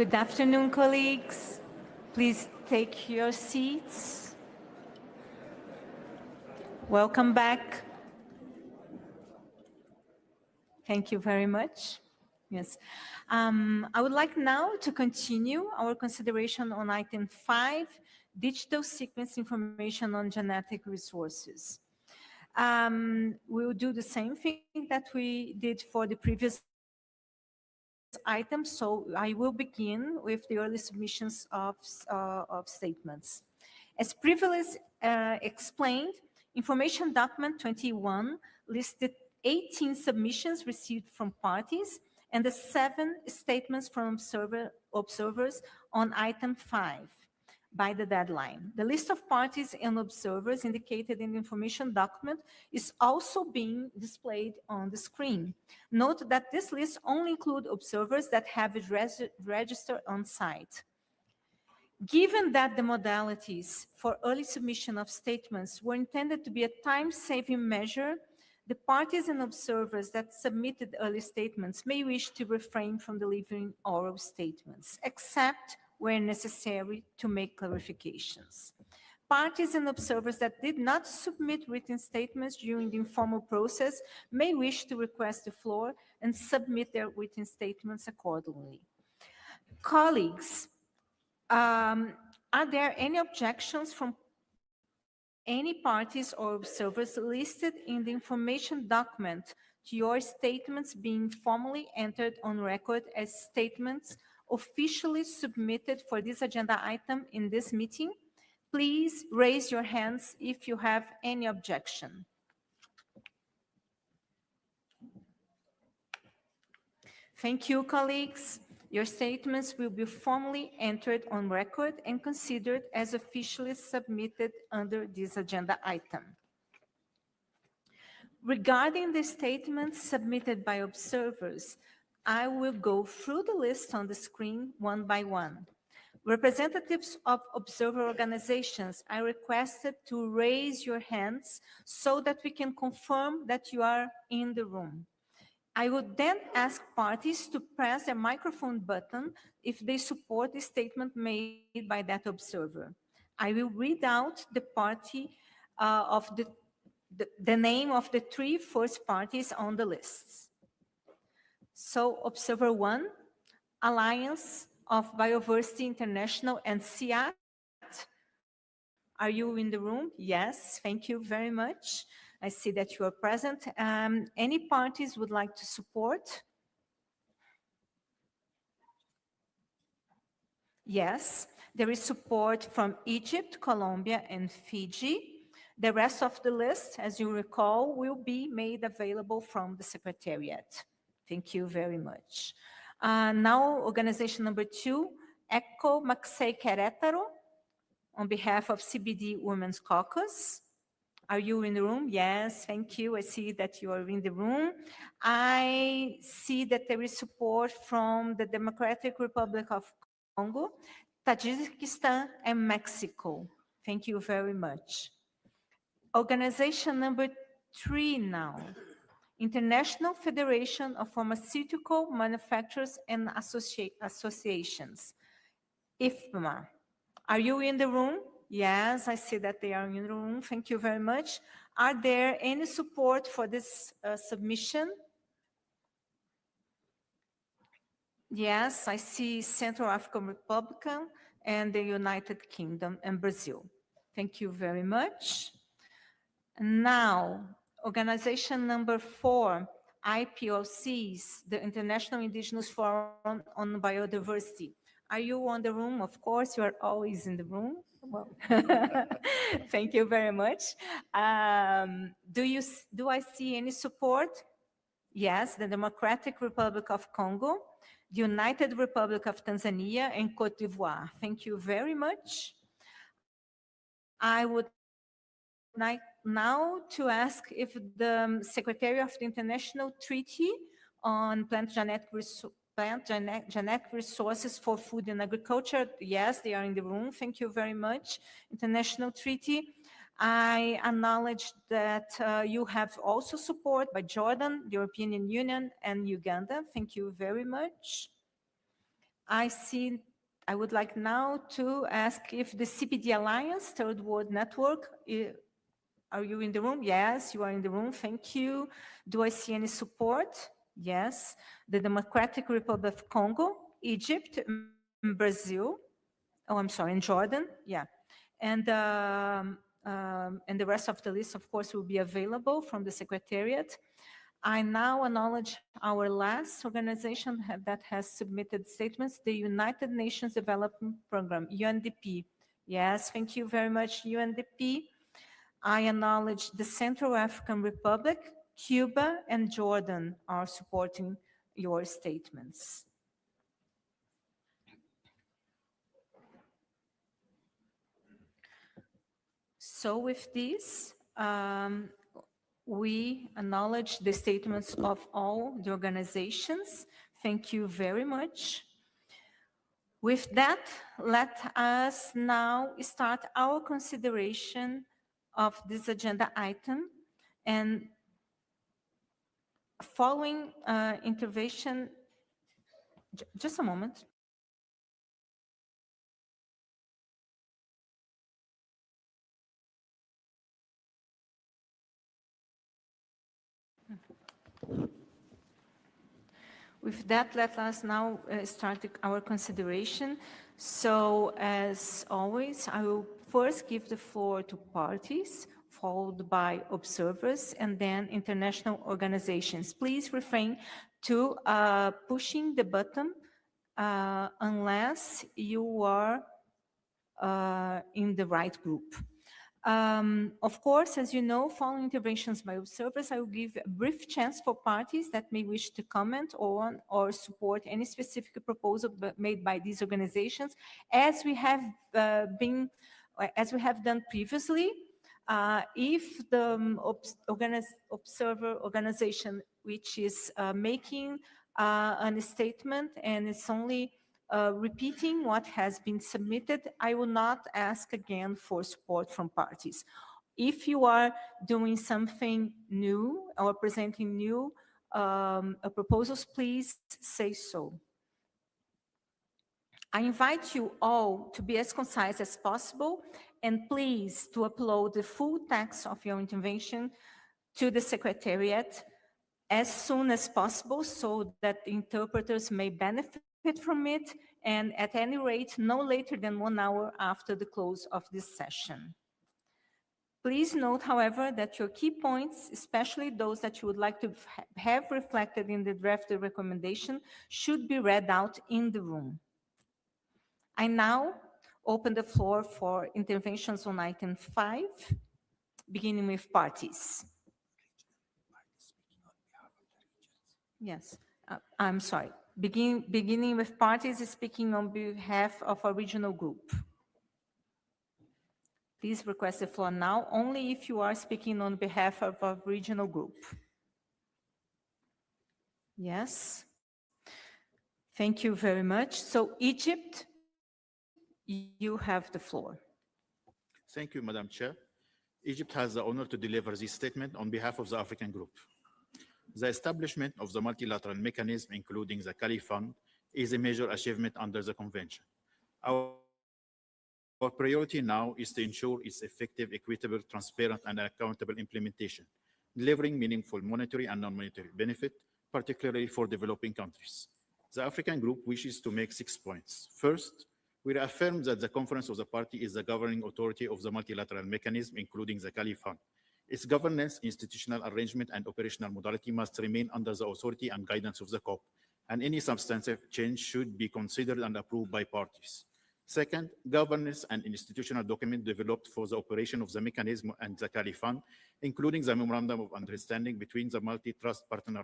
Good afternoon, colleagues. Please take your seats. Welcome back. Thank you very much. Yes. I would like now to continue our consideration on item 5, digital sequence information on genetic resources. We'll do the same thing that we did for the previous item, so I will begin with the early submissions of statements. As previously explained, information document 21 listed 18 submissions received from parties and the 7 statements from observers on item 5 by the deadline. The list of parties and observers indicated in the information document is also being displayed on the screen. Note that this list only includes observers that have registered on site. Given that the modalities for early submission of statements were intended to be a time-saving measure, the parties and observers that submitted early statements may wish to refrain from delivering oral statements, except where necessary to make clarifications. Parties and observers that did not submit written statements during the informal process may wish to request the floor and submit their written statements accordingly. Colleagues, are there any objections from any parties or observers listed in the information document to your statements being formally entered on record as statements officially submitted for this agenda item in this meeting? Please raise your hands if you have any objection. Thank you, colleagues. Your statements will be formally entered on record and considered as officially submitted under this agenda item. Regarding the statements submitted by observers, I will go through the list on the screen one by one. Representatives of observer organizations are requested to raise your hands so that we can confirm that you are in the room. I would then ask parties to press the microphone button if they support the statement made by that observer. I will read out the party of the name of the 3 first parties on the list. So, Observer 1, Alliance of Biodiversity International and SIAT. Are you in the room? Yes, thank you very much. I see that you are present. Any parties would like to support? Yes, there is support from Egypt, Colombia, and Fiji. The rest of the list, as you recall, will be made available from the Secretariat. Thank you very much. Now, organization number 2, ECO Maxey Querétaro, on behalf of CBD Women's Caucus. Are you in the room? Yes, thank you. I see that you are in the room. I see that there is support from the Democratic Republic of Congo, Tajikistan, and Mexico. Thank you very much. Organization number 3 now, International Federation of Pharmaceutical Manufacturers and Associations, IFMA. Are you in the room? Yes, I see that they are in the room. Thank you very much. Are there any support for this submission? Yes, I see Central African Republic and the United Kingdom and Brazil. Thank you very much. Now, organization number 4, IPOCs, the International Indigenous Forum on Biodiversity. Are you on the room? Of course, you are always in the room. Well, thank you very much. Do I see any support? Yes, the Democratic Republic of Congo, the United Republic of Tanzania, and Côte d'Ivoire. Thank you very much. I would like now to ask if the Secretary of the International Treaty on Plant genetic resources for food and agriculture. Yes, they are in the room. Thank you very much. International Treaty. I acknowledge that you have also support by Jordan, the European Union, and Uganda. Thank you very much. I would like now to ask if the CBD Alliance, Third World Network, are you in the room? Yes, you are in the room. Thank you. Do I see any support? Yes. The Democratic Republic of Congo, Egypt, Brazil. Oh, I'm sorry, in Jordan. Yeah. And the rest of the list, of course, will be available from the Secretariat. I now acknowledge our last organization that has submitted statements, the United Nations Development Program, UNDP. Yes, thank you very much, UNDP. I acknowledge the Central African Republic, Cuba, and Jordan are supporting your statements. So with this, we acknowledge the statements of all the organizations. Thank you very much. With that, let us now start our consideration of this agenda item. And following intervention, just a moment. With that, let us now start our consideration. So, as always, I will first give the floor to parties, followed by observers, and then international organizations. Please refrain to pushing the button unless you are in the right group. Of course, as you know, following interventions by observers, I will give a brief chance for parties that may wish to comment on or support any specific proposal made by these organizations, as we have done previously. If the observer organization, which is making a statement and it's only repeating what has been submitted, I will not ask again for support from parties. If you are doing something new or presenting new proposals, please say so. I invite you all to be as concise as possible and please to upload the full text of your intervention to the Secretariat as soon as possible so that the interpreters may benefit from it, and at any rate, no later than 1 hour after the close of this session. Please note, however, that your key points, especially those that you would like to have reflected in the drafted recommendation, should be read out in the room. I now open the floor for interventions on item 5, beginning with parties. Yes, I'm sorry. Beginning with parties speaking on behalf of a regional group. Please request the floor now, only if you are speaking on behalf of a regional group. Yes. Thank you very much. So Egypt, you have the floor. Thank you, Madam Chair. Egypt has the honor to deliver this statement on behalf of the African Group. The establishment of the multilateral mechanism, including the Cali Fund, is a major achievement under the Convention. Our priority now is to ensure its effective, equitable, transparent, and accountable implementation, delivering meaningful monetary and non-monetary benefit, particularly for developing countries. The African Group wishes to make 6 points. First, we reaffirm that the Conference of the Party is the governing authority of the multilateral mechanism, including the Cali Fund. Its governance, institutional arrangement, and operational modality must remain under the authority and guidance of the COP, and any substantive change should be considered and approved by parties. Second, governance and institutional document developed for the operation of the mechanism and the Cali Fund, including the Memorandum of Understanding between the Multi-Trust Partner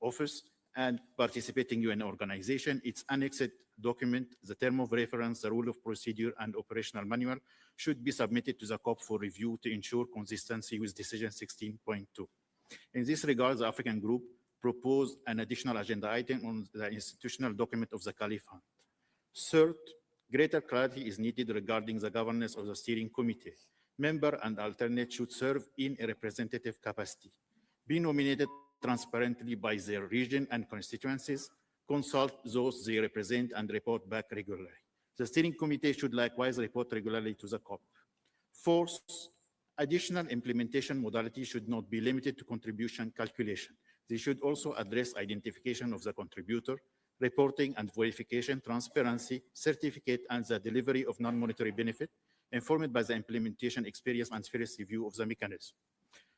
Office and participating UN organization, its annexed document, the term of reference, the rule of procedure, and operational manual should be submitted to the COP for review to ensure consistency with Decision 16.2. In this regard, the African Group proposed an additional agenda item on the institutional document of the Cali Fund. Third, greater clarity is needed regarding the governance of the steering committee. Member and alternate should serve in a representative capacity, be nominated transparently by their region and constituencies, consult those they represent, and report back regularly. The steering committee should likewise report regularly to the COP. Fourth, additional implementation modalities should not be limited to contribution calculation. They should also address identification of the contributor, reporting and verification, transparency, certificate, and the delivery of non-monetary benefit, informed by the implementation experience and first review of the mechanism.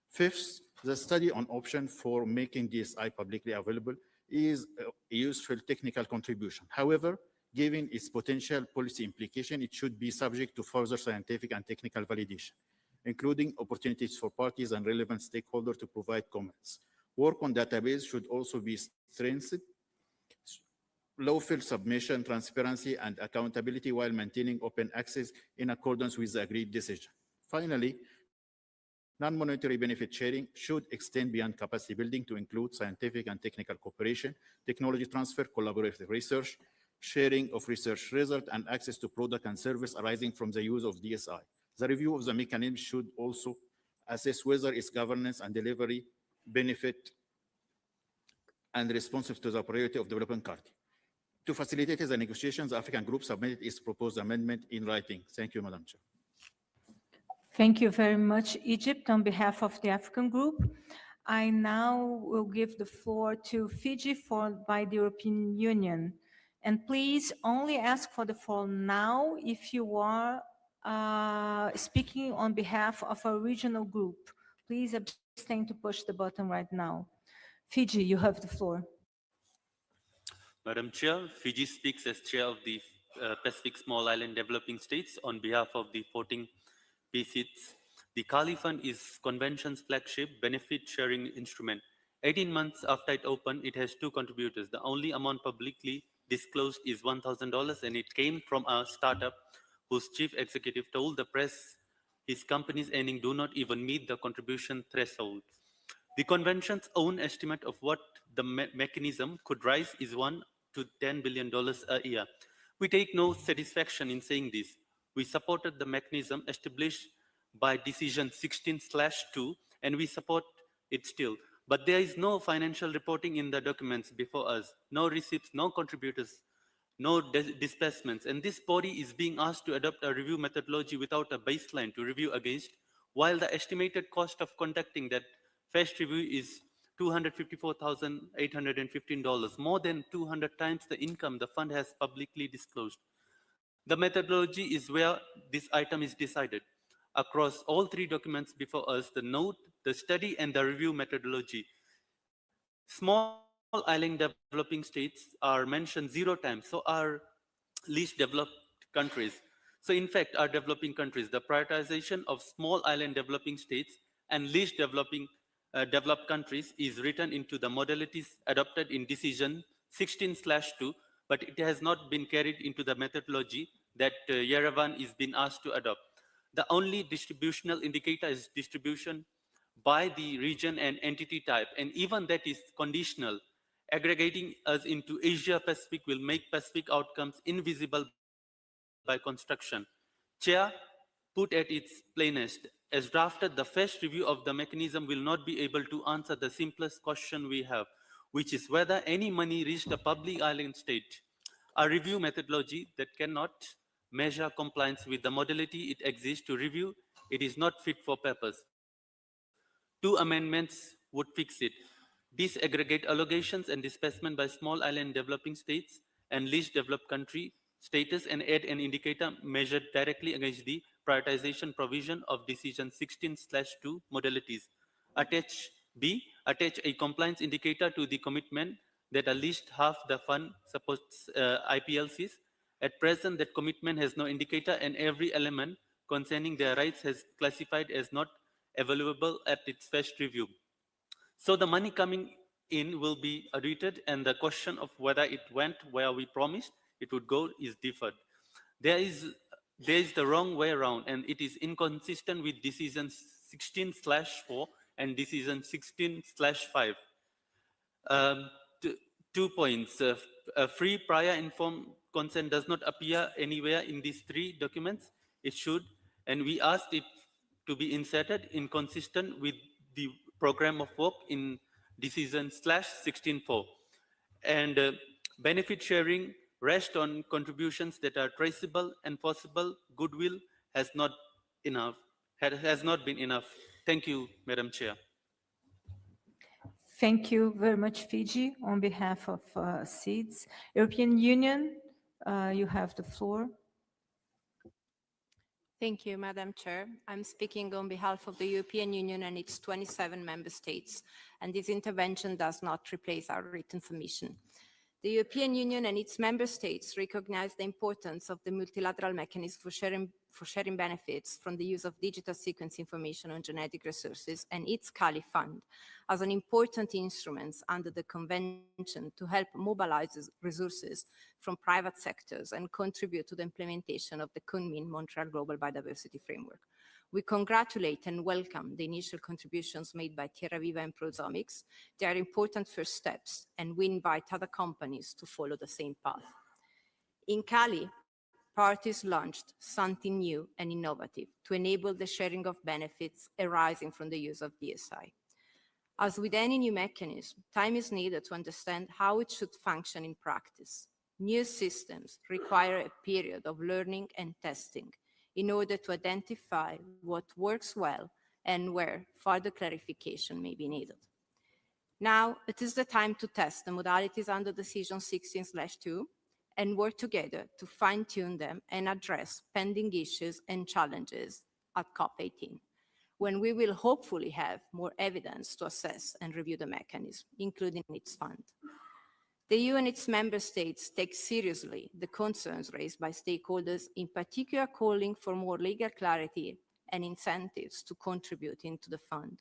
Fifth, the study on option for making DSI publicly available is a useful technical contribution. However, given its potential policy implication, it should be subject to further scientific and technical validation, including opportunities for parties and relevant stakeholders to provide comments. Work on database should also be strengthened, lawful submission, transparency, and accountability while maintaining open access in accordance with the agreed decision. Finally, non-monetary benefit sharing should extend beyond capacity building to include scientific and technical cooperation, technology transfer, collaborative research, sharing of research results, and access to product and service arising from the use of DSI. The review of the mechanism should also assess whether its governance and delivery benefit and responsive to the priority of development country. To facilitate the negotiations, the African group submitted its proposed amendment in writing. Thank you, Madam Chair. Thank you very much, Egypt. On behalf of the African group, I now will give the floor to Fiji, followed by the European Union. And please only ask for the floor now if you are speaking on behalf of a regional group. Please abstain to push the button right now. Fiji, you have the floor. Madam Chair, Fiji speaks as chair of the Pacific Small Island Developing States on behalf of the 14 PCITs. The Kali Fund is Convention's flagship benefit sharing instrument. 18 months after it opened, it has two contributors. The only amount publicly disclosed is $1,000, and it came from a startup whose chief executive told the press his company's earnings do not even meet the contribution threshold. The convention's own estimate of what the mechanism could rise is $1 to $10 billion a year. We take no satisfaction in saying this. We supported the mechanism established by Decision 16/2, and we support it still. But there is no financial reporting in the documents before us, no receipts, no contributors, no disbursements. And this body is being asked to adopt a review methodology without a baseline to review against, while the estimated cost of conducting that first review is $254,815, more than 200 times the income the fund has publicly disclosed. The methodology is where this item is decided. Across all three documents before us, the note, the study, and the review methodology, small island developing states are mentioned 0 times, so are least developed countries. So in fact, our developing countries, the prioritization of small island developing states and least developed countries is written into the modalities adopted in Decision 16/2, but it has not been carried into the methodology that Yerevan is being asked to adopt. The only distributional indicator is distribution by the region and entity type, and even that is conditional. Aggregating us into Asia Pacific will make Pacific outcomes invisible by construction. Chair, put at its plainest, as drafted, the first review of the mechanism will not be able to answer the simplest question we have, which is whether any money reached a public island state. A review methodology that cannot measure compliance with the modality it exists to review, it is not fit for purpose. 2 amendments would fix it. Disaggregate allocations and disbursement by small island developing states and least developed country status, and add an indicator measured directly against the prioritization provision of Decision 16/2 modalities. Attach a compliance indicator to the commitment that at least half the fund supports IPLCs. At present, that commitment has no indicator, and every element concerning their rights has classified as not available at its first review. So the money coming in will be audited, and the question of whether it went where we promised it would go is deferred. There is the wrong way around, and it is inconsistent with Decision 16/4 and Decision 16/5. 2 points. Free prior informed consent does not appear anywhere in these 3 documents. It should, and we asked it to be inserted inconsistent with the program of work in Decision 16/4. And Benefit sharing rests on contributions that are traceable, enforceable. Goodwill has not been enough. Thank you, Madam Chair. Thank you very much, Fiji, on behalf of SEEDS. European Union, you have the floor. Thank you, Madam Chair. I'm speaking on behalf of the European Union and its 27 member states, and this intervention does not replace our written submission. The European Union and its member states recognize the importance of the multilateral mechanism for sharing benefits from the use of digital sequence information on genetic resources and its Cali Fund as an important instrument under the Convention to help mobilize resources from private sectors and contribute to the implementation of the Kunming-Montreal Global Biodiversity Framework. We congratulate and welcome the initial contributions made by Terra Viva and Prosomics. They are important first steps, and we invite other companies to follow the same path. In Cali, parties launched something new and innovative to enable the sharing of benefits arising from the use of DSI. As with any new mechanism, time is needed to understand how it should function in practice. New systems require a period of learning and testing in order to identify what works well and where further clarification may be needed. Now, it is the time to test the modalities under Decision 16/2 and work together to fine-tune them and address pending issues and challenges at COP18, when we will hopefully have more evidence to assess and review the mechanism, including its fund. The EU and its member states take seriously the concerns raised by stakeholders, in particular calling for more legal clarity and incentives to contribute into the fund.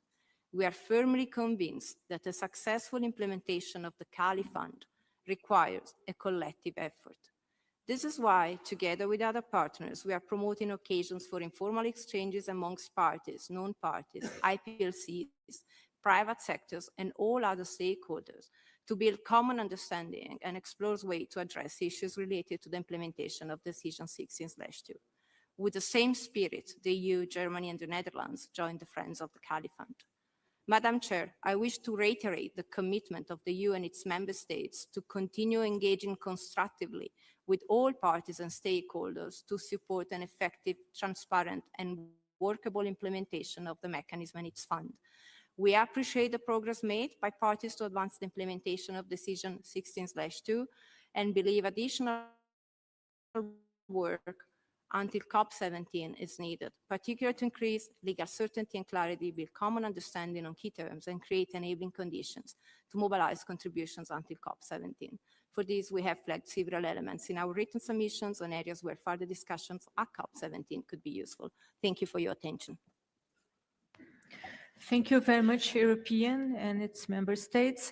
We are firmly convinced that a successful implementation of the Cali Fund requires a collective effort. This is why, together with other partners, we are promoting occasions for informal exchanges amongst parties, non-parties, IPLCs, private sectors, and all other stakeholders to build common understanding and explore ways to address issues related to the implementation of Decision 16/2. With the same spirit, the EU, Germany, and the Netherlands joined the Friends of the Cali Fund. Madam Chair, I wish to reiterate the commitment of the EU and its member states to continue engaging constructively with all parties and stakeholders to support an effective, transparent, and workable implementation of the mechanism and its fund. We appreciate the progress made by parties to advance the implementation of Decision 16/2 and believe additional work until COP17 is needed, particularly to increase legal certainty and clarity, build common understanding on key terms, and create enabling conditions to mobilize contributions until COP17. For this, we have flagged several elements in our written submissions on areas where further discussions at COP17 could be useful. Thank you for your attention. Thank you very much, European and its member states.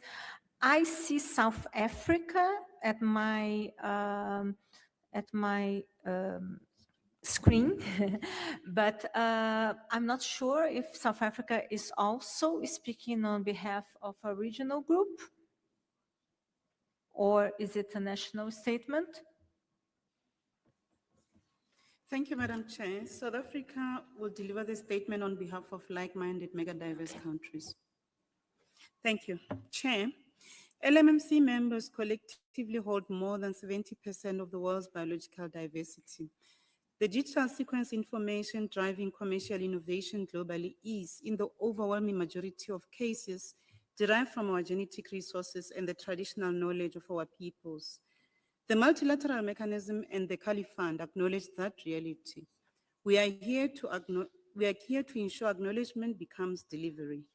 I see South Africa at my screen, but I'm not sure if South Africa is also speaking on behalf of a regional group, or is it a national statement? Thank you, Madam Chair. South Africa will deliver the statement on behalf of like-minded mega-diverse countries. Thank you. Chair, LMMC members collectively hold more than 70% of the world's biological diversity. The digital sequence information driving commercial innovation globally is, in the overwhelming majority of cases, derived from our genetic resources and the traditional knowledge of our peoples. The multilateral mechanism and the Cali Fund acknowledge that reality. We are here to ensure acknowledgement becomes delivery.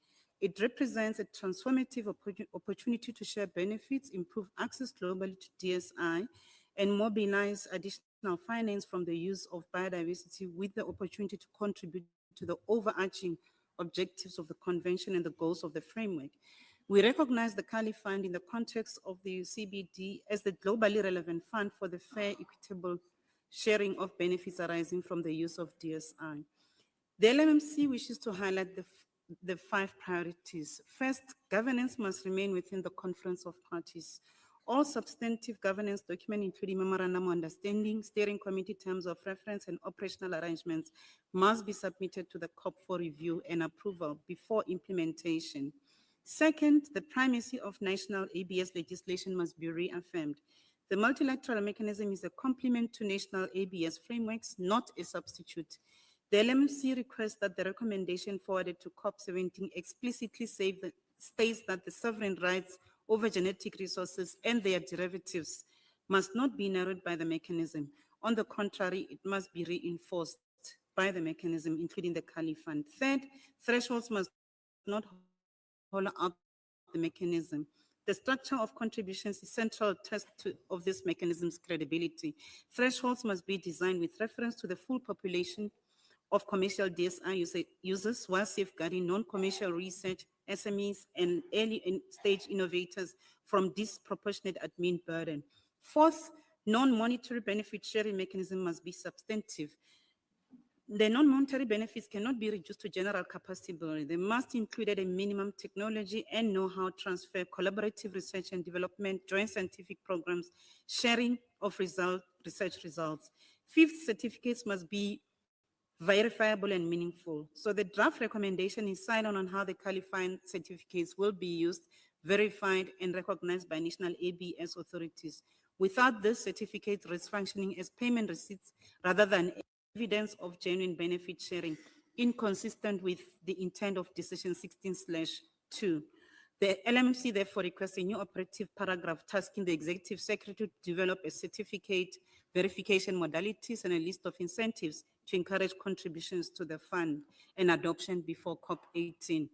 It represents a transformative opportunity to share benefits, improve access globally to DSI, and mobilize additional finance from the use of biodiversity with the opportunity to contribute to the overarching objectives of the convention and the goals of the framework. We recognize the Cali Fund in the context of the CBD as the globally relevant fund for the fair, equitable sharing of benefits arising from the use of DSI. The LMMC wishes to highlight the 5 priorities. First, governance must remain within the conference of parties. All substantive governance documents, including memorandum of understanding, steering committee terms of reference, and operational arrangements, must be submitted to the COP for review and approval before implementation. Second, the primacy of national ABS legislation must be reaffirmed. The multilateral mechanism is a complement to national ABS frameworks, not a substitute. The LMC requests that the recommendation forwarded to COP17 explicitly states that the sovereign rights over genetic resources and their derivatives must not be narrowed by the mechanism. On the contrary, it must be reinforced by the mechanism, including the Cali Fund. Third, thresholds must not hollow out the mechanism. The structure of contributions is central test of this mechanism's credibility. Thresholds must be designed with reference to the full population of commercial DSI users while safeguarding non-commercial research, SMEs, and early stage innovators from disproportionate admin burden. Fourth, non-monetary benefit sharing mechanism must be substantive. The non-monetary benefits cannot be reduced to general capacity building. They must include a minimum technology and know-how transfer, collaborative research and development, joint scientific programs, sharing of research results. Fifth, certificates must be verifiable and meaningful. So the draft recommendation is silent on how the qualifying certificates will be used, verified, and recognized by national ABS authorities. Without this, certificate risk functioning as payment receipts rather than evidence of genuine benefit sharing, inconsistent with the intent of Decision 16/2. The LMC therefore requests a new operative paragraph tasking the Executive Secretary to develop a certificate verification modalities and a list of incentives to encourage contributions to the fund and adoption before COP18.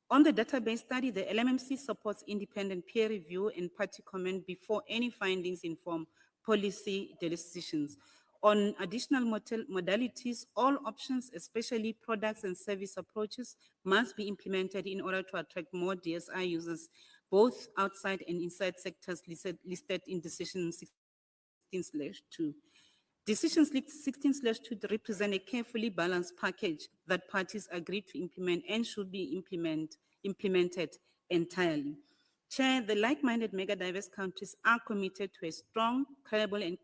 On the database study, the LMMC supports independent peer review and party comment before any findings inform policy decisions. On additional modalities, all options, especially products and service approaches, must be implemented in order to attract more DSI users, both outside and inside sectors listed in Decision 16/2. Decisions 16/2 represent a carefully balanced package that parties agree to implement and should be implemented entirely. Chair, the like-minded mega-diverse countries are committed to a strong, credible, and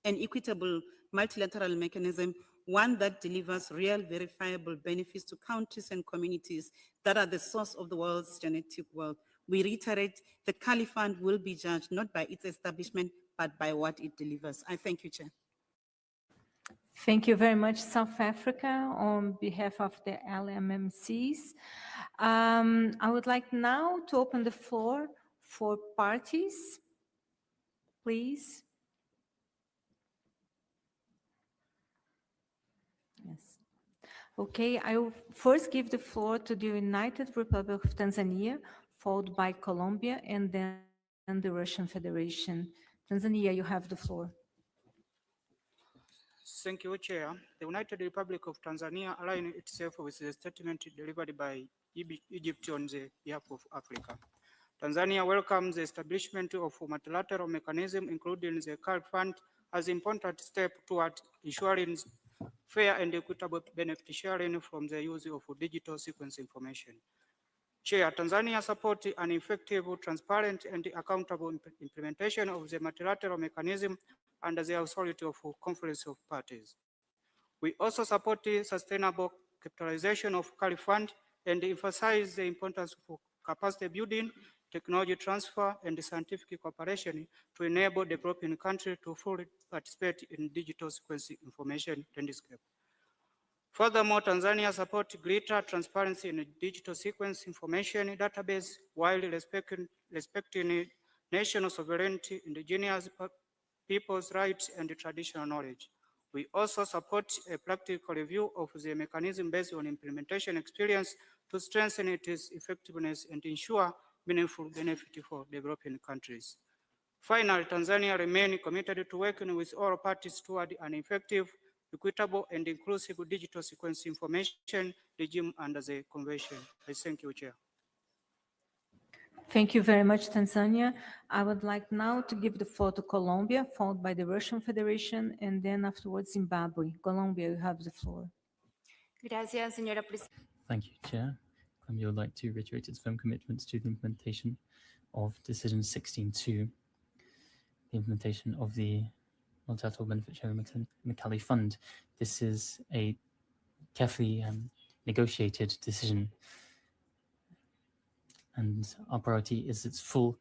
equitable multilateral mechanism, one that delivers real verifiable benefits to countries and communities that are the source of the world's genetic wealth. We reiterate, the Cali Fund will be judged not by its establishment, but by what it delivers. I thank you, Chair. Thank you very much, South Africa, on behalf of the LMMCs. I would like now to open the floor for parties, please. Yes. Okay, I will first give the floor to the United Republic of Tanzania, followed by Colombia, and then the Russian Federation. Tanzania, you have the floor. Thank you, Chair. The United Republic of Tanzania aligns itself with the statement delivered by Egypt on the behalf of Africa. Tanzania welcomes the establishment of a multilateral mechanism, including the Cali Fund, as an important step toward ensuring fair and equitable benefit sharing from the use of digital sequence information. Chair, Tanzania supports an effective, transparent, and accountable implementation of the multilateral mechanism under the authority of Conference of Parties. We also support the sustainable capitalization of Cali Fund and emphasize the importance of capacity building, technology transfer, and scientific cooperation to enable developing countries to fully participate in digital sequencing information landscape. Furthermore, Tanzania supports greater transparency in digital sequence information database while respecting national sovereignty, indigenous people's rights, and traditional knowledge. We also support a practical review of the mechanism based on implementation experience to strengthen its effectiveness and ensure meaningful benefit for developing countries. Finally, Tanzania remains committed to working with all parties toward an effective, equitable, and inclusive digital sequence information regime under the Convention. I thank you, Chair. Thank you very much, Tanzania. I would like now to give the floor to Colombia, followed by the Russian Federation, and then afterwards Zimbabwe. Colombia, you have the floor. Gracias, señora Presidenta. Thank you, Chair. Colombia would like to reiterate its firm commitments to the implementation of Decision 16/2, the implementation of the multilateral benefit sharing mechanism in the Cali Fund. This is a carefully negotiated decision And our priority is its full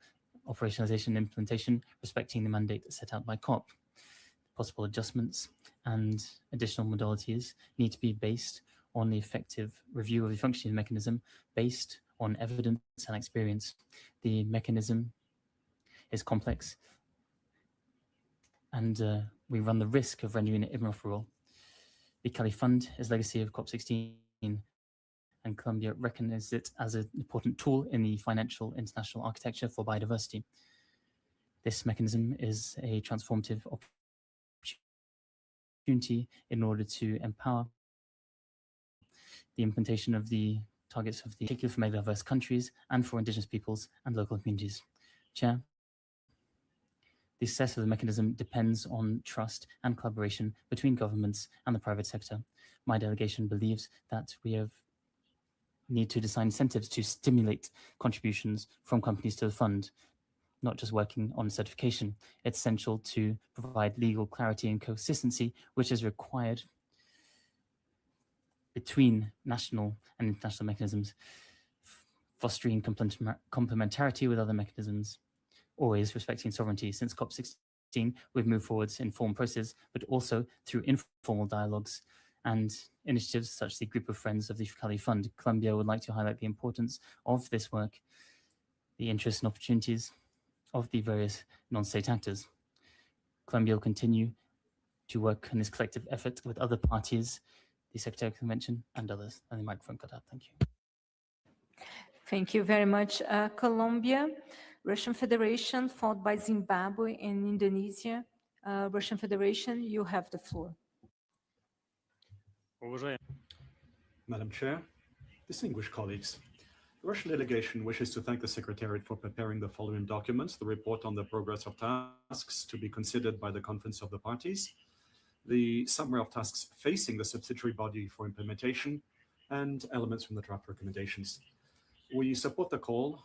operationalization and implementation, respecting the mandate set out by COP. Possible adjustments and additional modalities need to be based on the effective review of the functioning mechanism based on evidence and experience. The mechanism is complex and we run the risk of rendering it inoperable. The Cali Fund is legacy of COP16 and Colombia recognizes it as an important tool in the financial international architecture for biodiversity. This mechanism is a transformative opportunity in order to empower the implementation of the targets of the particular for megadiverse countries and for indigenous peoples and local communities. Chair, the success of the mechanism depends on trust and collaboration between governments and the private sector. My delegation believes that we need to design incentives to stimulate contributions from companies to the fund, not just working on certification. It's essential to provide legal clarity and consistency, which is required between national and international mechanisms, fostering complementarity with other mechanisms, always respecting sovereignty. Since COP16, we've moved forwards in formal process, but also through informal dialogues and initiatives such as the Group of Friends of the Cali Fund. Colombia would like to highlight the importance of this work, the interests and opportunities of the various non-state actors. Colombia will continue to work in this collective effort with other parties, the Secretariat Convention and others. And the microphone cut out. Thank you. Thank you very much. Colombia, Russian Federation, followed by Zimbabwe and Indonesia. Russian Federation, you have the floor. Madam Chair, distinguished colleagues, the Russian delegation wishes to thank the Secretariat for preparing the following documents: the report on the progress of tasks to be considered by the Conference of the Parties, the summary of tasks facing the subsidiary body for implementation, and elements from the draft recommendations. We support the call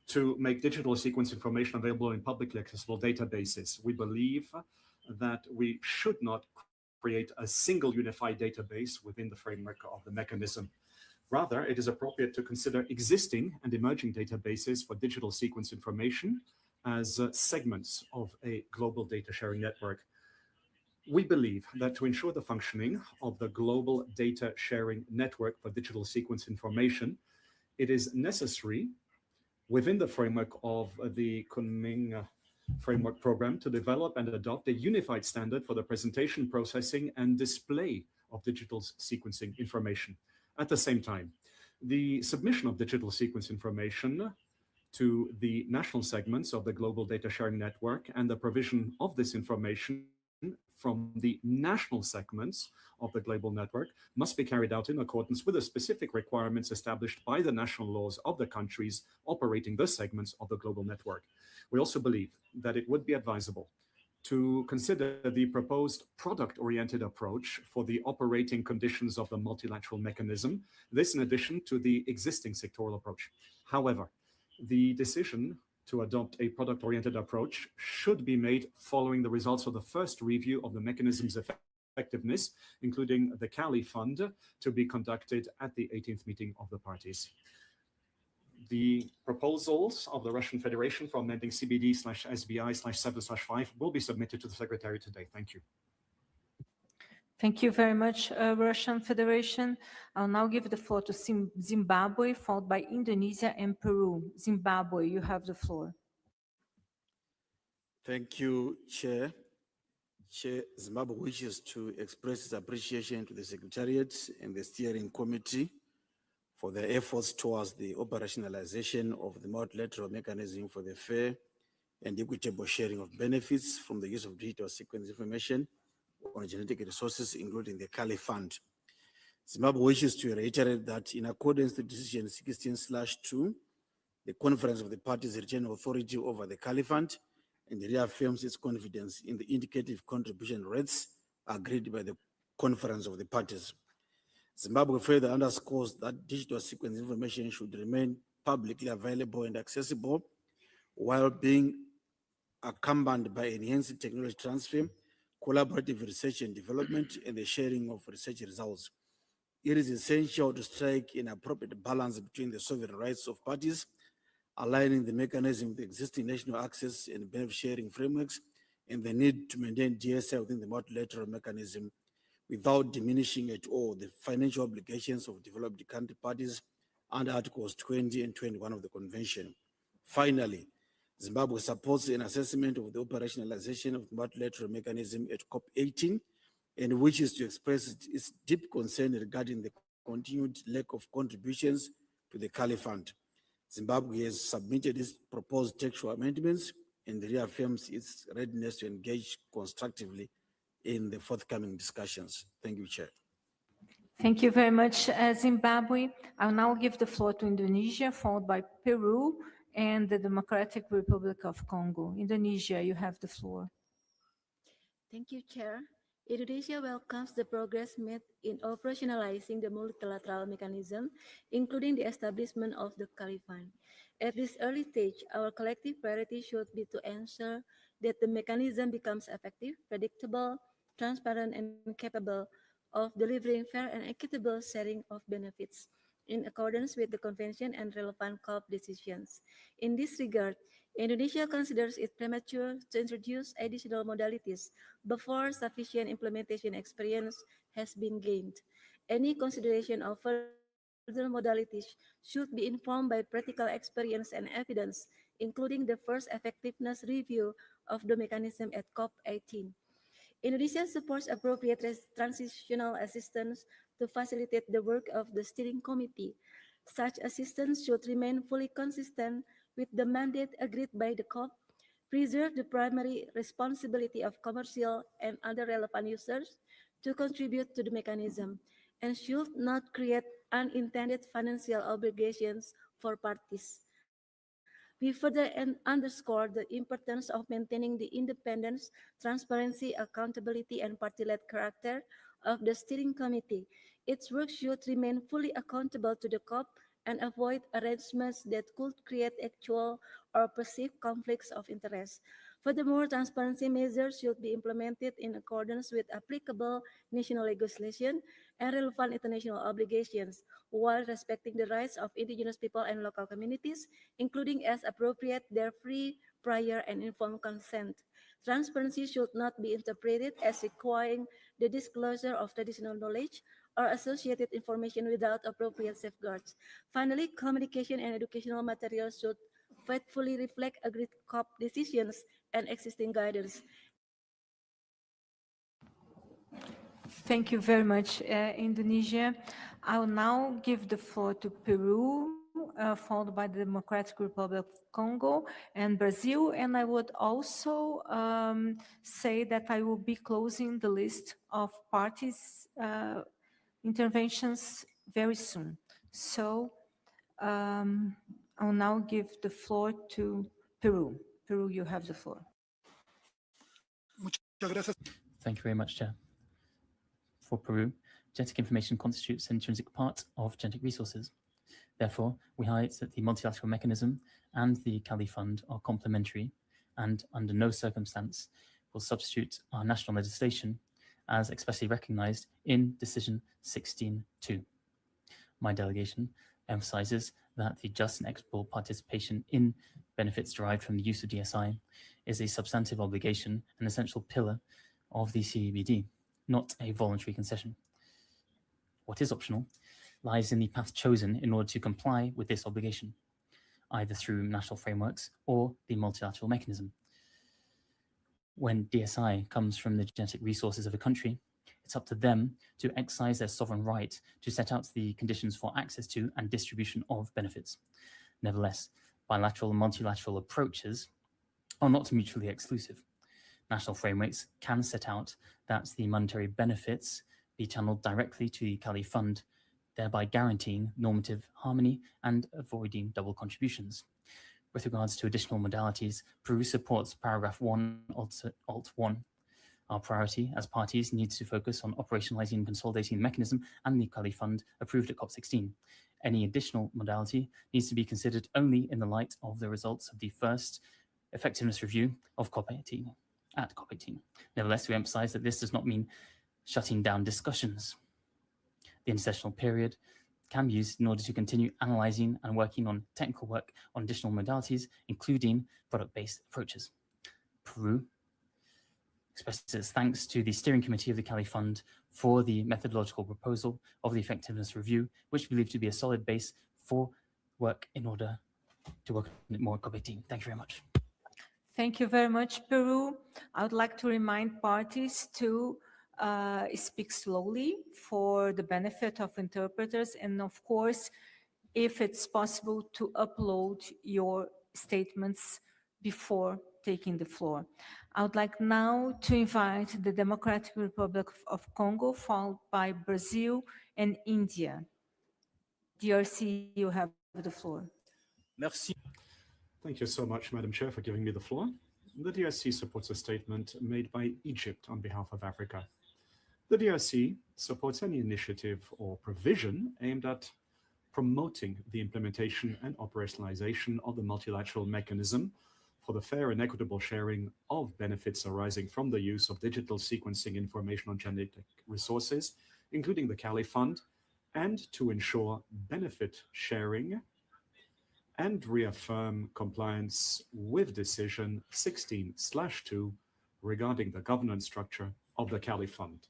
to make digital sequence information available in publicly accessible databases. We believe that we should not create a single unified database within the framework of the mechanism. Rather, it is appropriate to consider existing and emerging databases for digital sequence information as segments of a global data sharing network. We believe that to ensure the functioning of the global data sharing network for digital sequence information, it is necessary within the framework of the Kunming framework program to develop and adopt a unified standard for the presentation, processing, and display of digital sequencing information. At the same time, the submission of digital sequence information to the national segments of the global data sharing network and the provision of this information from the national segments of the global network must be carried out in accordance with the specific requirements established by the national laws of the countries operating the segments of the global network. We also believe that it would be advisable to consider the proposed product-oriented approach for the operating conditions of the multilateral mechanism, this in addition to the existing sectoral approach. However, the decision to adopt a product-oriented approach should be made following the results of the first review of the mechanism's effectiveness, including the Cali Fund, to be conducted at the 18th meeting of the parties. The proposals of the Russian Federation for amending CBD/SBI-7/5 will be submitted to the Secretary today. Thank you. Thank you very much, Russian Federation. I'll now give the floor to Zimbabwe, followed by Indonesia and Peru. Zimbabwe, you have the floor. Thank you, Chair. Zimbabwe wishes to express its appreciation to the Secretariat and the Steering Committee for their efforts towards the operationalization of the multilateral mechanism for the fair and equitable sharing of benefits from the use of digital sequence information on genetic resources, including the Cali Fund. Zimbabwe wishes to reiterate that in accordance with Decision 16/2, the Conference of the Parties retain authority over the Cali Fund and reaffirms its confidence in the indicative contribution rates agreed by the Conference of the Parties. Zimbabwe further underscores that digital sequence information should remain publicly available and accessible while being accompanied by enhanced technology transfer, collaborative research and development, and the sharing of research results. It is essential to strike an appropriate balance between the sovereign rights of parties aligning the mechanism with existing national access and benefit sharing frameworks, and the need to maintain DSI within the multilateral mechanism without diminishing at all the financial obligations of developed country parties under Articles 20 and 21 of the Convention. Finally, Zimbabwe supports an assessment of the operationalization of the multilateral mechanism at COP18 and wishes to express its deep concern regarding the continued lack of contributions to the Cali Fund. Zimbabwe has submitted its proposed textual amendments and reaffirms its readiness to engage constructively in the forthcoming discussions. Thank you, Chair. Thank you very much, Zimbabwe. I'll now give the floor to Indonesia, followed by Peru and the Democratic Republic of Congo. Indonesia, you have the floor. Thank you, Chair. Indonesia welcomes the progress made in operationalizing the multilateral mechanism, including the establishment of the Cali Fund. At this early stage, our collective priority should be to ensure that the mechanism becomes effective, predictable, transparent, and capable of delivering fair and equitable sharing of benefits in accordance with the Convention and relevant COP decisions. In this regard, Indonesia considers it premature to introduce additional modalities before sufficient implementation experience has been gained. Any consideration of further modalities should be informed by practical experience and evidence, including the first effectiveness review of the mechanism at COP18. Indonesia supports appropriate transitional assistance to facilitate the work of the steering committee. Such assistance should remain fully consistent with the mandate agreed by the COP, preserve the primary responsibility of commercial and other relevant users to contribute to the mechanism, and should not create unintended financial obligations for parties. We further underscore the importance of maintaining the independence, transparency, accountability, and party-led character of the steering committee. Its work should remain fully accountable to the COP and avoid arrangements that could create actual or perceived conflicts of interest. Furthermore, transparency measures should be implemented in accordance with applicable national legislation and relevant international obligations, while respecting the rights of indigenous people and local communities, including as appropriate their free, prior, and informed consent. Transparency should not be interpreted as requiring the disclosure of traditional knowledge or associated information without appropriate safeguards. Finally, communication and educational materials should faithfully reflect agreed COP decisions and existing guidance. Thank you very much, Indonesia. I will now give the floor to Peru, followed by the Democratic Republic of Congo and Brazil. And I would also say that I will be closing the list of parties' interventions very soon. So I'll now give the floor to Peru. Peru, you have the floor. Thank you very much, Chair. For Peru, genetic information constitutes an intrinsic part of genetic resources. Therefore, we highlight that the multilateral mechanism and the Cali Fund are complementary and under no circumstance will substitute our national legislation as expressly recognized in Decision 16.2. My delegation emphasizes that the just and equitable participation in benefits derived from the use of DSI is a substantive obligation, an essential pillar of the CEBD, not a voluntary concession. What is optional lies in the path chosen in order to comply with this obligation, either through national frameworks or the multilateral mechanism. When DSI comes from the genetic resources of a country, it's up to them to exercise their sovereign right to set out the conditions for access to and distribution of benefits. Nevertheless, bilateral and multilateral approaches are not mutually exclusive. National frameworks can set out that the monetary benefits be channeled directly to the Cali Fund, thereby guaranteeing normative harmony and avoiding double contributions. With regards to additional modalities, Peru supports paragraph 1, alt 1. Our priority as parties needs to focus on operationalizing and consolidating the mechanism and the Cali Fund approved at COP16. Any additional modality needs to be considered only in the light of the results of the first effectiveness review of COP18. At COP18. Nevertheless, we emphasize that this does not mean shutting down discussions. The intercessional period can be used in order to continue analyzing and working on technical work on additional modalities, including product-based approaches. Peru expresses its thanks to the steering committee of the Cali Fund for the methodological proposal of the effectiveness review, which we believe to be a solid base for work in order to work on it more COVID-19. Thank you very much. Thank you very much, Peru. I would like to remind parties to speak slowly for the benefit of interpreters, and of course, if it's possible, to upload your statements before taking the floor. I would like now to invite the Democratic Republic of Congo, followed by Brazil and India. DRC, you have the floor. Merci. Thank you so much, Madam Chair, for giving me the floor. The DRC supports a statement made by Egypt on behalf of Africa. The DRC supports any initiative or provision aimed at promoting the implementation and operationalization of the multilateral mechanism for the fair and equitable sharing of benefits arising from the use of digital sequencing information on genetic resources, including the Cali Fund, and to ensure benefit sharing and reaffirm compliance with Decision 16/2 regarding the governance structure of the Cali Fund.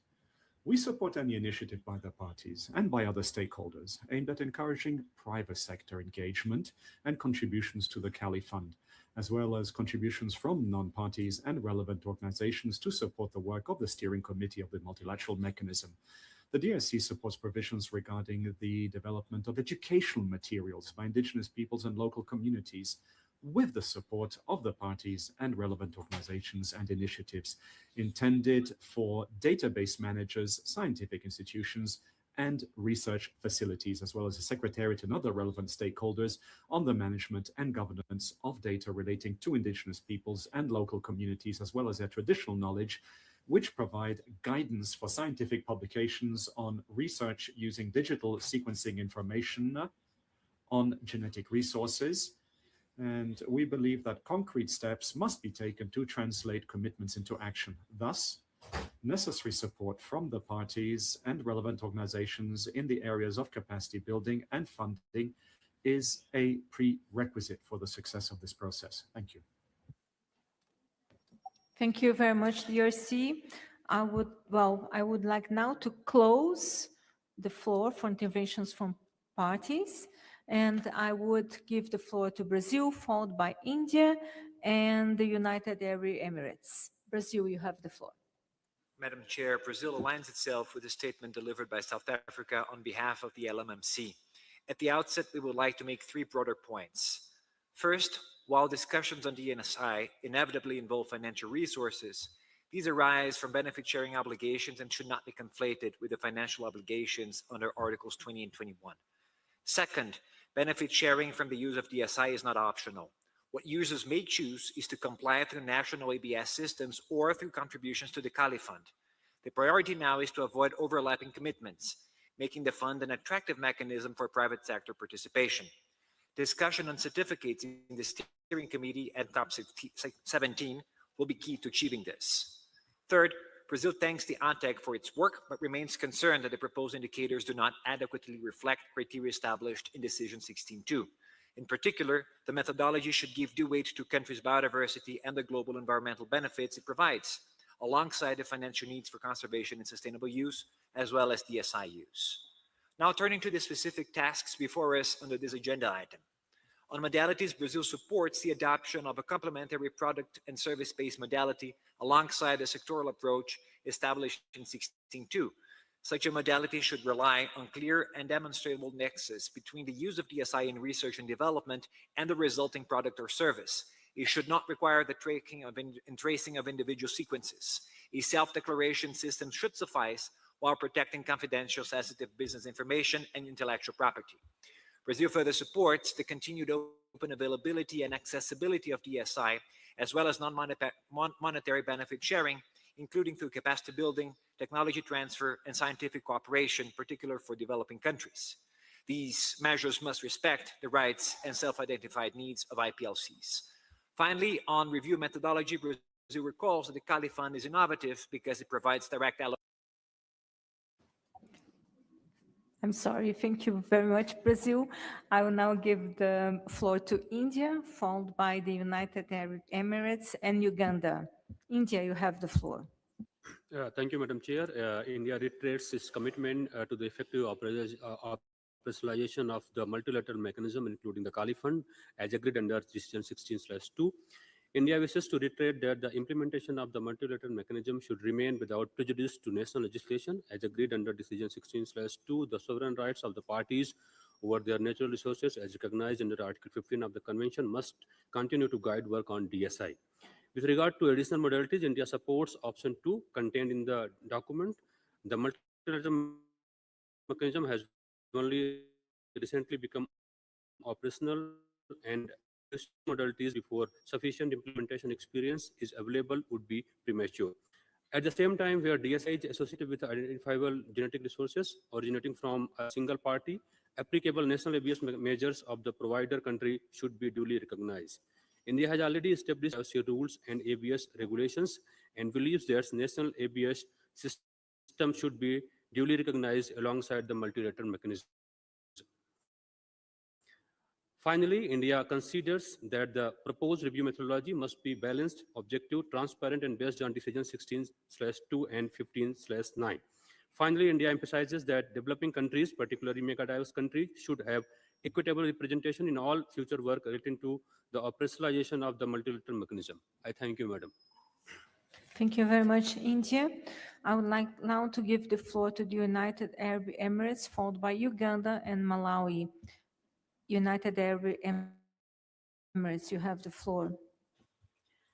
We support any initiative by the parties and by other stakeholders aimed at encouraging private sector engagement and contributions to the Cali Fund, as well as contributions from non-parties and relevant organizations to support the work of the steering committee of the multilateral mechanism. The DRC supports provisions regarding the development of educational materials by indigenous peoples and local communities, with the support of the parties and relevant organizations and initiatives intended for database managers, scientific institutions, and research facilities, as well as the Secretariat and other relevant stakeholders on the management and governance of data relating to indigenous peoples and local communities, as well as their traditional knowledge, which provide guidance for scientific publications on research using digital sequencing information on genetic resources. And we believe that concrete steps must be taken to translate commitments into action. Thus, necessary support from the parties and relevant organizations in the areas of capacity building and funding is a prerequisite for the success of this process. Thank you. Thank you very much, DRC. I would like now to close the floor for interventions from parties. And I would give the floor to Brazil, followed by India and the United Arab Emirates. Brazil, you have the floor. Madam Chair, Brazil aligns itself with the statement delivered by South Africa on behalf of the LMMC. At the outset, we would like to make three broader points. First, while discussions on DNSI inevitably involve financial resources, these arise from benefit sharing obligations and should not be conflated with the financial obligations under Articles 20 and 21. Second, benefit sharing from the use of DSI is not optional. What users may choose is to comply through national ABS systems or through contributions to the Cali Fund. The priority now is to avoid overlapping commitments, making the fund an attractive mechanism for private sector participation. Discussion on certificates in the steering committee at COP 17 will be key to achieving this. Third, Brazil thanks the ANTEC for its work, but remains concerned that the proposed indicators do not adequately reflect criteria established in Decision 16.2. In particular, the methodology should give due weight to countries' biodiversity and the global environmental benefits it provides, alongside the financial needs for conservation and sustainable use, as well as DSI use. Now turning to the specific tasks before us under this agenda item. On modalities, Brazil supports the adoption of a complementary product and service-based modality alongside a sectoral approach established in 16.2. Such a modality should rely on clear and demonstrable nexus between the use of DSI in research and development and the resulting product or service. It should not require the tracing of individual sequences. A self-declaration system should suffice while protecting confidential sensitive business information and intellectual property. Brazil further supports the continued open availability and accessibility of DSI, as well as non-monetary benefit sharing, including through capacity building, technology transfer, and scientific cooperation, particularly for developing countries. These measures must respect the rights and self-identified needs of IPLCs. Finally, on review methodology, Brazil recalls that the Cali Fund is innovative because it provides direct allocation. I'm sorry. Thank you very much, Brazil. I will now give the floor to India, followed by the United Arab Emirates and Uganda. India, you have the floor. Thank you, Madam Chair. India reiterates its commitment to the effective operationalization of the multilateral mechanism, including the Kali Fund, as agreed under Decision 16/2. India wishes to reiterate that the implementation of the multilateral mechanism should remain without prejudice to national legislation, as agreed under Decision 16/2. The sovereign rights of the parties over their natural resources, as recognized under Article 15 of the Convention, must continue to guide work on DSI. With regard to additional modalities, India supports option 2 contained in the document. The multilateral mechanism has only recently become operational, and modalities before sufficient implementation experience is available would be premature. At the same time, where DSI is associated with identifiable genetic resources originating from a single party, applicable national ABS measures of the provider country should be duly recognized. India has already established rules and ABS regulations and believes that national ABS system should be duly recognized alongside the multilateral mechanism. Finally, India considers that the proposed review methodology must be balanced, objective, transparent, and based on Decision 16/2 and 15/9. Finally, India emphasizes that developing countries, particularly mega-diverse countries, should have equitable representation in all future work relating to the operationalization of the multilateral mechanism. I thank you, Madam. Thank you very much, India. I would like now to give the floor to the United Arab Emirates, followed by Uganda and Malawi. United Arab Emirates, you have the floor.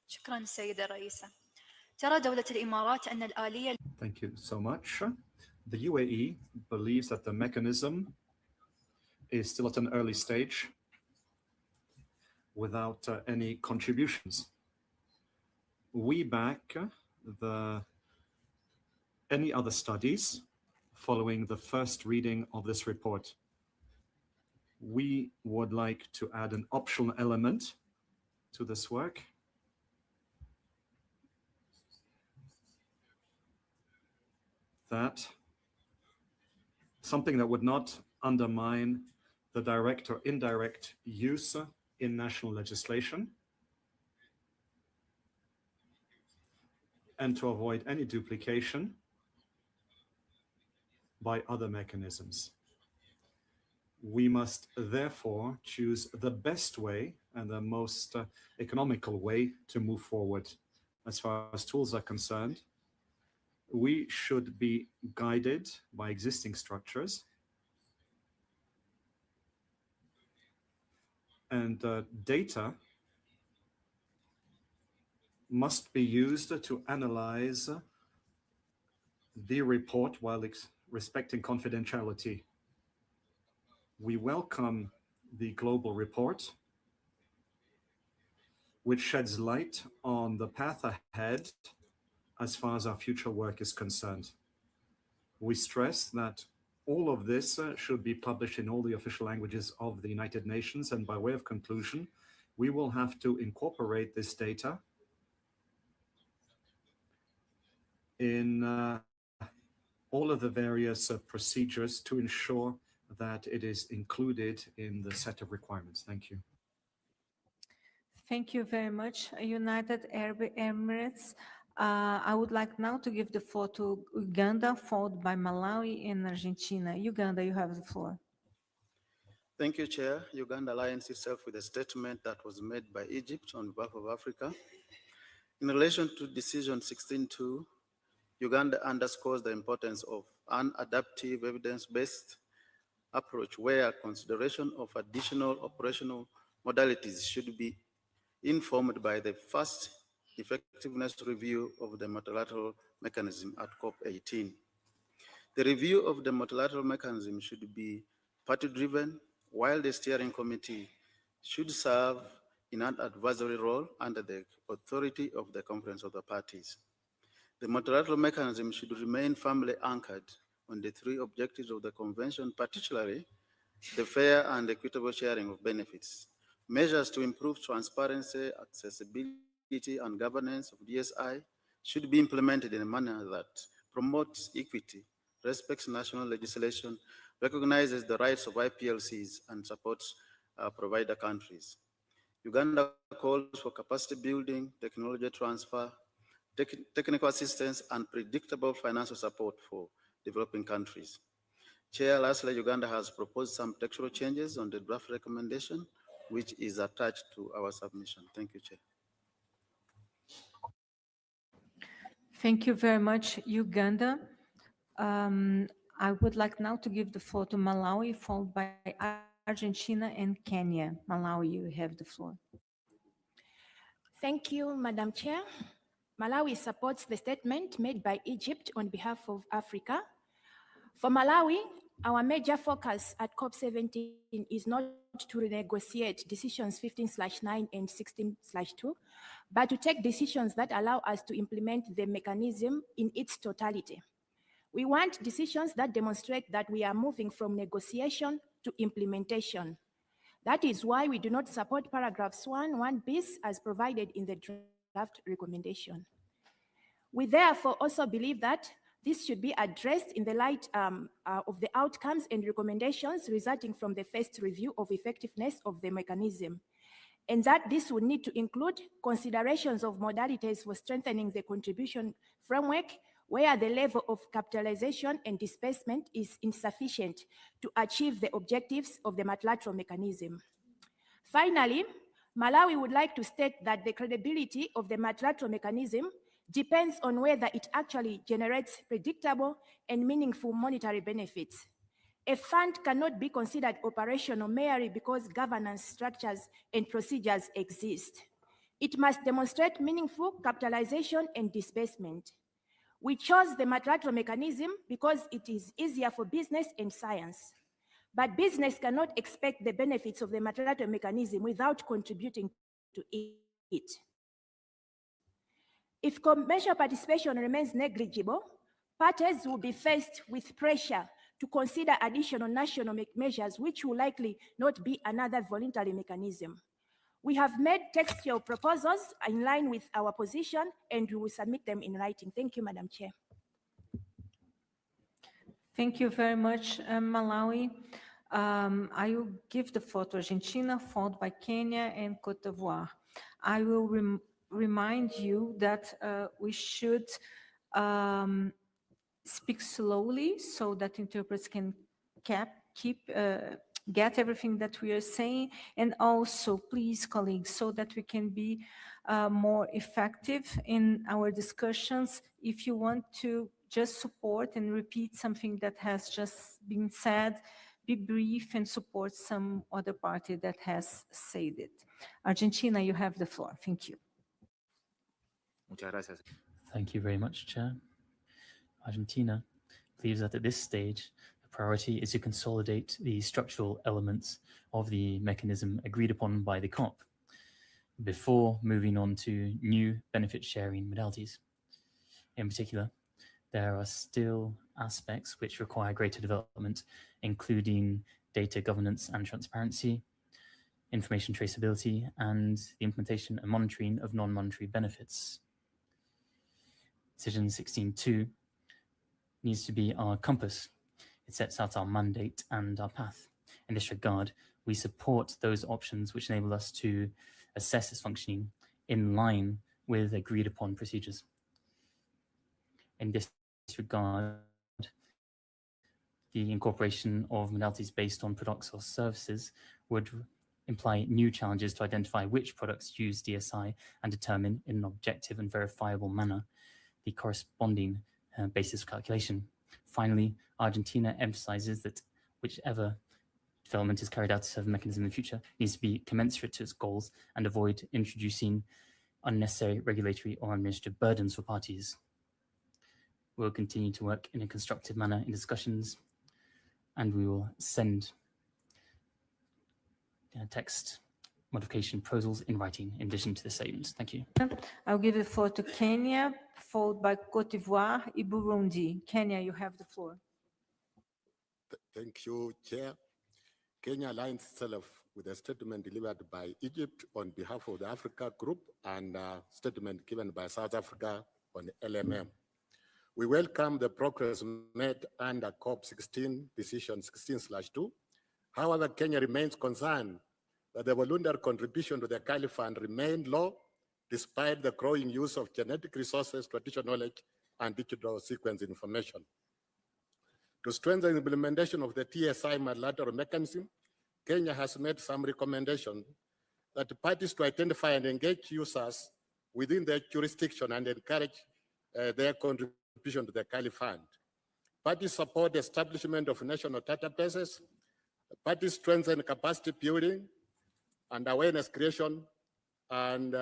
شكرا السيدة الرئيسة. ترى دولة الإمارات أن الآلية Thank you so much. The UAE believes that the mechanism is still at an early stage without any contributions. We back any other studies following the first reading of this report. We would like to add an optional element to this work. That something that would not undermine the direct or indirect use in national legislation, and to avoid any duplication by other mechanisms. We must therefore choose the best way and the most economical way to move forward. As far as tools are concerned, we should be guided by existing structures, and data must be used to analyze the report while respecting confidentiality. We welcome the global report, which sheds light on the path ahead as far as our future work is concerned. We stress that all of this should be published in all the official languages of the United Nations, and by way of conclusion, we will have to incorporate this data in all of the various procedures to ensure that it is included in the set of requirements. Thank you. Thank you very much, United Arab Emirates. I would like now to give the floor to Uganda, followed by Malawi and Argentina. Uganda, you have the floor. Thank you, Chair. Uganda aligns itself with a statement that was made by Egypt on behalf of Africa. In relation to Decision 16/2, Uganda underscores the importance of an adaptive, evidence-based approach where consideration of additional operational modalities should be informed by the first effectiveness review of the multilateral mechanism at COP18. The review of the multilateral mechanism should be party-driven, while the steering committee should serve in an advisory role under the authority of the Conference of the Parties. The multilateral mechanism should remain firmly anchored on the three objectives of the Convention, particularly the fair and equitable sharing of benefits. Measures to improve transparency, accessibility, and governance of DSI should be implemented in a manner that promotes equity, respects national legislation, recognizes the rights of IPLCs and supports provider countries. Uganda calls for capacity building, technology transfer, technical assistance, and predictable financial support for developing countries. Chair, lastly, Uganda has proposed some textual changes on the draft recommendation, which is attached to our submission. Thank you, Chair. Thank you very much, Uganda. I would like now to give the floor to Malawi, followed by Argentina and Kenya. Malawi, you have the floor. Thank you, Madam Chair. Malawi supports the statement made by Egypt on behalf of Africa. For Malawi, our major focus at COP17 is not to renegotiate decisions 15/9 and 16/2, but to take decisions that allow us to implement the mechanism in its totality. We want decisions that demonstrate that we are moving from negotiation to implementation. That is why we do not support paragraphs 1 bis as provided in the draft recommendation. We therefore also believe that this should be addressed in the light of the outcomes and recommendations resulting from the first review of effectiveness of the mechanism, and that this would need to include considerations of modalities for strengthening the contribution framework where the level of capitalization and disbursement is insufficient to achieve the objectives of the multilateral mechanism. Finally, Malawi would like to state that the credibility of the multilateral mechanism depends on whether it actually generates predictable and meaningful monetary benefits. A fund cannot be considered operational merely because governance structures and procedures exist. It must demonstrate meaningful capitalization and disbursement. We chose the multilateral mechanism because it is easier for business and science. But business cannot expect the benefits of the multilateral mechanism without contributing to it. If commercial participation remains negligible, parties will be faced with pressure to consider additional national measures, which will likely not be another voluntary mechanism. We have made textual proposals in line with our position, and we will submit them in writing. Thank you, Madam Chair. Thank you very much, Malawi. I will give the floor to Argentina, followed by Kenya and Cote d'Ivoire. I will remind you that we should speak slowly so that interpreters can get everything that we are saying, and also please, colleagues, so that we can be more effective in our discussions, if you want to just support and repeat something that has just been said, be brief and support some other party that has said it. Argentina, you have the floor. Thank you. Thank you very much, Chair. Argentina believes that at this stage, the priority is to consolidate the structural elements of the mechanism agreed upon by the COP before moving on to new benefit sharing modalities. In particular, there are still aspects which require greater development, including data governance and transparency, information traceability, and the implementation and monitoring of non-monetary benefits. Decision 16.2 needs to be our compass. It sets out our mandate and our path. In this regard, we support those options which enable us to assess its functioning in line with agreed upon procedures. In this regard, the incorporation of modalities based on products or services would imply new challenges to identify which products use DSI and determine in an objective and verifiable manner the corresponding basis of calculation. Finally, Argentina emphasizes that whichever development is carried out to serve the mechanism in the future needs to be commensurate to its goals and avoid introducing unnecessary regulatory or administrative burdens for parties. We'll continue to work in a constructive manner in discussions, and we will send text modification proposals in writing in addition to the statements. Thank you. I'll give the floor to Kenya, followed by Cote d'Ivoire and Burundi. Kenya, you have the floor. Thank you, Chair. Kenya aligns itself with a statement delivered by Egypt on behalf of the Africa Group and a statement given by South Africa on LMM. We welcome the progress made under COP16 decision 16/2. However, Kenya remains concerned that the voluntary contribution to the Kali Fund remained low despite the growing use of genetic resources, traditional knowledge, and digital sequence information. To strengthen the implementation of the TSI multilateral mechanism, Kenya has made some recommendations that the parties to identify and engage users within their jurisdiction and encourage their contribution to the Kali Fund. Parties support the establishment of national databases. Parties strengthen capacity building and awareness creation, and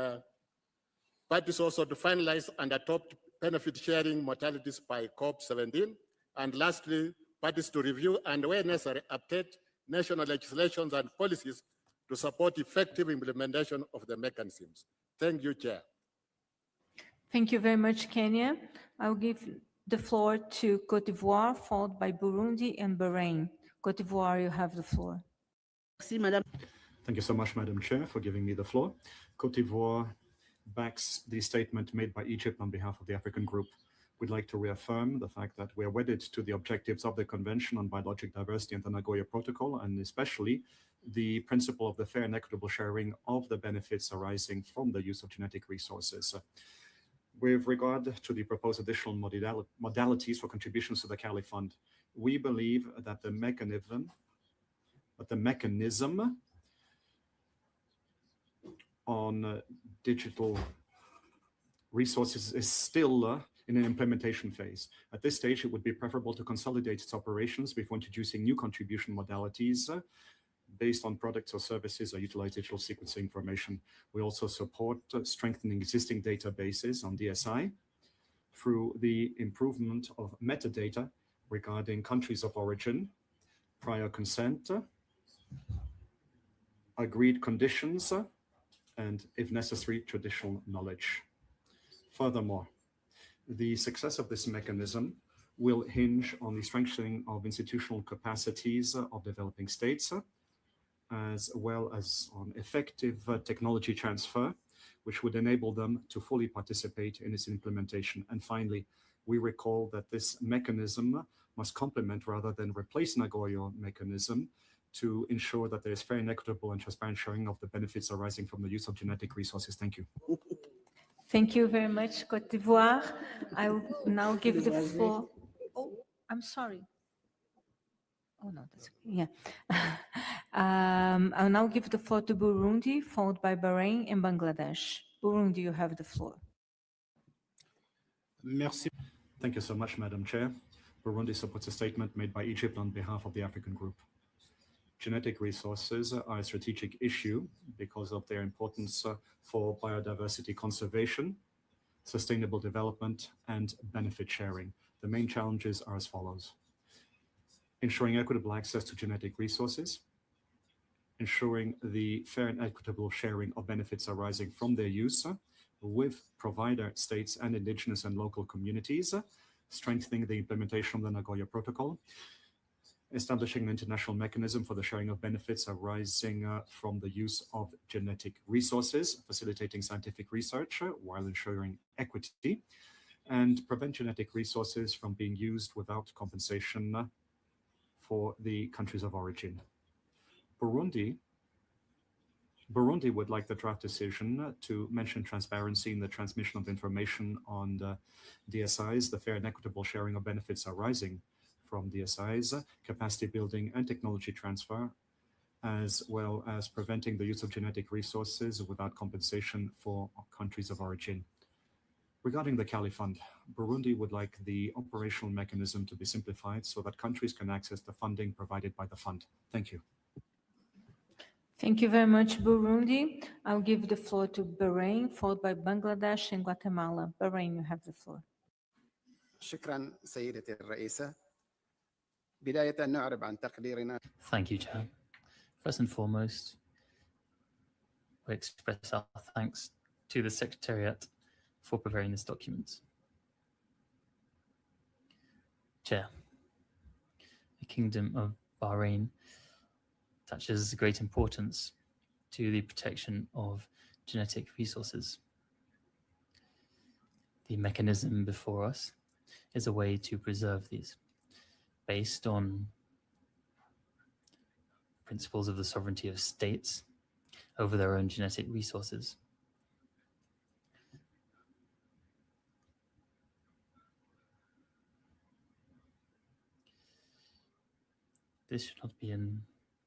parties also to finalize and adopt benefit sharing modalities by COP17. And lastly, parties to review and awareness and update national legislations and policies to support effective implementation of the mechanisms. Thank you, Chair. Thank you very much, Kenya. I'll give the floor to Côte d'Ivoire, followed by Burundi and Bahrain. Côte d'Ivoire, you have the floor. Thank you so much, Madam Chair, for giving me the floor. Côte d'Ivoire backs the statement made by Egypt on behalf of the African Group. We'd like to reaffirm the fact that we are wedded to the objectives of the Convention on Biological Diversity and the Nagoya Protocol, and especially the principle of the fair and equitable sharing of the benefits arising from the use of genetic resources. With regard to the proposed additional modalities for contributions to the Kali Fund, we believe that the mechanism on digital resources is still in an implementation phase. At this stage, it would be preferable to consolidate its operations before introducing new contribution modalities based on products or services or utilize digital sequencing information. We also support strengthening existing databases on DSI through the improvement of metadata regarding countries of origin, prior consent, agreed conditions, and, if necessary, traditional knowledge. Furthermore, the success of this mechanism will hinge on the strengthening of institutional capacities of developing states, as well as on effective technology transfer, which would enable them to fully participate in its implementation. And finally, we recall that this mechanism must complement rather than replace Nagoya mechanism to ensure that there is fair and equitable and transparent sharing of the benefits arising from the use of genetic resources. Thank you. Thank you very much, Côte d'Ivoire. I will now give the floor. Oh, I'm sorry. Oh, no, that's okay. Yeah. I'll now give the floor to Burundi, followed by Bahrain and Bangladesh. Burundi, you have the floor. Merci. Thank you so much, Madam Chair. Burundi supports a statement made by Egypt on behalf of the African Group. Genetic resources are a strategic issue because of their importance for biodiversity conservation, sustainable development, and benefit sharing. The main challenges are as follows: ensuring equitable access to genetic resources, ensuring the fair and equitable sharing of benefits arising from their use with provider states and indigenous and local communities, strengthening the implementation of the Nagoya Protocol, establishing an international mechanism for the sharing of benefits arising from the use of genetic resources, facilitating scientific research while ensuring equity, and prevent genetic resources from being used without compensation for the countries of origin. Burundi would like the draft decision to mention transparency in the transmission of information on the DSIs, the fair and equitable sharing of benefits arising from DSIs, capacity building and technology transfer, as well as preventing the use of genetic resources without compensation for countries of origin. Regarding the Kali Fund, Burundi would like the operational mechanism to be simplified so that countries can access the funding provided by the fund. Thank you. Thank you very much, Burundi. I'll give the floor to Bahrain, followed by Bangladesh and Guatemala. Bahrain, you have the floor. شكرا سيدتي الرئيسة. بداية نعرب عن تقديرنا. Thank you, Chair. First and foremost, we express our thanks to the Secretariat for preparing this document. Chair, the Kingdom of Bahrain attaches great importance to the protection of genetic resources. The mechanism before us is a way to preserve these based on principles of the sovereignty of states over their own genetic resources. This should not be a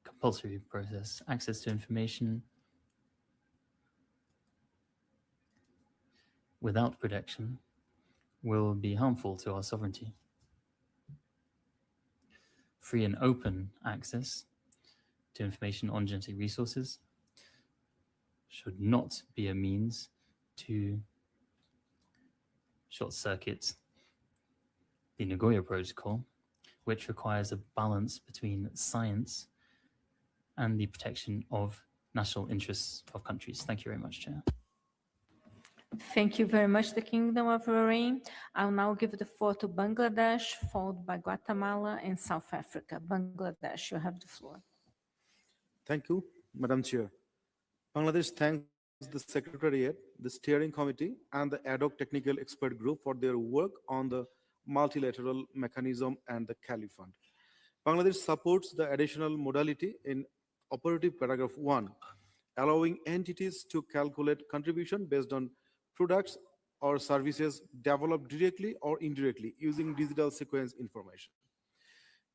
compulsory process. Access to information without protection will be harmful to our sovereignty. Free and open access to information on genetic resources should not be a means to short-circuit the Nagoya Protocol, which requires a balance between science and the protection of national interests of countries. Thank you very much, Chair. Thank you very much, the Kingdom of Bahrain. I'll now give the floor to Bangladesh, followed by Guatemala and South Africa. Bangladesh, you have the floor. Thank you, Madam Chair. Bangladesh thanks the Secretariat, the Steering Committee, and the ad hoc technical expert group for their work on the multilateral mechanism and the Cali Fund. Bangladesh supports the additional modality in operative paragraph 1, allowing entities to calculate contribution based on products or services developed directly or indirectly using digital sequence information.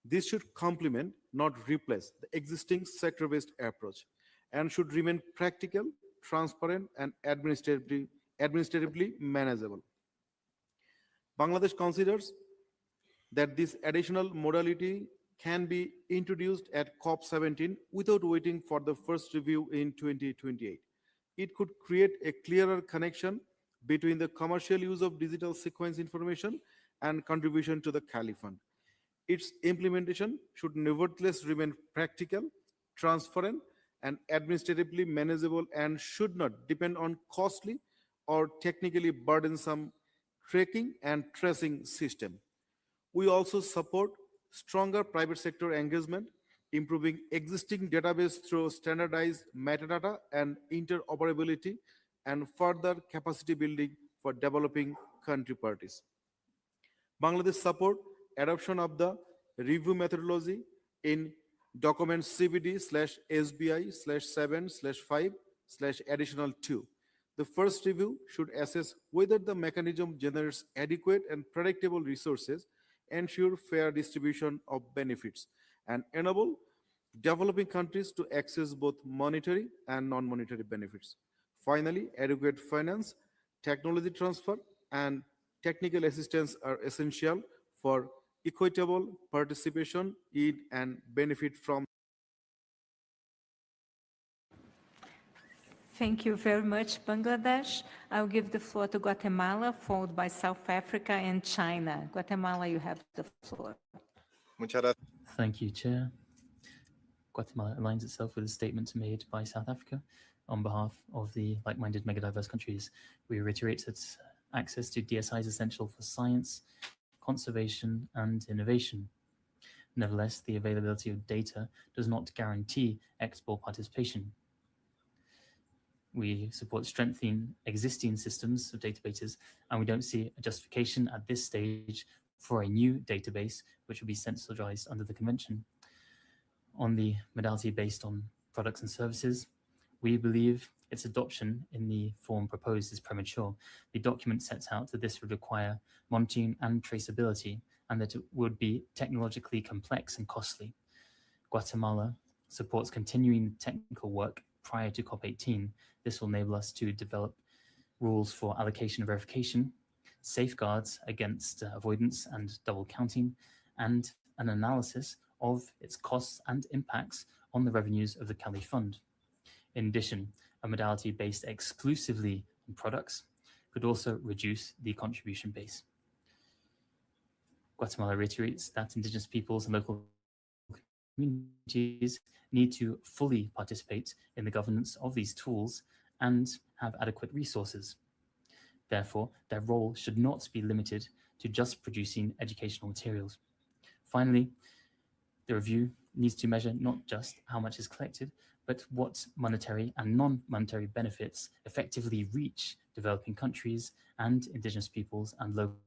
This should complement, not replace, the existing sector-based approach and should remain practical, transparent, and administratively manageable. Bangladesh considers that this additional modality can be introduced at COP17 without waiting for the first review in 2028. It could create a clearer connection between the commercial use of digital sequence information and contribution to the Cali Fund. Its implementation should nevertheless remain practical, transparent, and administratively manageable and should not depend on costly or technically burdensome tracking and tracing system. We also support stronger private sector engagement, improving existing database through standardized metadata and interoperability, and further capacity building for developing country parties. Bangladesh support adoption of the review methodology in document CBD/SBI/7/5/additional 2. The first review should assess whether the mechanism generates adequate and predictable resources, ensure fair distribution of benefits, and enable developing countries to access both monetary and non-monetary benefits. Finally, adequate finance, technology transfer, and technical assistance are essential for equitable participation in and benefit from. Thank you very much, Bangladesh. I'll give the floor to Guatemala, followed by South Africa and China. Guatemala, you have the floor. Thank you, Chair. Guatemala aligns itself with a statement made by South Africa on behalf of the like-minded megadiverse countries. We reiterate that access to DSI is essential for science, conservation, and innovation. Nevertheless, the availability of data does not guarantee equitable participation. We support strengthening existing systems of databases, and we don't see a justification at this stage for a new database, which will be centralized under the convention. On the modality based on products and services, we believe its adoption in the form proposed is premature. The document sets out that this would require monitoring and traceability, and that it would be technologically complex and costly. Guatemala supports continuing technical work prior to COP18. This will enable us to develop rules for allocation and verification, safeguards against avoidance and double counting, and an analysis of its costs and impacts on the revenues of the Cali Fund. In addition, a modality based exclusively on products could also reduce the contribution base. Guatemala reiterates that indigenous peoples and local communities need to fully participate in the governance of these tools and have adequate resources. Therefore, their role should not be limited to just producing educational materials. Finally, the review needs to measure not just how much is collected, but what monetary and non-monetary benefits effectively reach developing countries and indigenous peoples and local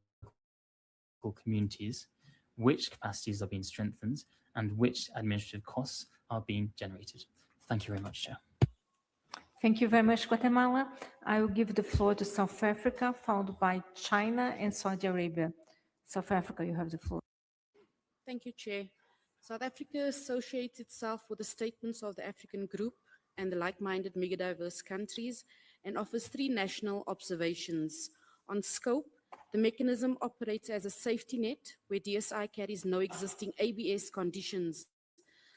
communities, which capacities are being strengthened, and which administrative costs are being generated. Thank you very much, Chair. Thank you very much, Guatemala. I will give the floor to South Africa, followed by China and Saudi Arabia. South Africa, you have the floor. Thank you, Chair. South Africa associates itself with the statements of the African Group and the like-minded megadiverse countries and offers 3 national observations. On scope, the mechanism operates as a safety net where DSI carries no existing ABS conditions.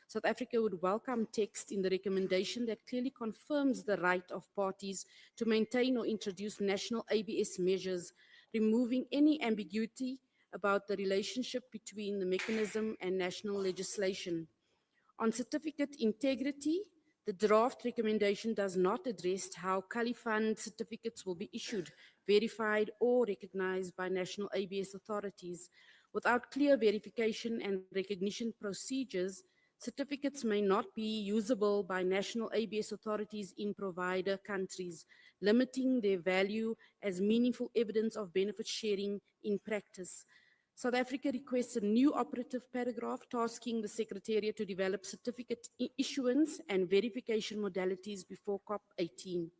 South Africa would welcome text in the recommendation that clearly confirms the right of parties to maintain or introduce national ABS measures, removing any ambiguity about the relationship between the mechanism and national legislation. On certificate integrity, the draft recommendation does not address how Califund certificates will be issued, verified, or recognized by national ABS authorities. Without clear verification and recognition procedures, certificates may not be usable by national ABS authorities in provider countries, limiting their value as meaningful evidence of benefit sharing in practice. South Africa requests a new operative paragraph tasking the Secretariat to develop certificate issuance and verification modalities before COP18.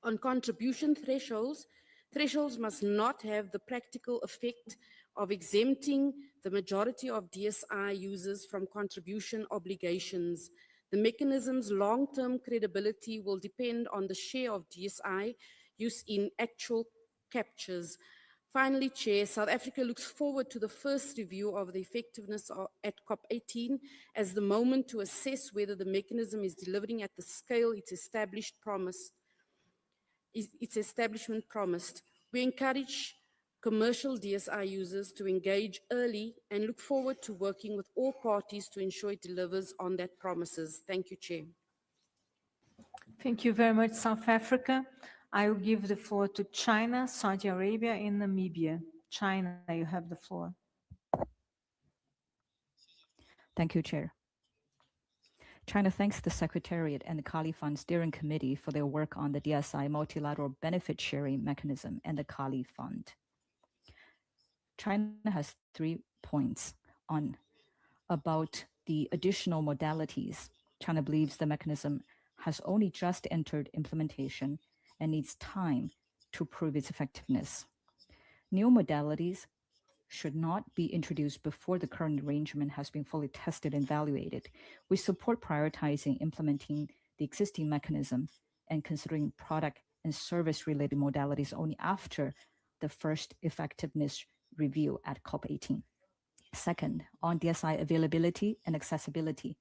On contribution thresholds, thresholds must not have the practical effect of exempting the majority of DSI users from contribution obligations. The mechanism's long-term credibility will depend on the share of DSI use in actual captures. Finally, Chair, South Africa looks forward to the first review of the effectiveness at COP18 as the moment to assess whether the mechanism is delivering at the scale its establishment promised. We encourage commercial DSI users to engage early and look forward to working with all parties to ensure it delivers on that promises. Thank you, Chair. Thank you very much, South Africa. I will give the floor to China, Saudi Arabia, and Namibia. China, you have the floor. Thank you, Chair. China thanks the Secretariat and the Califund Steering Committee for their work on the DSI multilateral benefit sharing mechanism and the Califund. China has 3 points on about the additional modalities. China believes the mechanism has only just entered implementation and needs time to prove its effectiveness. New modalities should not be introduced before the current arrangement has been fully tested and evaluated. We support prioritizing implementing the existing mechanism and considering product and service-related modalities only after the first effectiveness review at COP18. Second, on DSI availability and accessibility,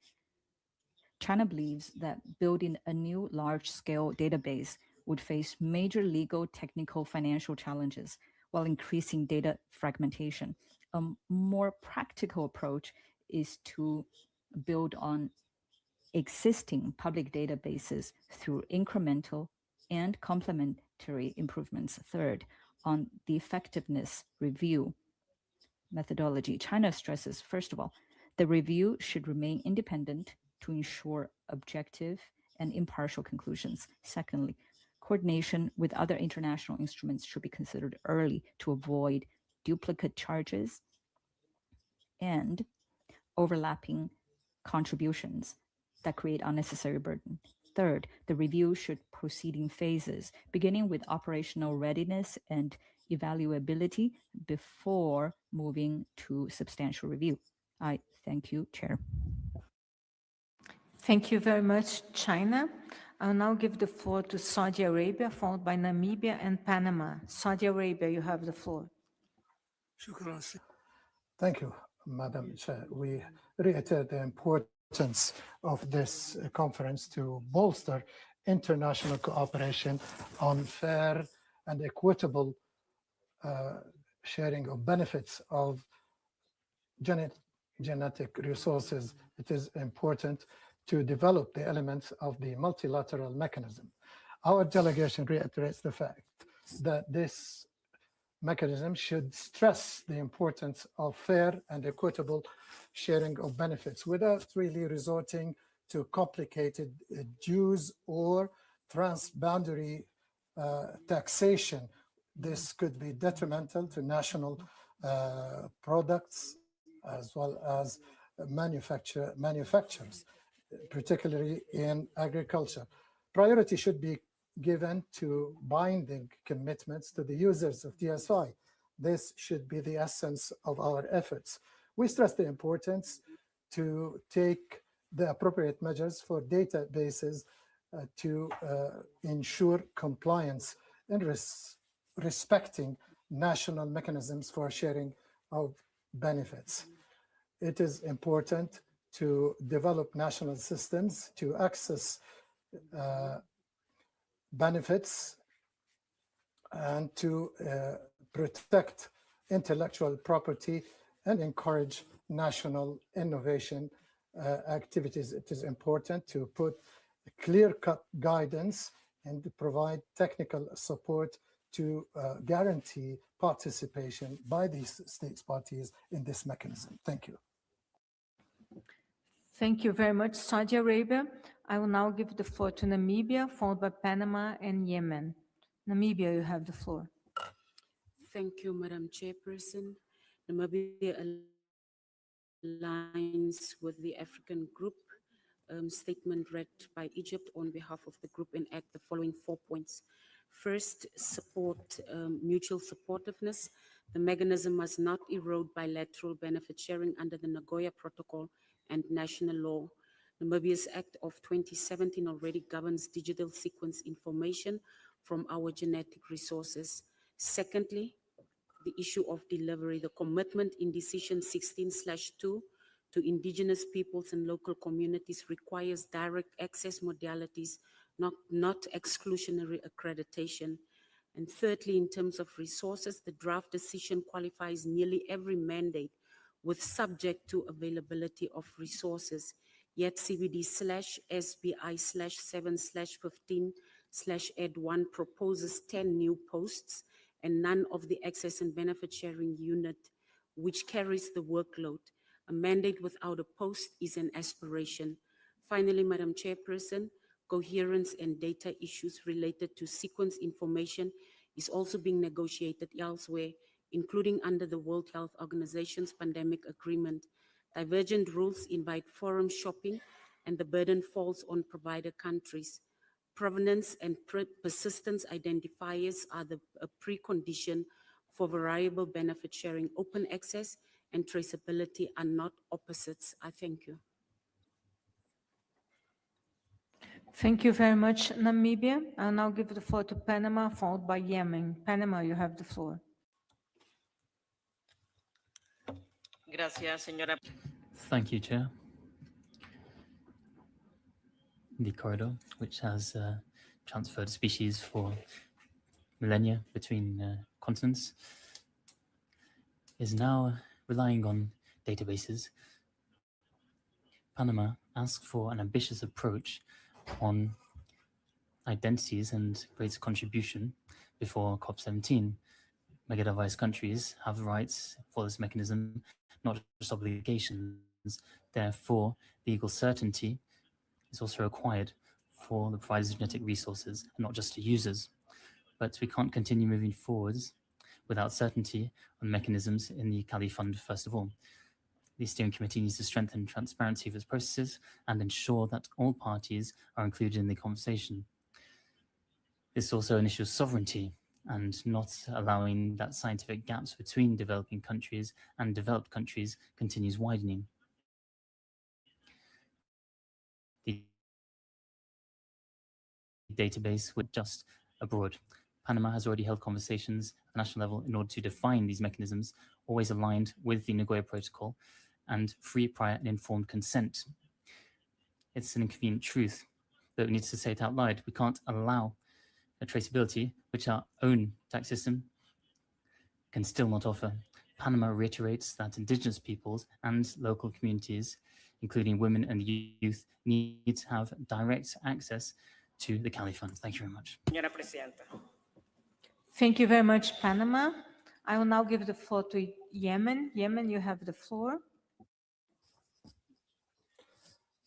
China believes that building a new large-scale database would face major legal, technical, financial challenges while increasing data fragmentation. A more practical approach is to build on existing public databases through incremental and complementary improvements. Third, on the effectiveness review methodology, China stresses, first of all, the review should remain independent to ensure objective and impartial conclusions. Secondly, coordination with other international instruments should be considered early to avoid duplicate charges and overlapping contributions that create unnecessary burden. Third, the review should proceed in phases, beginning with operational readiness and evaluability before moving to substantial review. I thank you, Chair. Thank you very much, China. I'll now give the floor to Saudi Arabia, followed by Namibia and Panama. Saudi Arabia, you have the floor. Thank you, Madam Chair. We reiterate the importance of this conference to bolster international cooperation on fair and equitable sharing of benefits of genetic resources. It is important to develop the elements of the multilateral mechanism. Our delegation reiterates the fact that this mechanism should stress the importance of fair and equitable sharing of benefits without really resorting to complicated dues or transboundary taxation. This could be detrimental to national products as well as manufacturers, particularly in agriculture. Priority should be given to binding commitments to the users of DSI. This should be the essence of our efforts. We stress the importance to take the appropriate measures for databases to ensure compliance and respecting national mechanisms for sharing of benefits. It is important to develop national systems to access benefits and to protect intellectual property and encourage national innovation activities. It is important to put clear-cut guidance and to provide technical support to guarantee participation by these states parties in this mechanism. Thank you. Thank you very much, Saudi Arabia. I will now give the floor to Namibia, followed by Panama and Yemen. Namibia, you have the floor. Thank you, Madam Chairperson. Namibia aligns with the African Group statement read by Egypt on behalf of the group and act the following 4 points. First, support mutual supportiveness. The mechanism must not erode bilateral benefit sharing under the Nagoya Protocol and national law. Namibia's Act of 2017 already governs digital sequence information from our genetic resources. Secondly, the issue of delivery. The commitment in Decision 16/2 to indigenous peoples and local communities requires direct access modalities, not exclusionary accreditation. And thirdly, in terms of resources, the draft decision qualifies nearly every mandate with subject to availability of resources. Yet CBD/SBI/7/15/Ed1 proposes 10 new posts and none of the access and benefit sharing unit, which carries the workload. A mandate without a post is an aspiration. Finally, Madam Chairperson, coherence and data issues related to sequence information is also being negotiated elsewhere, including under the World Health Organization's pandemic agreement. Divergent rules invite forum shopping and the burden falls on provider countries. Provenance and persistence identifiers are a precondition for variable benefit sharing. Open access and traceability are not opposites. I thank you. Thank you very much, Namibia. I'll now give the floor to Panama, followed by Yemen. Panama, you have the floor. Thank you, Chair. The corridor, which has transferred species for millennia between continents, is now relying on databases. Panama asked for an ambitious approach on identities and greater contribution before COP17. Mega-diverse countries have rights for this mechanism, not just obligations. Therefore, legal certainty is also required for the providers of genetic resources and not just to users. But we can't continue moving forwards without certainty on mechanisms in the Cali Fund, first of all. The steering committee needs to strengthen transparency of its processes and ensure that all parties are included in the conversation. This is also an issue of sovereignty and not allowing that scientific gaps between developing countries and developed countries continues widening. The database would just abroad. Panama has already held conversations at the national level in order to define these mechanisms, always aligned with the Nagoya Protocol and free, prior and informed consent. It's an inconvenient truth, but we need to say it out loud. We can't allow a traceability which our own tax system can still not offer. Panama reiterates that indigenous peoples and local communities, including women and youth, need to have direct access to the Cali Fund. Thank you very much. Thank you very much, Panama. I will now give the floor to Yemen. Yemen, you have the floor.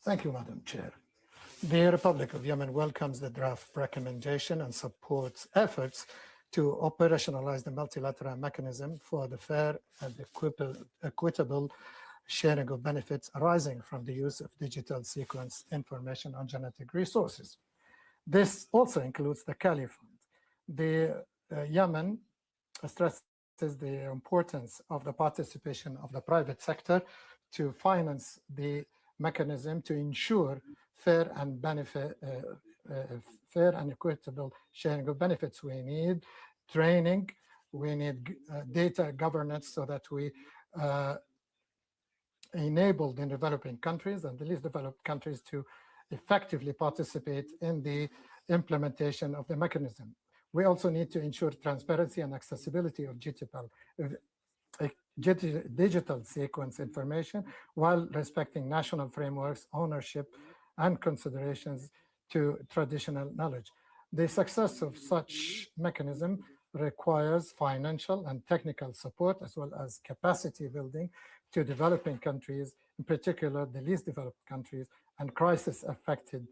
Thank you, Madam Chair. The Republic of Yemen welcomes the draft recommendation and supports efforts to operationalize the multilateral mechanism for the fair and equitable sharing of benefits arising from the use of digital sequence information on genetic resources. This also includes the Cali Fund. The Yemen stresses the importance of the participation of the private sector to finance the mechanism to ensure fair and equitable sharing of benefits. We need training, we need data governance so that we enable the developing countries and the least developed countries to effectively participate in the implementation of the mechanism. We also need to ensure transparency and accessibility of digital sequence information while respecting national frameworks, ownership, and considerations to traditional knowledge. The success of such mechanism requires financial and technical support as well as capacity building to developing countries, in particular the least developed countries and crisis-affected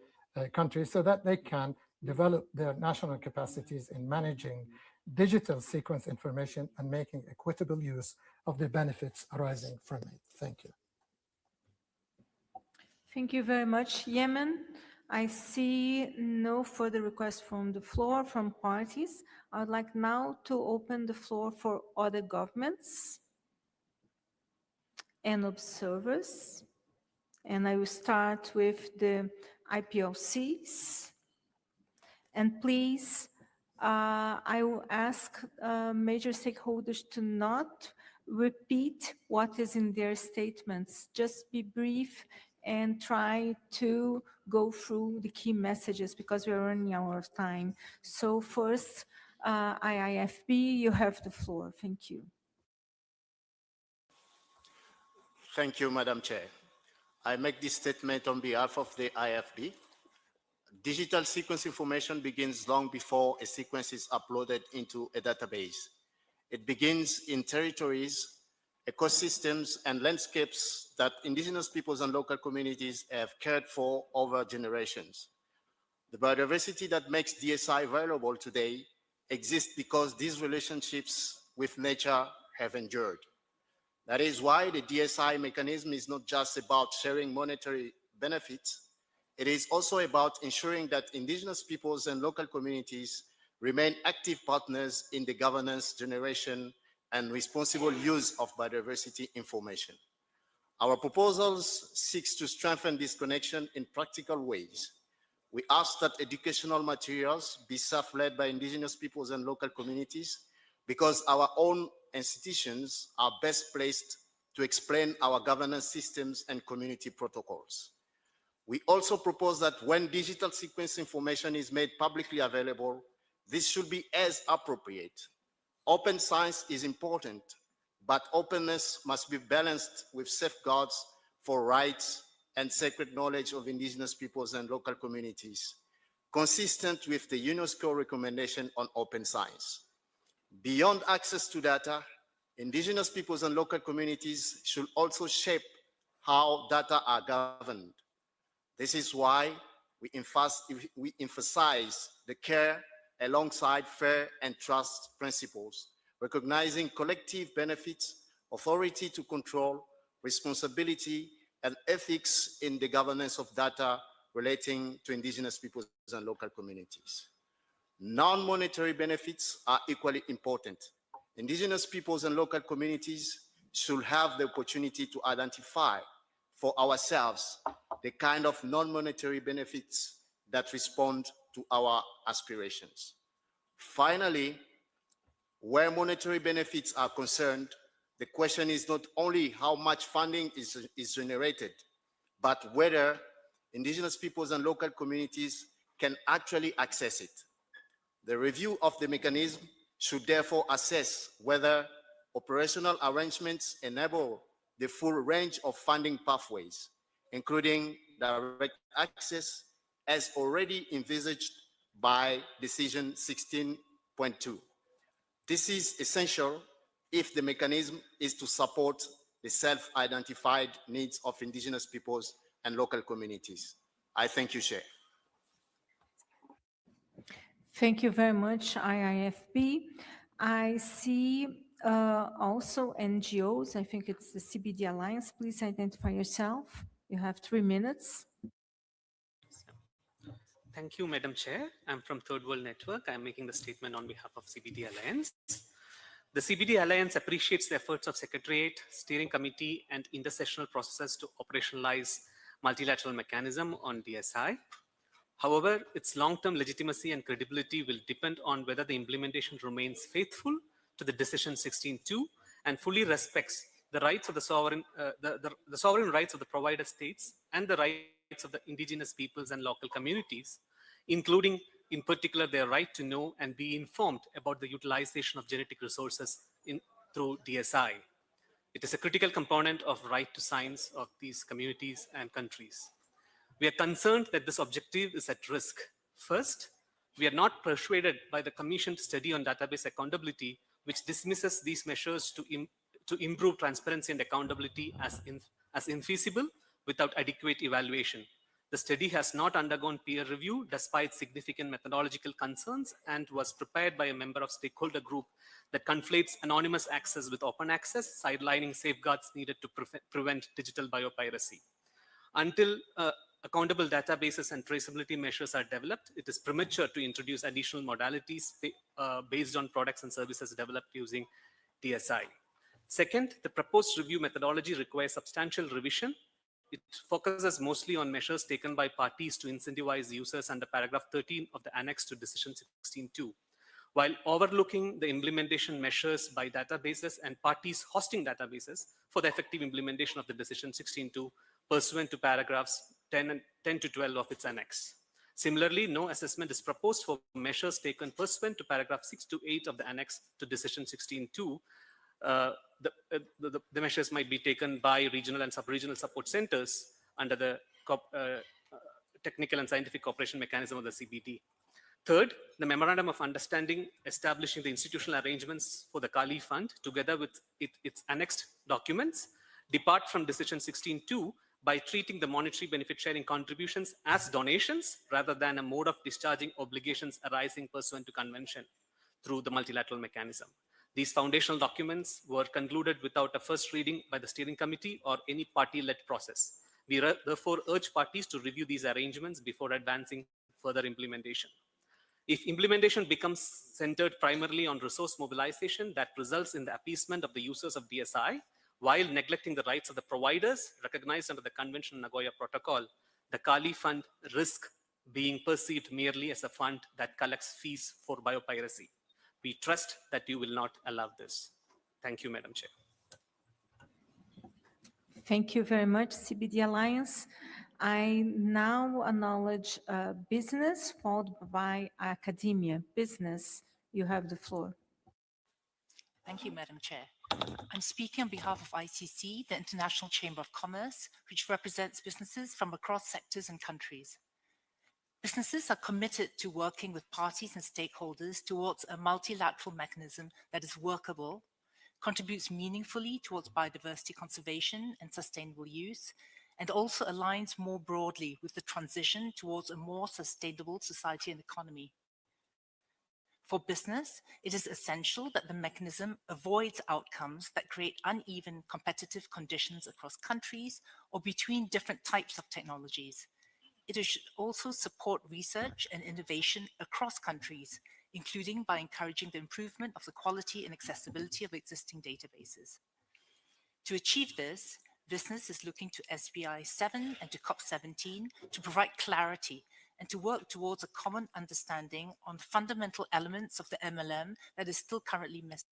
countries, so that they can develop their national capacities in managing digital sequence information and making equitable use of the benefits arising from it. Thank you. Thank you very much, Yemen. I see no further requests from the floor from parties. I would like now to open the floor for other governments and observers. And I will start with the IPLCs. And please, I will ask major stakeholders to not repeat what is in their statements. Just be brief and try to go through the key messages because we're running out of time. So first, IIFB, you have the floor. Thank you. Thank you, Madam Chair. I make this statement on behalf of the IFB. Digital sequence information begins long before a sequence is uploaded into a database. It begins in territories, ecosystems, and landscapes that indigenous peoples and local communities have cared for over generations. The biodiversity that makes DSI valuable today exists because these relationships with nature have endured. That is why the DSI mechanism is not just about sharing monetary benefits. It is also about ensuring that indigenous peoples and local communities remain active partners in the governance, generation, and responsible use of biodiversity information. Our proposals seek to strengthen this connection in practical ways. We ask that educational materials be self-led by indigenous peoples and local communities because our own institutions are best placed to explain our governance systems and community protocols. We also propose that when digital sequence information is made publicly available, this should be as appropriate. Open science is important, but openness must be balanced with safeguards for rights and sacred knowledge of indigenous peoples and local communities, consistent with the UNESCO recommendation on open science. Beyond access to data, indigenous peoples and local communities should also shape how data are governed. This is why we emphasize the care alongside fair and trust principles, recognizing collective benefits, authority to control, responsibility, and ethics in the governance of data relating to indigenous peoples and local communities. Non-monetary benefits are equally important. Indigenous peoples and local communities should have the opportunity to identify for ourselves the kind of non-monetary benefits that respond to our aspirations. Finally, where monetary benefits are concerned, the question is not only how much funding is generated, but whether indigenous peoples and local communities can actually access it. The review of the mechanism should therefore assess whether operational arrangements enable the full range of funding pathways, including direct access as already envisaged by Decision 16.2. This is essential if the mechanism is to support the self-identified needs of indigenous peoples and local communities. I thank you, Chair. Thank you very much, IIFB. I see also NGOs. I think it's the CBD Alliance. Please identify yourself. You have 3 minutes. Thank you, Madam Chair. I'm from Third World Network. I'm making the statement on behalf of CBD Alliance. The CBD Alliance appreciates the efforts of Secretariat, Steering Committee, and intersessional processes to operationalize multilateral mechanism on DSI. However, its long-term legitimacy and credibility will depend on whether the implementation remains faithful to the Decision 16.2 and fully respects the rights of the sovereign rights of the provider states and the rights of the indigenous peoples and local communities, including in particular their right to know and be informed about the utilization of genetic resources through DSI. It is a critical component of right to science of these communities and countries. We are concerned that this objective is at risk. First, we are not persuaded by the commissioned study on database accountability, which dismisses these measures to improve transparency and accountability as infeasible without adequate evaluation. The study has not undergone peer review despite significant methodological concerns and was prepared by a member of stakeholder group that conflates anonymous access with open access, sidelining safeguards needed to prevent digital biopiracy. Until accountable databases and traceability measures are developed, it is premature to introduce additional modalities based on products and services developed using DSI. Second, the proposed review methodology requires substantial revision. It focuses mostly on measures taken by parties to incentivize users under paragraph 13 of the annex to Decision 16.2, while overlooking the implementation measures by databases and parties hosting databases for the effective implementation of the Decision 16.2 pursuant to paragraphs 10 to 12 of its annex. Similarly, no assessment is proposed for measures taken pursuant to paragraph 6 to 8 of the annex to Decision 16.2. The measures might be taken by regional and sub-regional support centers under the technical and scientific cooperation mechanism of the CBD. Third, the Memorandum of Understanding establishing the institutional arrangements for the Kali Fund, together with its annexed documents, depart from Decision 16.2 by treating the monetary benefit sharing contributions as donations rather than a mode of discharging obligations arising pursuant to convention through the multilateral mechanism. These foundational documents were concluded without a first reading by the steering committee or any party-led process. We therefore urge parties to review these arrangements before advancing further implementation. If implementation becomes centered primarily on resource mobilization, that results in the appeasement of the users of DSI, while neglecting the rights of the providers recognized under the Convention Nagoya Protocol, the Kali Fund risks being perceived merely as a fund that collects fees for biopiracy. We trust that you will not allow this. Thank you, Madam Chair. Thank you very much, CBD Alliance. I now acknowledge business, followed by academia. Business, you have the floor. Thank you, Madam Chair. I'm speaking on behalf of ICC, the International Chamber of Commerce, which represents businesses from across sectors and countries. Businesses are committed to working with parties and stakeholders towards a multilateral mechanism that is workable, contributes meaningfully towards biodiversity conservation and sustainable use, and also aligns more broadly with the transition towards a more sustainable society and economy. For business, it is essential that the mechanism avoids outcomes that create uneven competitive conditions across countries or between different types of technologies. It should also support research and innovation across countries, including by encouraging the improvement of the quality and accessibility of existing databases. To achieve this, business is looking to SBI-7 and to COP17 to provide clarity and to work towards a common understanding on fundamental elements of the MLM that is still currently missing.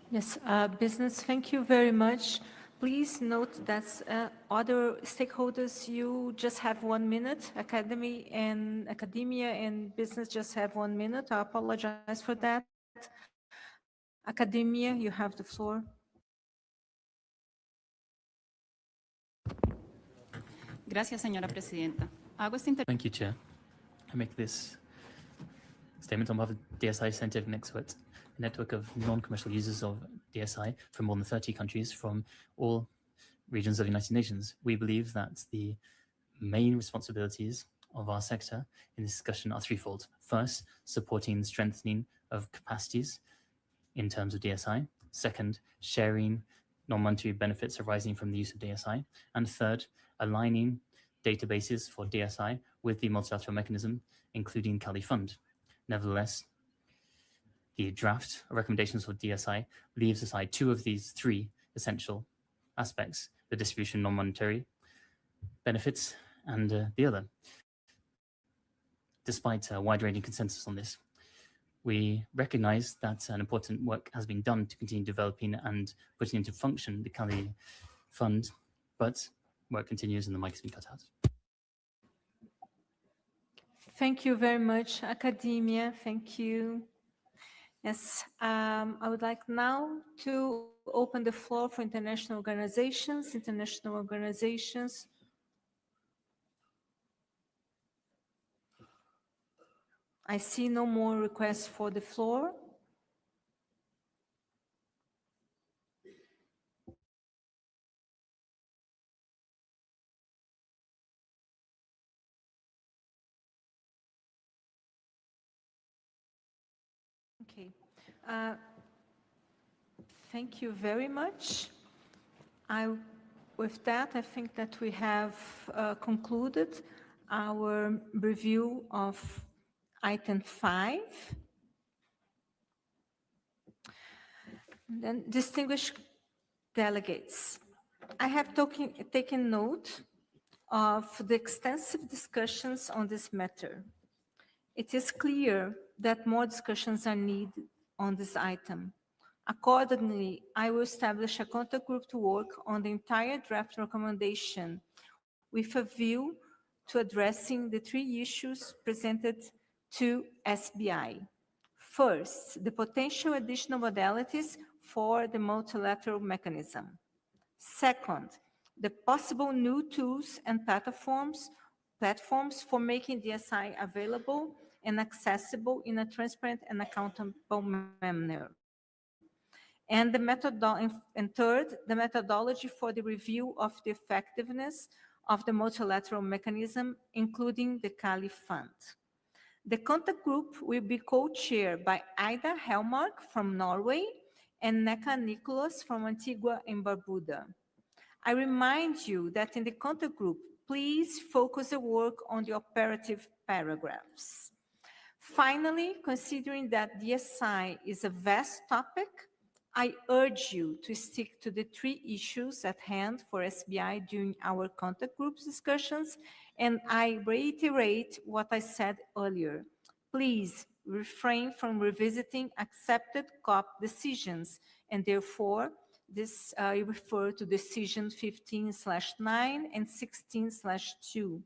Yes, business, thank you very much. Please note that other stakeholders, you just have 1 minute. Academia and business just have 1 minute. I apologize for that. Academia, you have the floor. Gracias, señora presidenta. Thank you, Chair. I make this statement on behalf of DSI Scientific Experts, a network of non-commercial users of DSI from more than 30 countries from all regions of the United Nations. We believe that the main responsibilities of our sector in this discussion are threefold. First, supporting the strengthening of capacities in terms of DSI. Second, sharing non-monetary benefits arising from the use of DSI. And third, aligning databases for DSI with the multilateral mechanism, including Cali Fund. Nevertheless, the draft of recommendations for DSI leaves aside two of these three essential aspects, the distribution non-monetary benefits and the other. Despite a wide-ranging consensus on this, we recognize that an important work has been done to continue developing and putting into function the Cali Fund, but work continues and the mic has been cut out. Thank you very much, academia. Thank you. Yes, I would like now to open the floor for international organizations. I see no more requests for the floor. Okay. Thank you very much. With that, I think that we have concluded our review of item 5. Then, distinguished delegates, I have taken note of the extensive discussions on this matter. It is clear that more discussions are needed on this item. Accordingly, I will establish a contact group to work on the entire draft recommendation with a view to addressing the three issues presented to SBI. First, the potential additional modalities for the multilateral mechanism. Second, the possible new tools and platforms for making DSI available and accessible in a transparent and accountable manner. And third, the methodology for the review of the effectiveness of the multilateral mechanism, including the Cali Fund. The contact group will be co-chaired by Ida Helmark from Norway and Neka Nicholas from Antigua and Barbuda. I remind you that in the contact group, please focus the work on the operative paragraphs. Finally, considering that DSI is a vast topic, I urge you to stick to the three issues at hand for SBI during our contact group discussions, and I reiterate what I said earlier. Please refrain from revisiting accepted COP decisions, and therefore, this I refer to decision 15/9 and 16/2.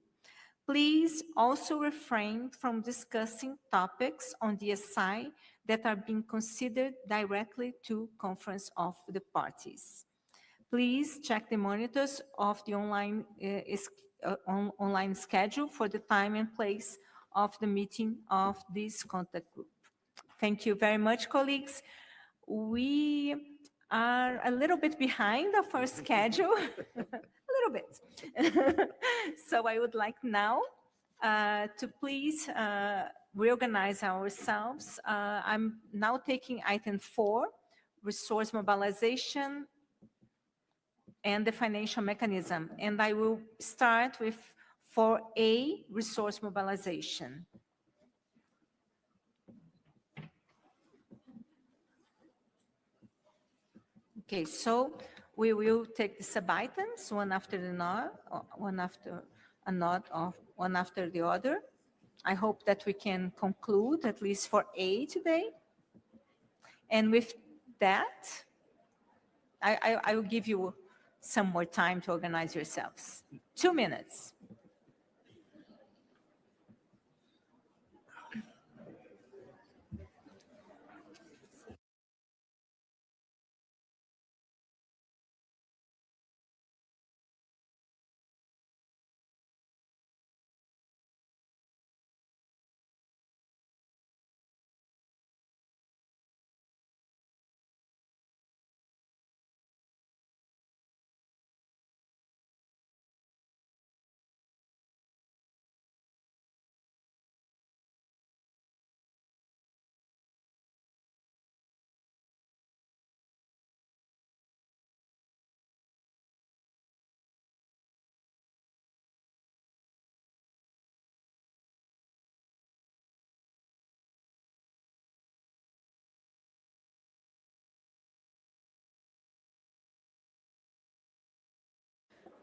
Please also refrain from discussing topics on DSI that are being considered directly to Conference of the Parties. Please check the monitors of the online schedule for the time and place of the meeting of this contact group. Thank you very much, colleagues. We are a little bit behind of our schedule, a little bit. So I would like now to please reorganize ourselves. I'm now taking item 4, resource mobilization and the financial mechanism. And I will start with 4A, resource mobilization. Okay, so we will take the sub-items one after the other. I hope that we can conclude at least for A today. And with that, I will give you some more time to organize yourselves. 2 minutes.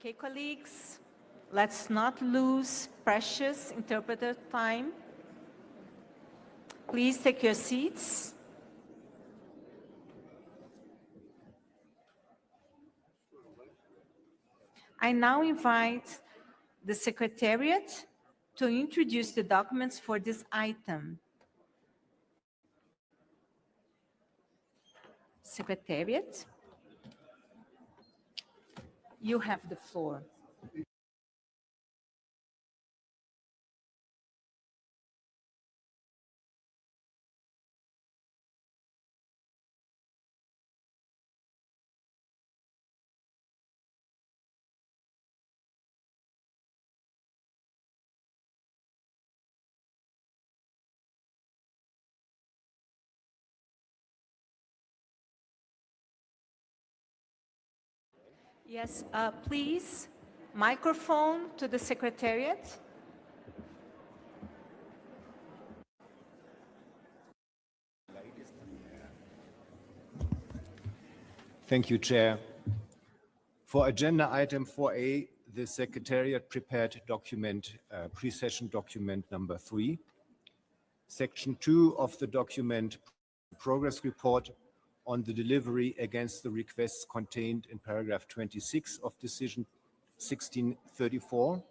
Okay, colleagues, let's not lose precious interpreter time. Please take your seats. I now invite the Secretariat to introduce the documents for this item. Secretariat, you have the floor. Yes, please, microphone to the Secretariat. Thank you, Chair. For agenda item 4A, the Secretariat prepared document, pre-session document number 3. Section 2 of the document, progress report on the delivery against the requests contained in paragraph 26 of decision 1634.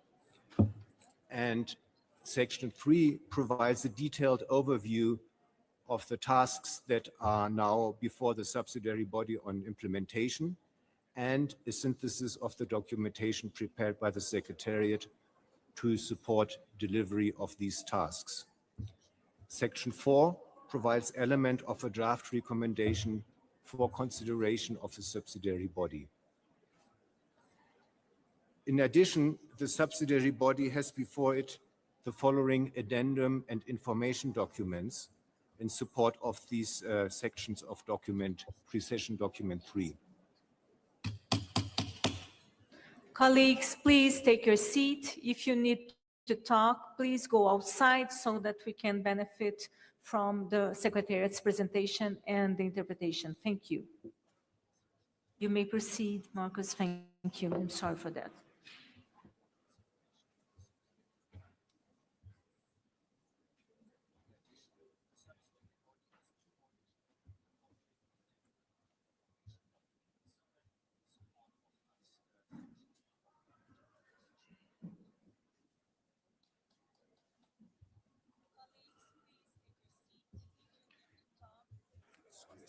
And section 3 provides a detailed overview of the tasks that are now before the subsidiary body on implementation, and a synthesis of the documentation prepared by the Secretariat to support delivery of these tasks. Section 4 provides element of a draft recommendation for consideration of the subsidiary body. In addition, the subsidiary body has before it the following addendum and information documents in support of these sections of document, pre-session document 3. Colleagues, please take your seat. If you need to talk, please go outside so that we can benefit from the Secretariat's presentation and the interpretation. Thank you. You may proceed, Marcus. Thank you. I'm sorry for that.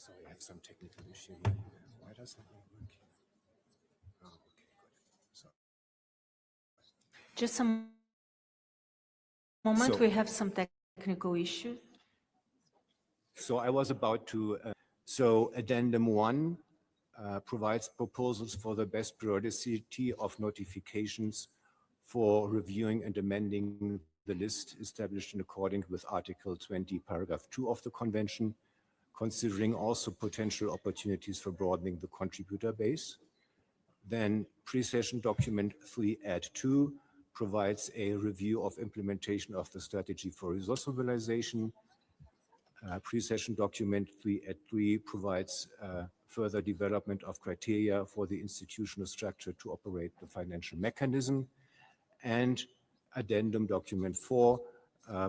So we have some technical issue here. Why does it not work? Oh, okay, good. So. Just a moment, we have some technical issues. So I was about to, so addendum 1 provides proposals for the best periodicity of notifications for reviewing and amending the list established in accordance with Article 20, paragraph 2 of the Convention, considering also potential opportunities for broadening the contributor base. Then pre-session document 3 add 2 provides a review of implementation of the strategy for resource mobilization. Pre-session document 3 add 3 provides further development of criteria for the institutional structure to operate the financial mechanism. And addendum document 4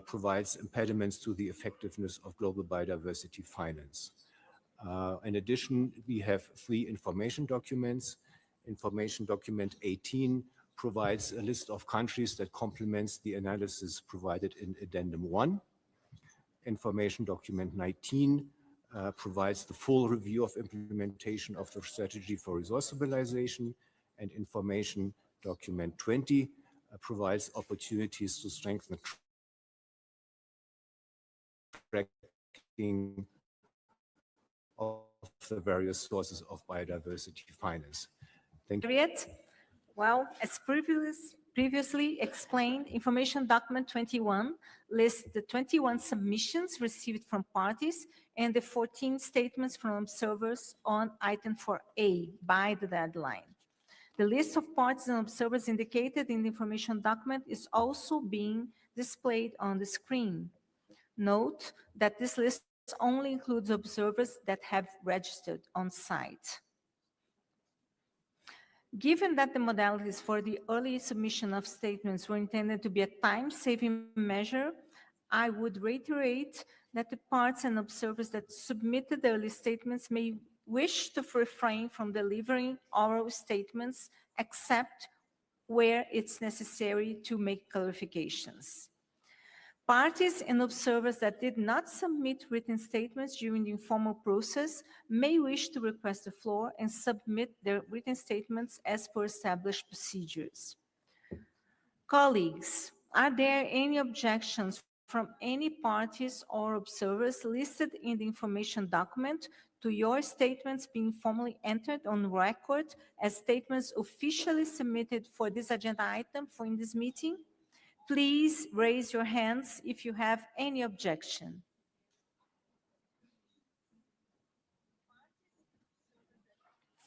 provides impediments to the effectiveness of global biodiversity finance. In addition, we have 3 information documents. Information document 18 provides a list of countries that complements the analysis provided in addendum 1. Information document 19 provides the full review of implementation of the strategy for resource mobilization, and information document 20 provides opportunities to strengthen tracking of the various sources of biodiversity finance. Thank you. Well, as previously explained, information document 21 lists the 21 submissions received from parties and the 14 statements from observers on item 4A by the deadline. The list of parties and observers indicated in the information document is also being displayed on the screen. Note that this list only includes observers that have registered on site. Given that the modalities for the early submission of statements were intended to be a time-saving measure, I would reiterate that the parts and observers that submitted the early statements may wish to refrain from delivering oral statements except where it's necessary to make clarifications. Parties and observers that did not submit written statements during the informal process may wish to request the floor and submit their written statements as per established procedures. Colleagues, are there any objections from any parties or observers listed in the information document to your statements being formally entered on record as statements officially submitted for this agenda item for in this meeting? Please raise your hands if you have any objection.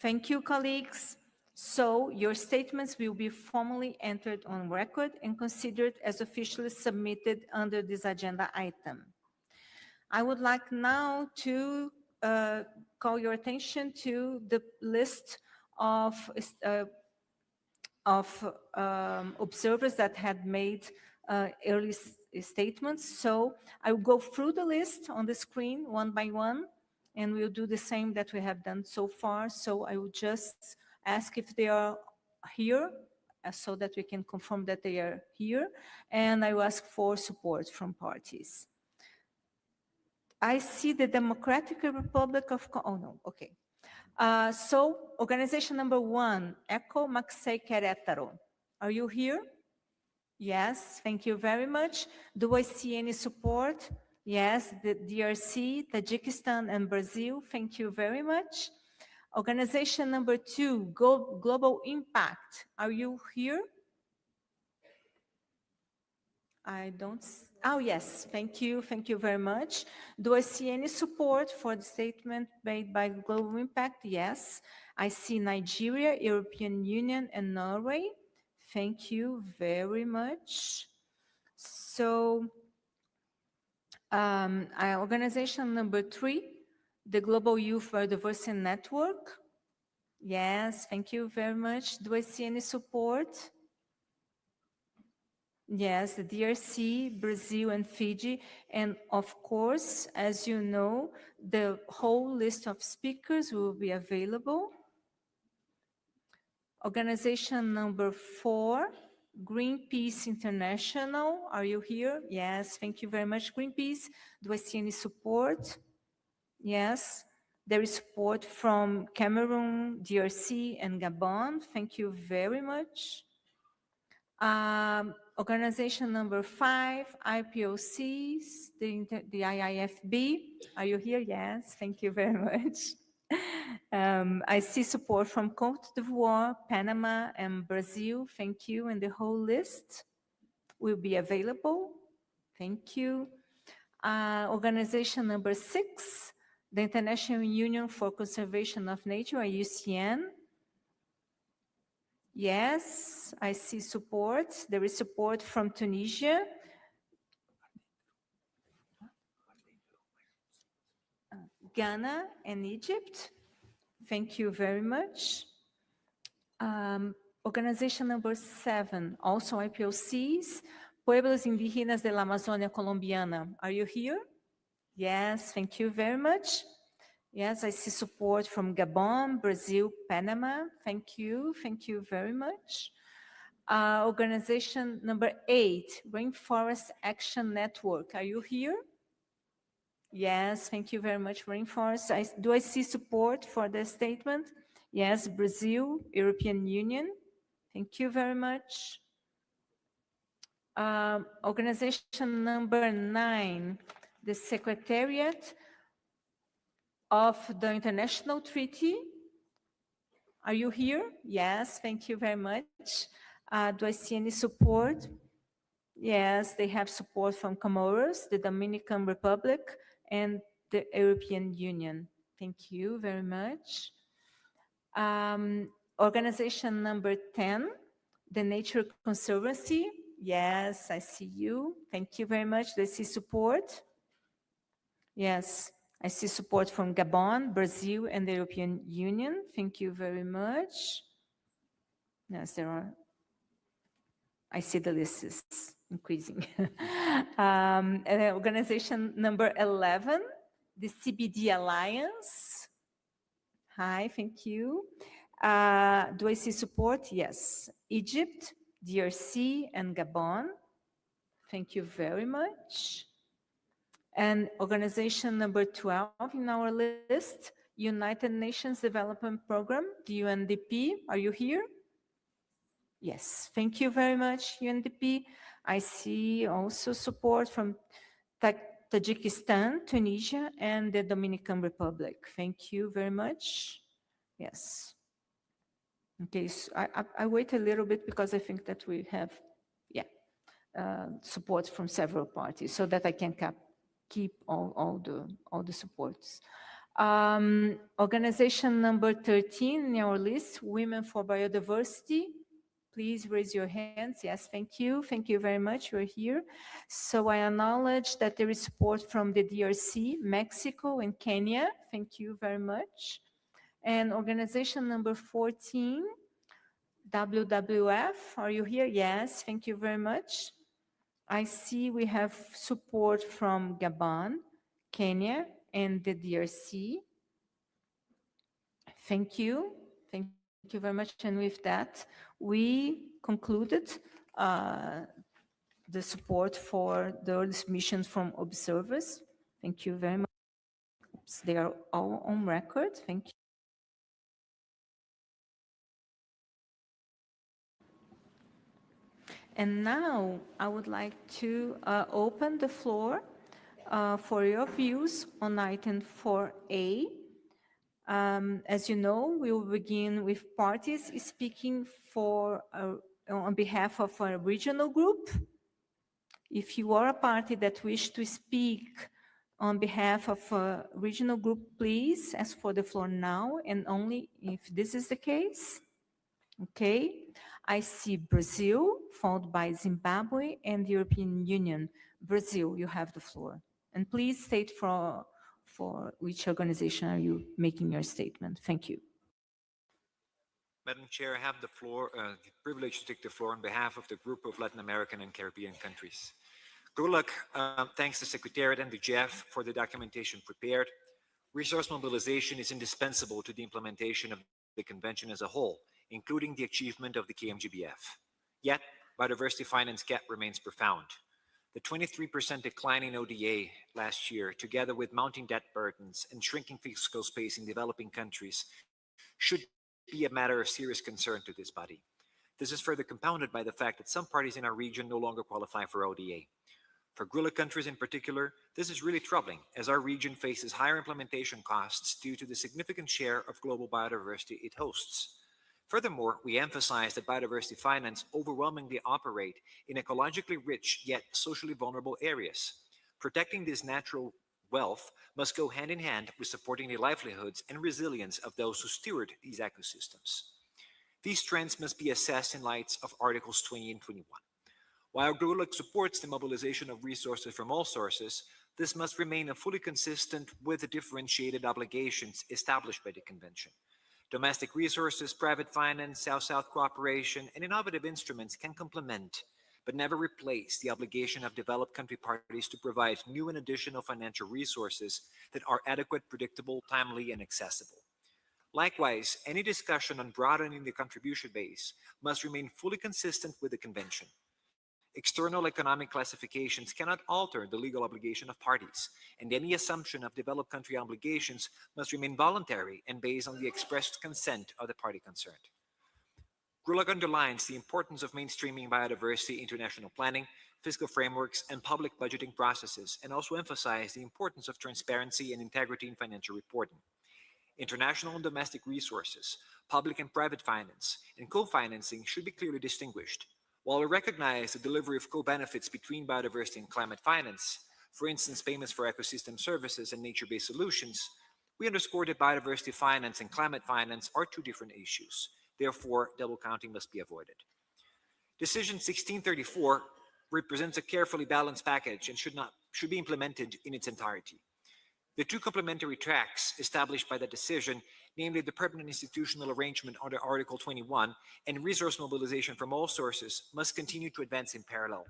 Thank you, colleagues. So your statements will be formally entered on record and considered as officially submitted under this agenda item. I would like now to call your attention to the list of observers that had made early statements. So I will go through the list on the screen one by one, and we'll do the same that we have done so far. So I will just ask if they are here so that we can confirm that they are here, and I will ask for support from parties. I see the Democratic Republic of oh no, okay. So organization number 1, Eco Maxei Querétaro. Are you here? Yes, thank you very much. Do I see any support? Yes, the DRC, Tajikistan, and Brazil. Thank you very much. Organization number 2, Global Impact. Are you here? I don't, oh yes, thank you very much. Do I see any support for the statement made by Global Impact? Yes, I see Nigeria, European Union, and Norway. Thank you very much. So, organization number 3, the Global Youth Biodiversity Network. Yes, thank you very much. Do I see any support? Yes, the DRC, Brazil, and Fiji. And of course, as you know, the whole list of speakers will be available. Organization number 4, Greenpeace International. Are you here? Yes, thank you very much, Greenpeace. Do I see any support? Yes, there is support from Cameroon, DRC, and Gabon. Thank you very much. Organization number 5, IPOCs, the IIFB. Are you here? Yes, thank you very much. I see support from Côte d'Ivoire, Panama, and Brazil. Thank you. And the whole list will be available. Thank you. Organization number 6, the International Union for Conservation of Nature, IUCN. Yes, I see support. There is support from Tunisia. Ghana and Egypt. Thank you very much. Organization number 7, also IPOCs, Pueblos Indígenas de la Amazônia Colombiana. Are you here? Yes, thank you very much. Yes, I see support from Gabon, Brazil, Panama. Thank you very much. Organization number 8, Rainforest Action Network. Are you here? Yes, thank you very much, Rainforest. Do I see support for the statement? Yes, Brazil, European Union. Thank you very much. Organization number 9, the Secretariat of the International Treaty. Are you here? Yes, thank you very much. Do I see any support? Yes, they have support from Comoros, the Dominican Republic, and the European Union. Thank you very much. Organization number 10, the Nature Conservancy. Yes, I see you. Thank you very much. Do I see support? Yes, I see support from Gabon, Brazil, and the European Union. Thank you very much. Yes, there are. I see the list is increasing. Organization number 11, the CBD Alliance. Hi, thank you. Do I see support? Yes. Egypt, DRC, and Gabon. Thank you very much. And organization number 12 in our list, United Nations Development Program, the UNDP. Are you here? Yes, thank you very much, UNDP. I see also support from Tajikistan, Tunisia, and the Dominican Republic. Thank you very much. Yes. Okay, so I wait a little bit because I think that we have, support from several parties so that I can keep all the supports. Organization number 13 in our list, Women for Biodiversity. Please raise your hands. Yes, thank you. Thank you very much. You're here. So I acknowledge that there is support from the DRC, Mexico, and Kenya. Thank you very much. And organization number 14, WWF. Are you here? Yes, thank you very much. I see we have support from Gabon, Kenya, and the DRC. Thank you. Thank you very much. And with that, we concluded the support for the early submissions from observers. Thank you very much. Oops, they are all on record. Thank you. And now I would like to open the floor for your views on item 4A. As you know, we will begin with parties speaking on behalf of a regional group. If you are a party that wish to speak on behalf of a regional group, please ask for the floor now and only if this is the case. Okay. I see Brazil, followed by Zimbabwe and the European Union. Brazil, you have the floor. And please state for which organization are you making your statement. Thank you. Madam Chair, I have the floor, the privilege to take the floor on behalf of the group of Latin American and Caribbean countries. GRULAC thanks the Secretariat and the GEF for the documentation prepared. Resource mobilization is indispensable to the implementation of the convention as a whole, including the achievement of the KMGBF. Yet, biodiversity finance gap remains profound. The 23% decline in ODA last year, together with mounting debt burdens and shrinking fiscal space in developing countries, should be a matter of serious concern to this body. This is further compounded by the fact that some parties in our region no longer qualify for ODA. For GRULAC countries in particular, this is really troubling, as our region faces higher implementation costs due to the significant share of global biodiversity it hosts. Furthermore, we emphasize that biodiversity finance overwhelmingly operate in ecologically rich yet socially vulnerable areas. Protecting this natural wealth must go hand in hand with supporting the livelihoods and resilience of those who steward these ecosystems. These trends must be assessed in light of Articles 20 and 21. While GRULAC supports the mobilization of resources from all sources, this must remain fully consistent with the differentiated obligations established by the Convention. Domestic resources, private finance, South-South cooperation, and innovative instruments can complement, but never replace, the obligation of developed country parties to provide new and additional financial resources that are adequate, predictable, timely, and accessible. Likewise, any discussion on broadening the contribution base must remain fully consistent with the Convention. External economic classifications cannot alter the legal obligation of parties, and any assumption of developed country obligations must remain voluntary and based on the expressed consent of the party concerned. GRULAC underlines the importance of mainstreaming biodiversity into national planning, fiscal frameworks, and public budgeting processes, and also emphasize the importance of transparency and integrity in financial reporting. International and domestic resources, public and private finance, and co-financing should be clearly distinguished. While we recognize the delivery of co-benefits between biodiversity and climate finance, for instance, payments for ecosystem services and nature-based solutions, we underscore that biodiversity finance and climate finance are two different issues. Therefore, double counting must be avoided. Decision 1634 represents a carefully balanced package and should be implemented in its entirety. The two complementary tracks established by the decision, namely the permanent institutional arrangement under Article 21 and resource mobilization from all sources, must continue to advance in parallel.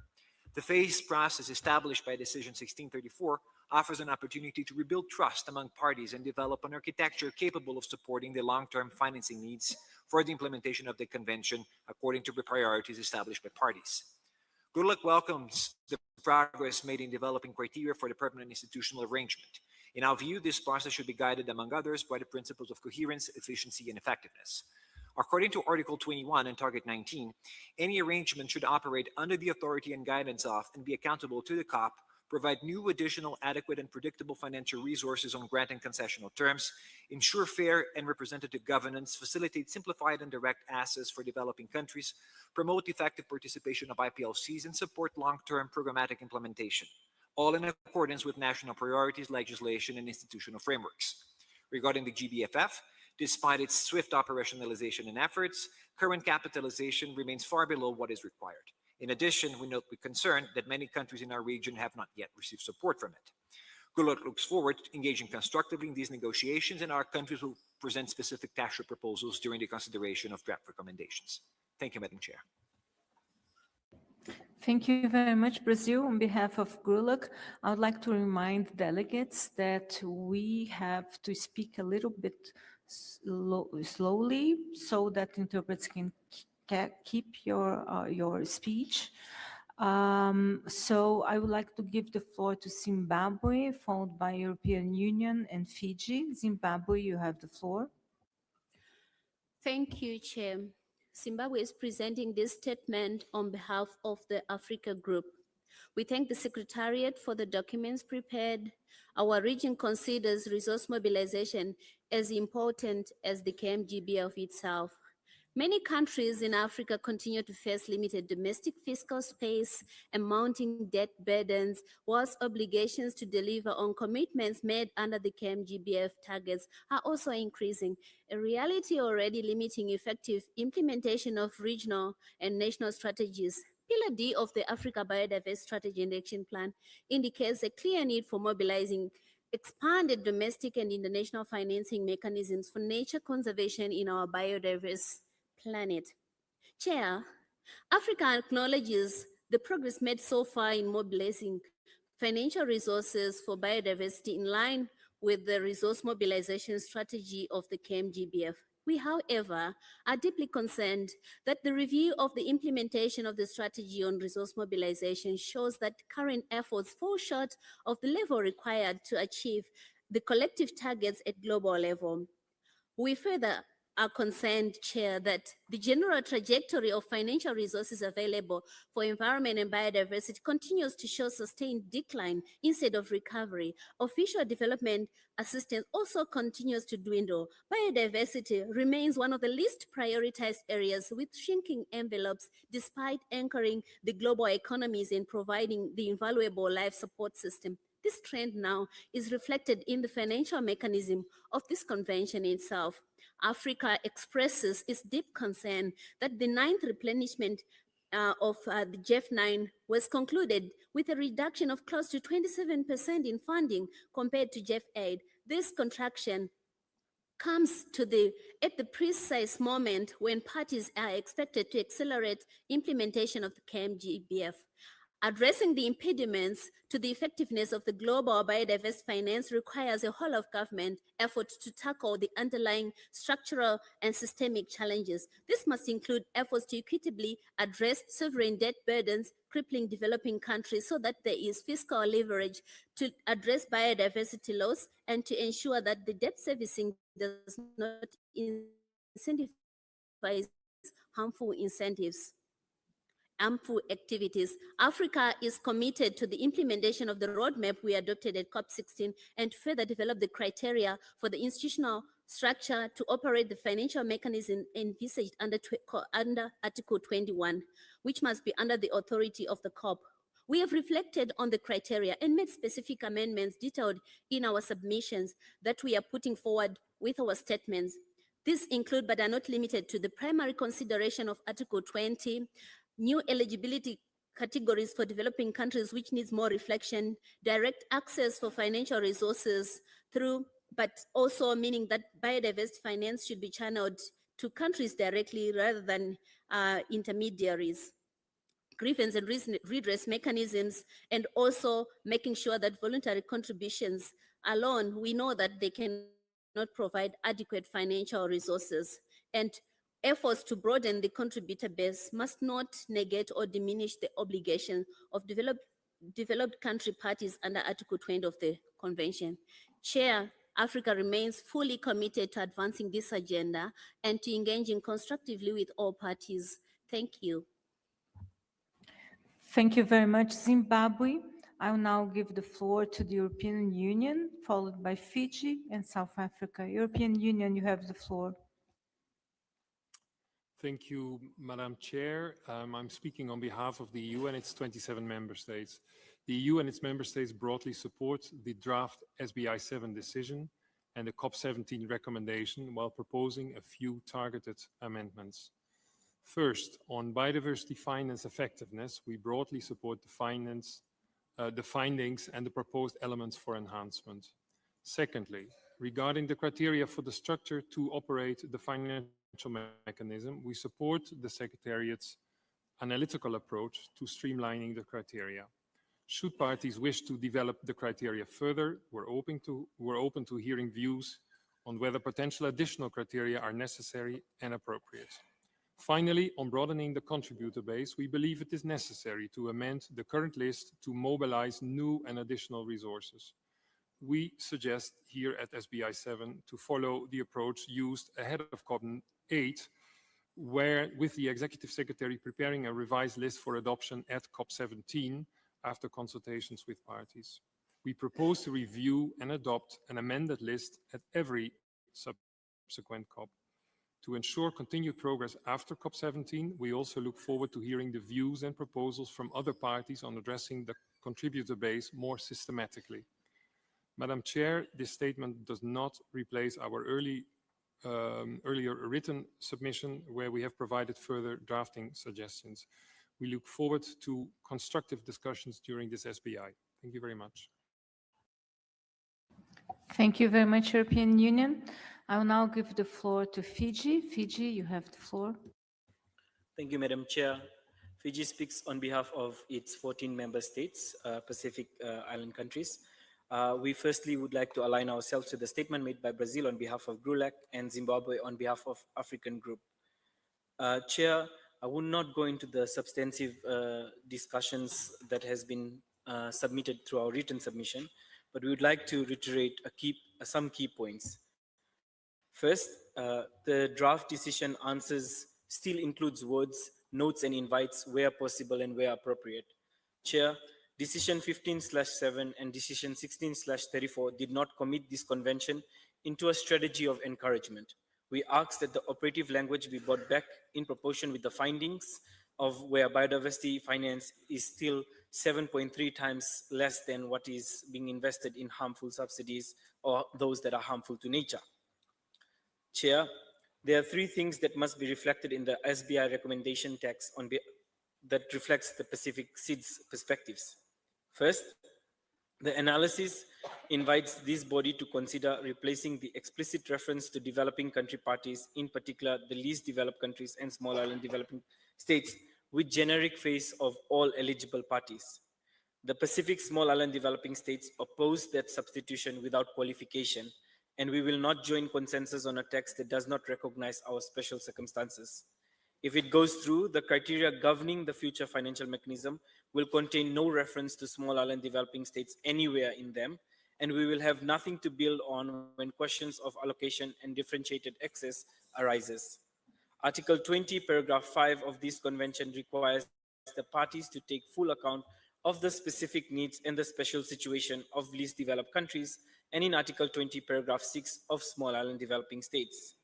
The phased process established by Decision 1634 offers an opportunity to rebuild trust among parties and develop an architecture capable of supporting the long-term financing needs for the implementation of the Convention according to the priorities established by parties. Good Luck welcomes the progress made in developing criteria for the permanent institutional arrangement. In our view, this process should be guided, among others, by the principles of coherence, efficiency, and effectiveness. According to Article 21 and Target 19, any arrangement should operate under the authority and guidance of and be accountable to the COP, provide new, additional, adequate, and predictable financial resources on grant and concessional terms, ensure fair and representative governance, facilitate simplified and direct access for developing countries, promote effective participation of IPLCs, and support long-term programmatic implementation, all in accordance with national priorities, legislation, and institutional frameworks. Regarding the GBFF, despite its swift operationalization and efforts, current capitalization remains far below what is required. In addition, we note with concern that many countries in our region have not yet received support from it. Good Luck looks forward to engaging constructively in these negotiations, and our countries will present specific tax proposals during the consideration of draft recommendations. Thank you, Madam Chair. Thank you very much, Brazil. On behalf of GULAG, I would like to remind delegates that we have to speak a little bit slowly so that interpreters can keep your speech. So I would like to give the floor to Zimbabwe, followed by European Union and Fiji. Zimbabwe, you have the floor. Thank you, Chair. Zimbabwe is presenting this statement on behalf of the Africa Group. We thank the Secretariat for the documents prepared. Our region considers resource mobilization as important as the KMGBF itself. Many countries in Africa continue to face limited domestic fiscal space and mounting debt burdens, whilst obligations to deliver on commitments made under the KMGBF targets are also increasing, a reality already limiting effective implementation of regional and national strategies. Pillar D of the Africa Biodiversity Strategy and Action Plan indicates a clear need for mobilizing expanded domestic and international financing mechanisms for nature conservation in our biodiverse planet. Chair, Africa acknowledges the progress made so far in mobilizing financial resources for biodiversity in line with the resource mobilization strategy of the KMGBF. We, however, are deeply concerned that the review of the implementation of the strategy on resource mobilization shows that current efforts fall short of the level required to achieve the collective targets at global level. We further are concerned, Chair, that the general trajectory of financial resources available for environment and biodiversity continues to show sustained decline instead of recovery. Official development assistance also continues to dwindle. Biodiversity remains one of the least prioritized areas with shrinking envelopes despite anchoring the global economies and providing the invaluable life support system. This trend now is reflected in the financial mechanism of this convention itself. Africa expresses its deep concern that the 9th replenishment of the GEF9 was concluded with a reduction of close to 27% in funding compared to GEF8. This contraction comes at the precise moment when parties are expected to accelerate implementation of the KMGBF. Addressing the impediments to the effectiveness of the global biodiversity finance requires a whole of government effort to tackle the underlying structural and systemic challenges. This must include efforts to equitably address sovereign debt burdens crippling developing countries so that there is fiscal leverage to address biodiversity loss and to ensure that the debt servicing does not incentivize harmful activities. Africa is committed to the implementation of the roadmap we adopted at COP16 and to further develop the criteria for the institutional structure to operate the financial mechanism envisaged under Article 21, which must be under the authority of the COP. We have reflected on the criteria and made specific amendments detailed in our submissions that we are putting forward with our statements. These include, but are not limited to, the primary consideration of Article 20, new eligibility categories for developing countries which needs more reflection, direct access for financial resources through, but also meaning that biodiversity finance should be channeled to countries directly rather than intermediaries. Grievance and redress mechanisms, and also making sure that voluntary contributions alone, we know that they cannot provide adequate financial resources, and efforts to broaden the contributor base must not negate or diminish the obligation of developed country parties under Article 20 of the Convention. Chair, Africa remains fully committed to advancing this agenda and to engaging constructively with all parties. Thank you. Thank you very much, Zimbabwe. I will now give the floor to the European Union, followed by Fiji and South Africa. European Union, you have the floor. Thank you, Madam Chair. I'm speaking on behalf of the EU and its 27 member states. The EU and its member states broadly support the draft SBI-7 decision and the COP17 recommendation while proposing a few targeted amendments. First, on biodiversity finance effectiveness, we broadly support the findings and the proposed elements for enhancement. Secondly, regarding the criteria for the structure to operate the financial mechanism, we support the Secretariat's analytical approach to streamlining the criteria. Should parties wish to develop the criteria further, we're open to hearing views on whether potential additional criteria are necessary and appropriate. Finally, on broadening the contributor base, we believe it is necessary to amend the current list to mobilize new and additional resources. We suggest here at SBI-7 to follow the approach used ahead of COP8, where with the Executive Secretary preparing a revised list for adoption at COP17 after consultations with parties. We propose to review and adopt an amended list at every subsequent COP. To ensure continued progress after COP17, we also look forward to hearing the views and proposals from other parties on addressing the contributor base more systematically. Madam Chair, this statement does not replace our earlier written submission where we have provided further drafting suggestions. We look forward to constructive discussions during this SBI. Thank you very much. Thank you very much, European Union. I will now give the floor to Fiji. Fiji, you have the floor. Thank you, Madam Chair. Fiji speaks on behalf of its 14 member states, Pacific Island countries. We firstly would like to align ourselves to the statement made by Brazil on behalf of GRULAC and Zimbabwe on behalf of African Group. Chair, I will not go into the substantive discussions that has been submitted through our written submission, but we would like to reiterate some key points. First, the draft decision answers still includes words, notes, and invites where possible and where appropriate. Chair, Decision 15/7 and Decision 16/34 did not commit this convention into a strategy of encouragement. We ask that the operative language be brought back in proportion with the findings of where biodiversity finance is still 7.3 times less than what is being invested in harmful subsidies or those that are harmful to nature. Chair, there are three things that must be reflected in the SBI recommendation text that reflects the Pacific SIDS perspectives. First, the analysis invites this body to consider replacing the explicit reference to developing country parties, in particular the least developed countries and small island developing states, with generic phrase of all eligible parties. The Pacific small island developing states oppose that substitution without qualification, and we will not join consensus on a text that does not recognize our special circumstances. If it goes through, the criteria governing the future financial mechanism will contain no reference to small island developing states anywhere in them, and we will have nothing to build on when questions of allocation and differentiated access arises. Article 20, paragraph 5 of this convention requires the parties to take full account of the specific needs and the special situation of least developed countries, and in Article 20, paragraph 6 of small island developing states.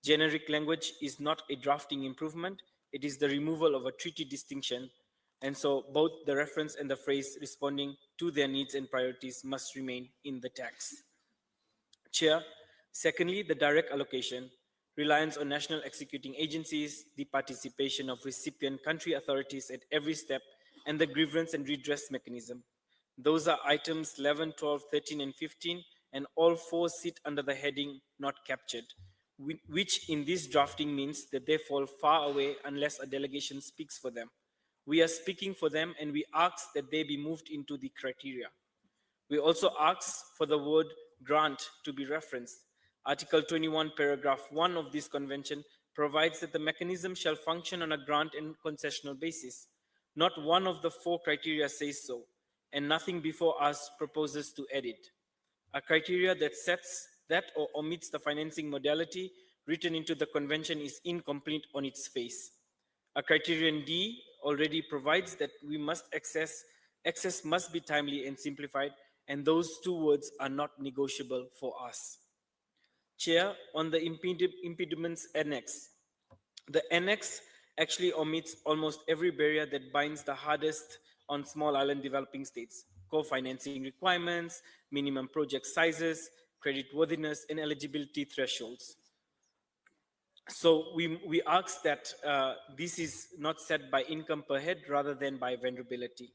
Generic language is not a drafting improvement, it is the removal of a treaty distinction, and so both the reference and the phrase responding to their needs and priorities must remain in the text. Chair, secondly, the direct allocation, reliance on national executing agencies, the participation of recipient country authorities at every step, and the grievance and redress mechanism. Those are items 11, 12, 13, and 15, and all four sit under the heading not captured, which in this drafting means that they fall far away unless a delegation speaks for them. We are speaking for them, and we ask that they be moved into the criteria. We also ask for the word grant to be referenced. Article 21, paragraph 1 of this convention provides that the mechanism shall function on a grant and concessional basis. Not one of the four criteria says so, and nothing before us proposes to edit. A criteria that sets that or omits the financing modality written into the convention is incomplete on its face. A criterion D already provides that we must access must be timely and simplified, and those two words are not negotiable for us. Chair, on the impediments annex. The annex actually omits almost every barrier that binds the hardest on small island developing states: co-financing requirements, minimum project sizes, creditworthiness, and eligibility thresholds. So we ask that this is not set by income per head rather than by vulnerability.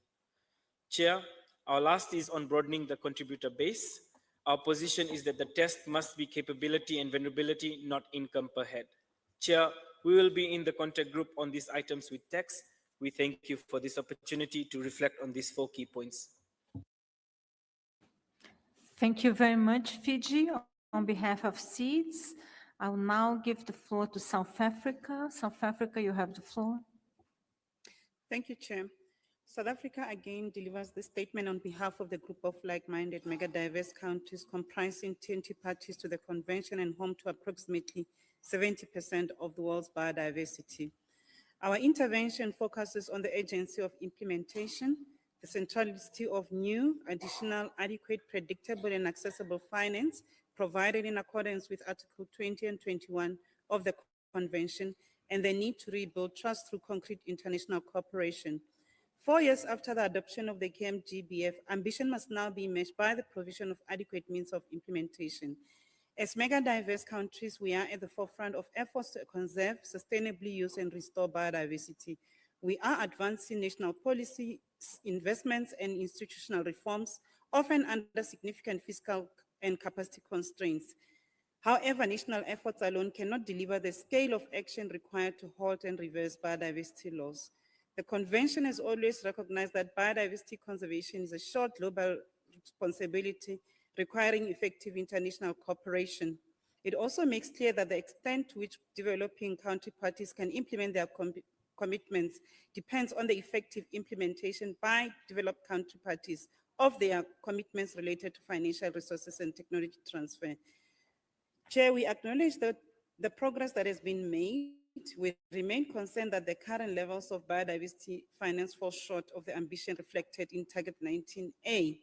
Chair, our last is on broadening the contributor base. Our position is that the test must be capability and vulnerability, not income per head. Chair, we will be in the contact group on these items with text. We thank you for this opportunity to reflect on these 4 key points. Thank you very much, Fiji. On behalf of SEEDS, I will now give the floor to South Africa. South Africa, you have the floor. Thank you, Chair. South Africa again delivers the statement on behalf of the group of like-minded mega-diverse countries comprising 20 parties to the convention and home to approximately 70% of the world's biodiversity. Our intervention focuses on the agency of implementation, the centrality of new, additional, adequate, predictable, and accessible finance provided in accordance with Article 20 and 21 of the Convention, and the need to rebuild trust through concrete international cooperation. 4 years after the adoption of the KMGBF, ambition must now be matched by the provision of adequate means of implementation. As mega-diverse countries, we are at the forefront of efforts to conserve, sustainably use, and restore biodiversity. We are advancing national policy, investments, and institutional reforms, often under significant fiscal and capacity constraints. However, national efforts alone cannot deliver the scale of action required to halt and reverse biodiversity loss. The Convention has always recognized that biodiversity conservation is a shared global responsibility requiring effective international cooperation. It also makes clear that the extent to which developing counterparties can implement their commitments depends on the effective implementation by developed counterparties of their commitments related to financial resources and technology transfer. Chair, we acknowledge that the progress that has been made. We remain concerned that the current levels of biodiversity finance fall short of the ambition reflected in Target 19A.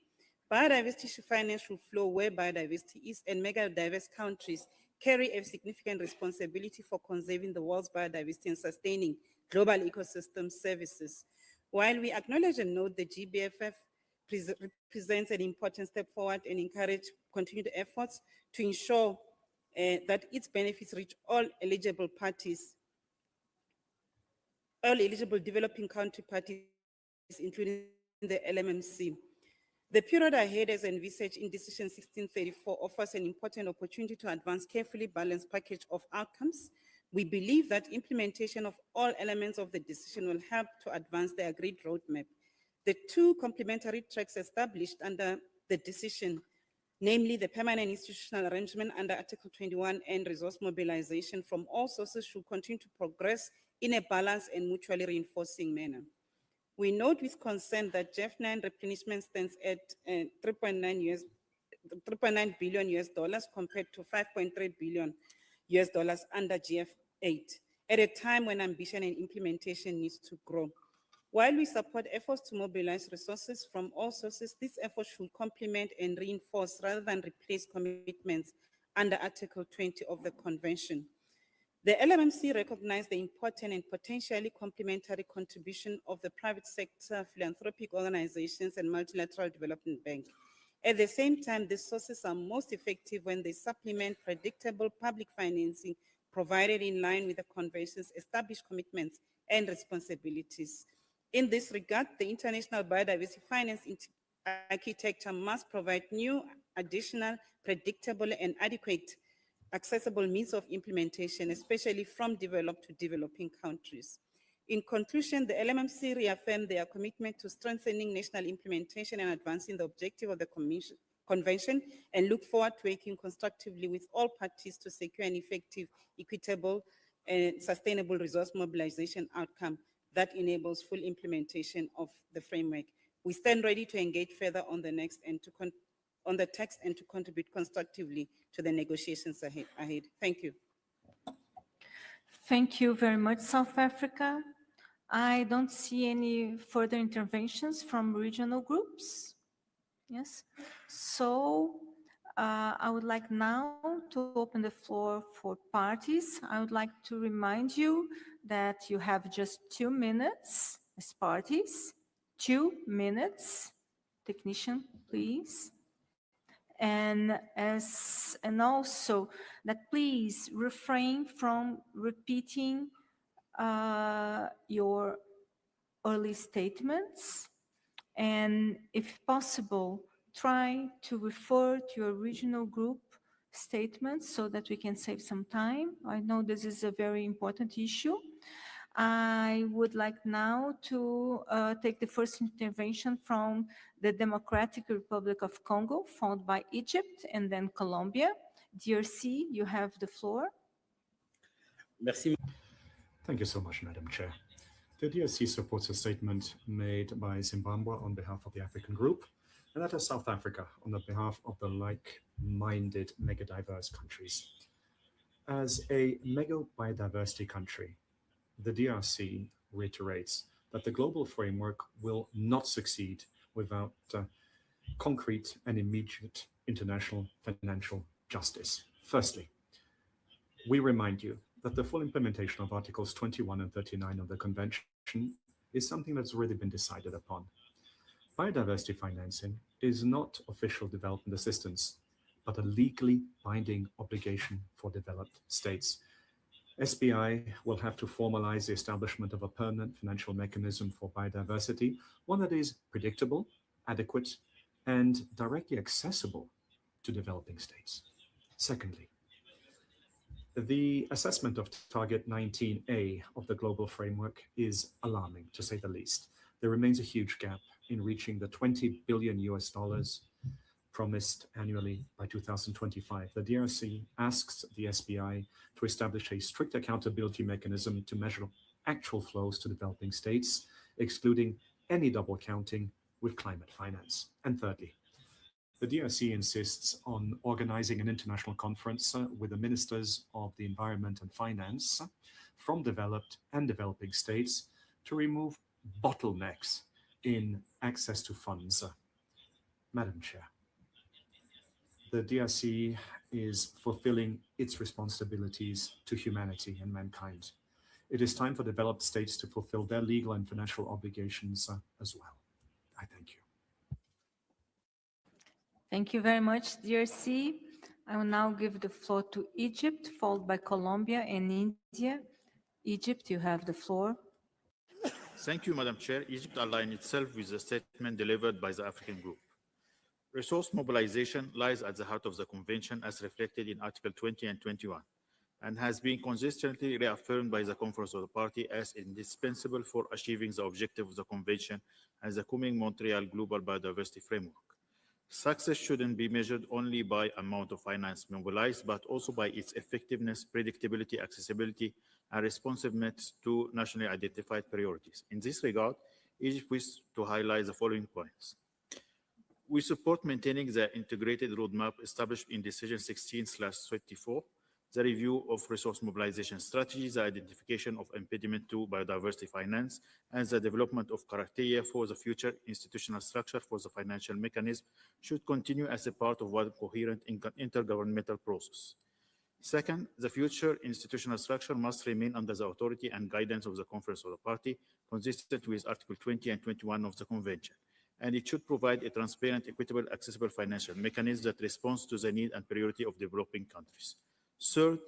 Biodiversity finance should flow where biodiversity is, and mega-diverse countries carry a significant responsibility for conserving the world's biodiversity and sustaining global ecosystem services. While we acknowledge and note the GBFF represents an important step forward and encourage continued efforts to ensure that its benefits reach all eligible parties, all eligible developing country parties, including the LMMC. The period ahead, as envisaged in Decision 1634, offers an important opportunity to advance carefully balanced package of outcomes. We believe that implementation of all elements of the decision will help to advance the agreed roadmap. The 2 complementary tracks established under the decision, namely the permanent institutional arrangement under Article 21 and resource mobilization from all sources, should continue to progress in a balanced and mutually reinforcing manner. We note with concern that GF9 replenishment stands at $3.9 billion compared to $5.3 billion under GF8, at a time when ambition and implementation needs to grow. While we support efforts to mobilize resources from all sources, these efforts should complement and reinforce rather than replace commitments under Article 20 of the Convention. The LMMC recognized the important and potentially complementary contribution of the private sector, philanthropic organizations, and multilateral development bank. At the same time, these sources are most effective when they supplement predictable public financing provided in line with the Convention's established commitments and responsibilities. In this regard, the international biodiversity finance architecture must provide new, additional, predictable, and adequate accessible means of implementation, especially from developed to developing countries. In conclusion, the LMMC reaffirmed their commitment to strengthening national implementation and advancing the objective of the convention, and look forward to working constructively with all parties to secure an effective, equitable, and sustainable resource mobilization outcome that enables full implementation of the framework. We stand ready to engage further on the next and on the text and to contribute constructively to the negotiations ahead. Thank you. Thank you very much, South Africa. I don't see any further interventions from regional groups. Yes. So I would like now to open the floor for parties. I would like to remind you that you have just 2 minutes as parties. 2 minutes. Technician, please. And also that please refrain from repeating your early statements, and if possible, try to refer to your regional group statements so that we can save some time. I know this is a very important issue. I would like now to take the first intervention from the Democratic Republic of Congo, followed by Egypt and then Colombia. DRC, you have the floor. Merci. Thank you so much, Madam Chair. The DRC supports a statement made by Zimbabwe on behalf of the African Group, and that of South Africa on the behalf of the like-minded mega-diverse countries. As a mega-biodiversity country, the DRC reiterates that the global framework will not succeed without concrete and immediate international financial justice. Firstly, we remind you that the full implementation of Articles 21 and 39 of the Convention is something that's already been decided upon. Biodiversity financing is not official development assistance, but a legally binding obligation for developed states. SBI will have to formalize the establishment of a permanent financial mechanism for biodiversity, one that is predictable, adequate, and directly accessible to developing states. Secondly, the assessment of Target 19A of the global framework is alarming, to say the least. There remains a huge gap in reaching the $20 billion promised annually by 2025. The DRC asks the SBI to establish a strict accountability mechanism to measure actual flows to developing states, excluding any double counting with climate finance. And thirdly, the DRC insists on organizing an international conference with the ministers of the environment and finance from developed and developing states to remove bottlenecks in access to funds. Madam Chair, the DRC is fulfilling its responsibilities to humanity and mankind. It is time for developed states to fulfill their legal and financial obligations as well. I thank you. Thank you very much, DRC. I will now give the floor to Egypt, followed by Colombia and India. Egypt, you have the floor. Thank you, Madam Chair. Egypt aligned itself with the statement delivered by the African Group. Resource mobilization lies at the heart of the Convention as reflected in Article 20 and 21, and has been consistently reaffirmed by the Conference of the Party as indispensable for achieving the objective of the Convention and the Kunming-Montreal Global Biodiversity Framework. Success shouldn't be measured only by amount of finance mobilized, but also by its effectiveness, predictability, accessibility, and responsiveness to nationally identified priorities. In this regard, Egypt wishes to highlight the following points. We support maintaining the integrated roadmap established in Decision 16/34, the review of resource mobilization strategies, the identification of impediment to biodiversity finance, and the development of criteria for the future institutional structure for the financial mechanism should continue as a part of one coherent intergovernmental process. Second, the future institutional structure must remain under the authority and guidance of the Conference of the Party, consistent with Article 20 and 21 of the Convention, and it should provide a transparent, equitable, accessible financial mechanism that responds to the need and priority of developing countries. Third,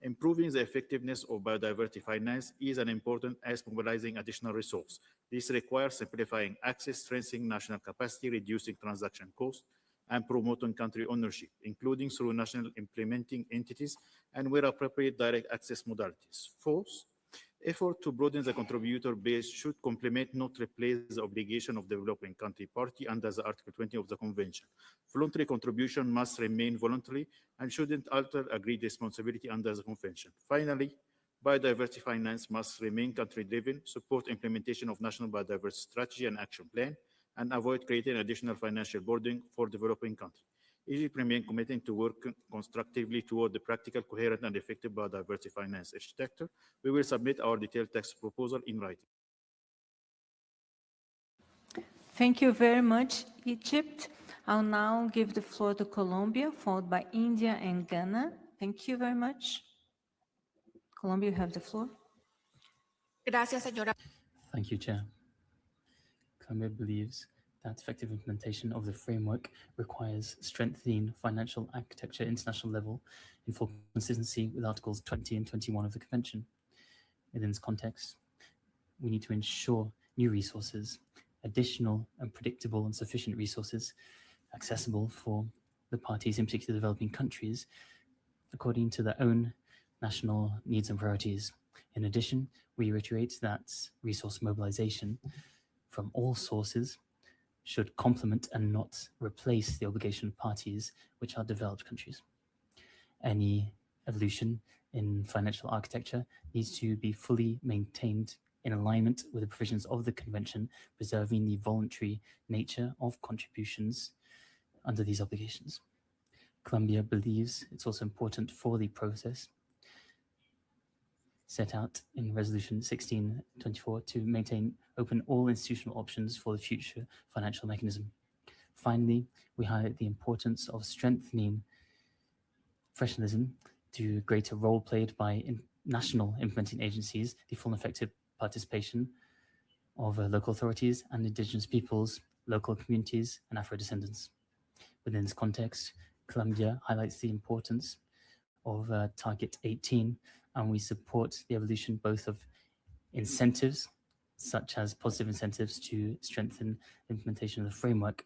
Improving the effectiveness of biodiversity finance is as important as mobilizing additional resources. This requires simplifying access, strengthening national capacity, reducing transaction costs, and promoting country ownership, including through national implementing entities and, where appropriate, direct access modalities. Fourth, effort to broaden the contributor base should complement, not replace, the obligation of developing country party under the Article 20 of the Convention. Voluntary contribution must remain voluntary and shouldn't alter agreed responsibility under the Convention. Finally, biodiversity finance must remain country-driven, support implementation of national biodiversity strategy and action plan, and avoid creating additional financial burden for developing countries. Egypt remains committed to work constructively toward the practical, coherent, and effective biodiversity finance architecture. We will submit our detailed text proposal in writing. Thank you very much, Egypt. I'll now give the floor to Colombia, followed by India and Ghana. Thank you very much. Colombia, you have the floor. Gracias, señora. Thank you, Chair. Colombia believes that effective implementation of the framework requires strengthening financial architecture at international level in full consistency with Articles 20 and 21 of the Convention. Within this context, we need to ensure new resources, additional and predictable and sufficient resources accessible for the parties, in particular developing countries, according to their own national needs and priorities. In addition, we reiterate that resource mobilization from all sources should complement and not replace the obligation of parties which are developed countries. Any evolution in financial architecture needs to be fully maintained in alignment with the provisions of the Convention, preserving the voluntary nature of contributions under these obligations. Colombia believes it's also important for the process set out in Resolution 1624 to maintain open all institutional options for the future financial mechanism. Finally, we highlight the importance of strengthening professionalism to greater role played by national implementing agencies, the full and effective participation of local authorities and indigenous peoples, local communities, and Afro-descendants. Within this context, Colombia highlights the importance of Target 18, and we support the evolution both of incentives, such as positive incentives to strengthen the implementation of the framework.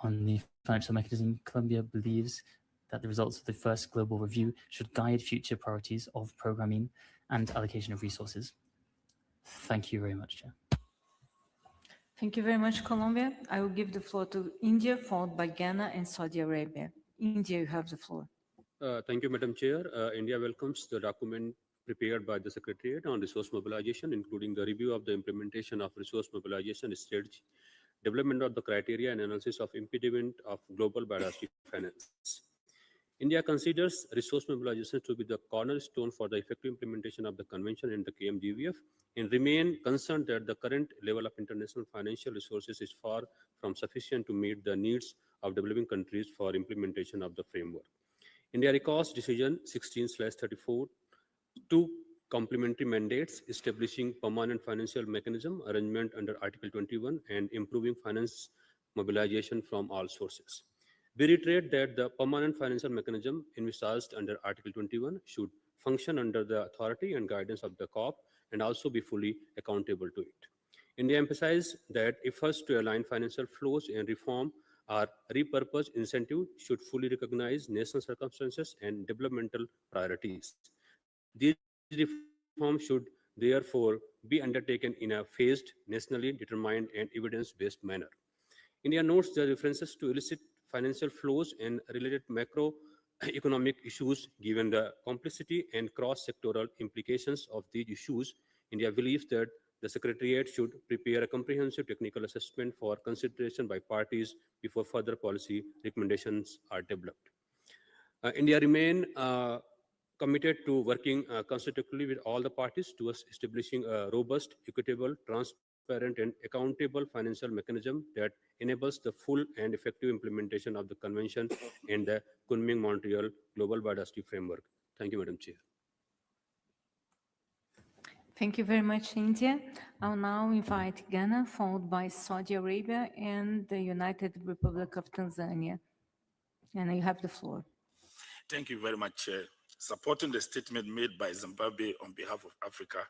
On the financial mechanism, Colombia believes that the results of the first global review should guide future priorities of programming and allocation of resources. Thank you very much, Chair. Thank you very much, Colombia. I will give the floor to India, followed by Ghana and Saudi Arabia. India, you have the floor. Thank you, Madam Chair. India welcomes the document prepared by the Secretariat on resource mobilization, including the review of the implementation of resource mobilization strategy, development of the criteria and analysis of impediment of global biodiversity finance. India considers resource mobilization to be the cornerstone for the effective implementation of the Convention and the KMGVF, and remain concerned that the current level of international financial resources is far from sufficient to meet the needs of developing countries for implementation of the framework. India recalls Decision 16/34 two complementary mandates establishing permanent financial mechanism arrangement under Article 21 and improving finance mobilization from all sources. We reiterate that the permanent financial mechanism envisaged under Article 21 should function under the authority and guidance of the COP and also be fully accountable to it. India emphasized that efforts to align financial flows and reform or repurpose incentive should fully recognize national circumstances and developmental priorities. These reforms should therefore be undertaken in a phased, nationally determined and evidence-based manner. India notes the references to illicit financial flows and related macroeconomic issues. Given the complexity and cross-sectoral implications of these issues, India believes that the Secretariat should prepare a comprehensive technical assessment for consideration by parties before further policy recommendations are developed. India remains committed to working constructively with all the parties towards establishing a robust, equitable, transparent, and accountable financial mechanism that enables the full and effective implementation of the Convention and the Kunming-Montreal Global Biodiversity Framework. Thank you, Madam Chair. Thank you very much, India. I'll now invite Ghana, followed by Saudi Arabia and the United Republic of Tanzania. And you have the floor. Thank you very much, Supporting the statement made by Zimbabwe on behalf of Africa,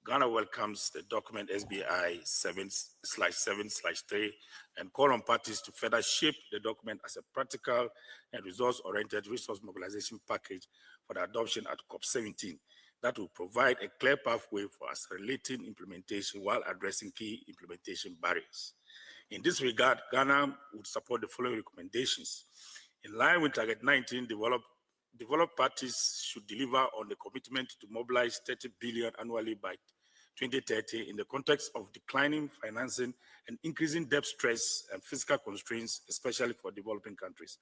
Ghana welcomes the document SBI-7/7/3 and call on parties to further shape the document as a practical and resource-oriented resource mobilization package for the adoption at COP17 that will provide a clear pathway for accelerating implementation while addressing key implementation barriers. In this regard, Ghana would support the following recommendations. In line with Target 19, developed parties should deliver on the commitment to mobilize 30 billion annually by 2030 in the context of declining financing and increasing debt stress and fiscal constraints, especially for developing countries.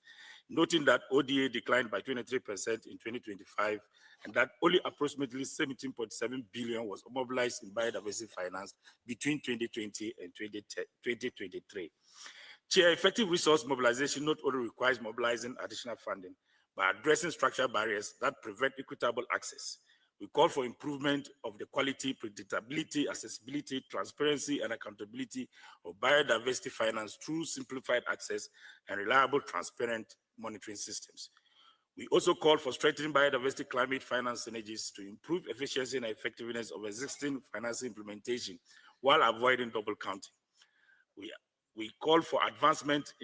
Noting that ODA declined by 23% in 2025 and that only approximately 17.7 billion was mobilized in biodiversity finance between 2020 and 2023. Chair, effective resource mobilization not only requires mobilizing additional funding, by addressing structural barriers that prevent equitable access. We call for improvement of the quality, predictability, accessibility, transparency, and accountability of biodiversity finance through simplified access and reliable, transparent monitoring systems. We also call for strengthening biodiversity climate finance synergies to improve efficiency and effectiveness of existing financing implementation while avoiding double counting. We call for advancement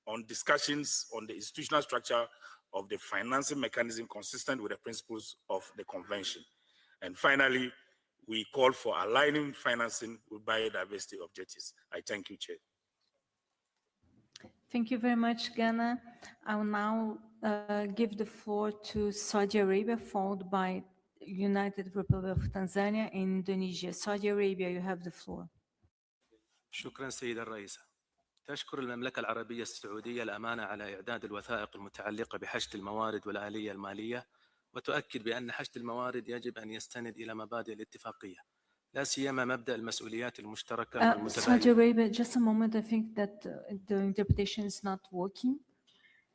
on discussions on the institutional structure of the financing mechanism consistent with the principles of the convention. And finally, we call for aligning financing with biodiversity objectives. I thank you, Chair. Thank you very much, Ghana. I will now give the floor to Saudi Arabia, followed by United Republic of Tanzania and Indonesia. Saudi Arabia, you have the floor. شكرا سيدة الرئيسة. تشكر المملكة العربية السعودية الأمانة على إعداد الوثائق المتعلقة بحشد الموارد والآلية المالية وتؤكد بأن حشد الموارد يجب أن يستند إلى مبادئ الاتفاقية لا سيما مبدأ المسؤوليات المشتركة Saudi والمتبادلة. Arabia, just a moment, I think that the interpretation is not working.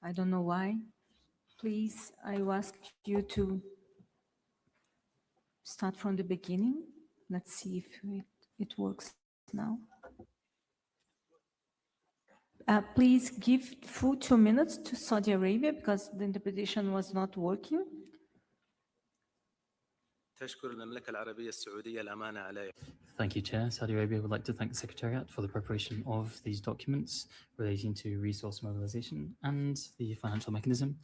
I don't know why. Please, I will ask you to start from the beginning. Let's see if it works now. Please give full 2 minutes to Saudi Arabia because the interpretation was not working. تشكر المملكة العربية السعودية الأمانة على. Thank you, Chair. Saudi Arabia would like to thank the Secretariat for the preparation of these documents relating to resource mobilization and the financial mechanism.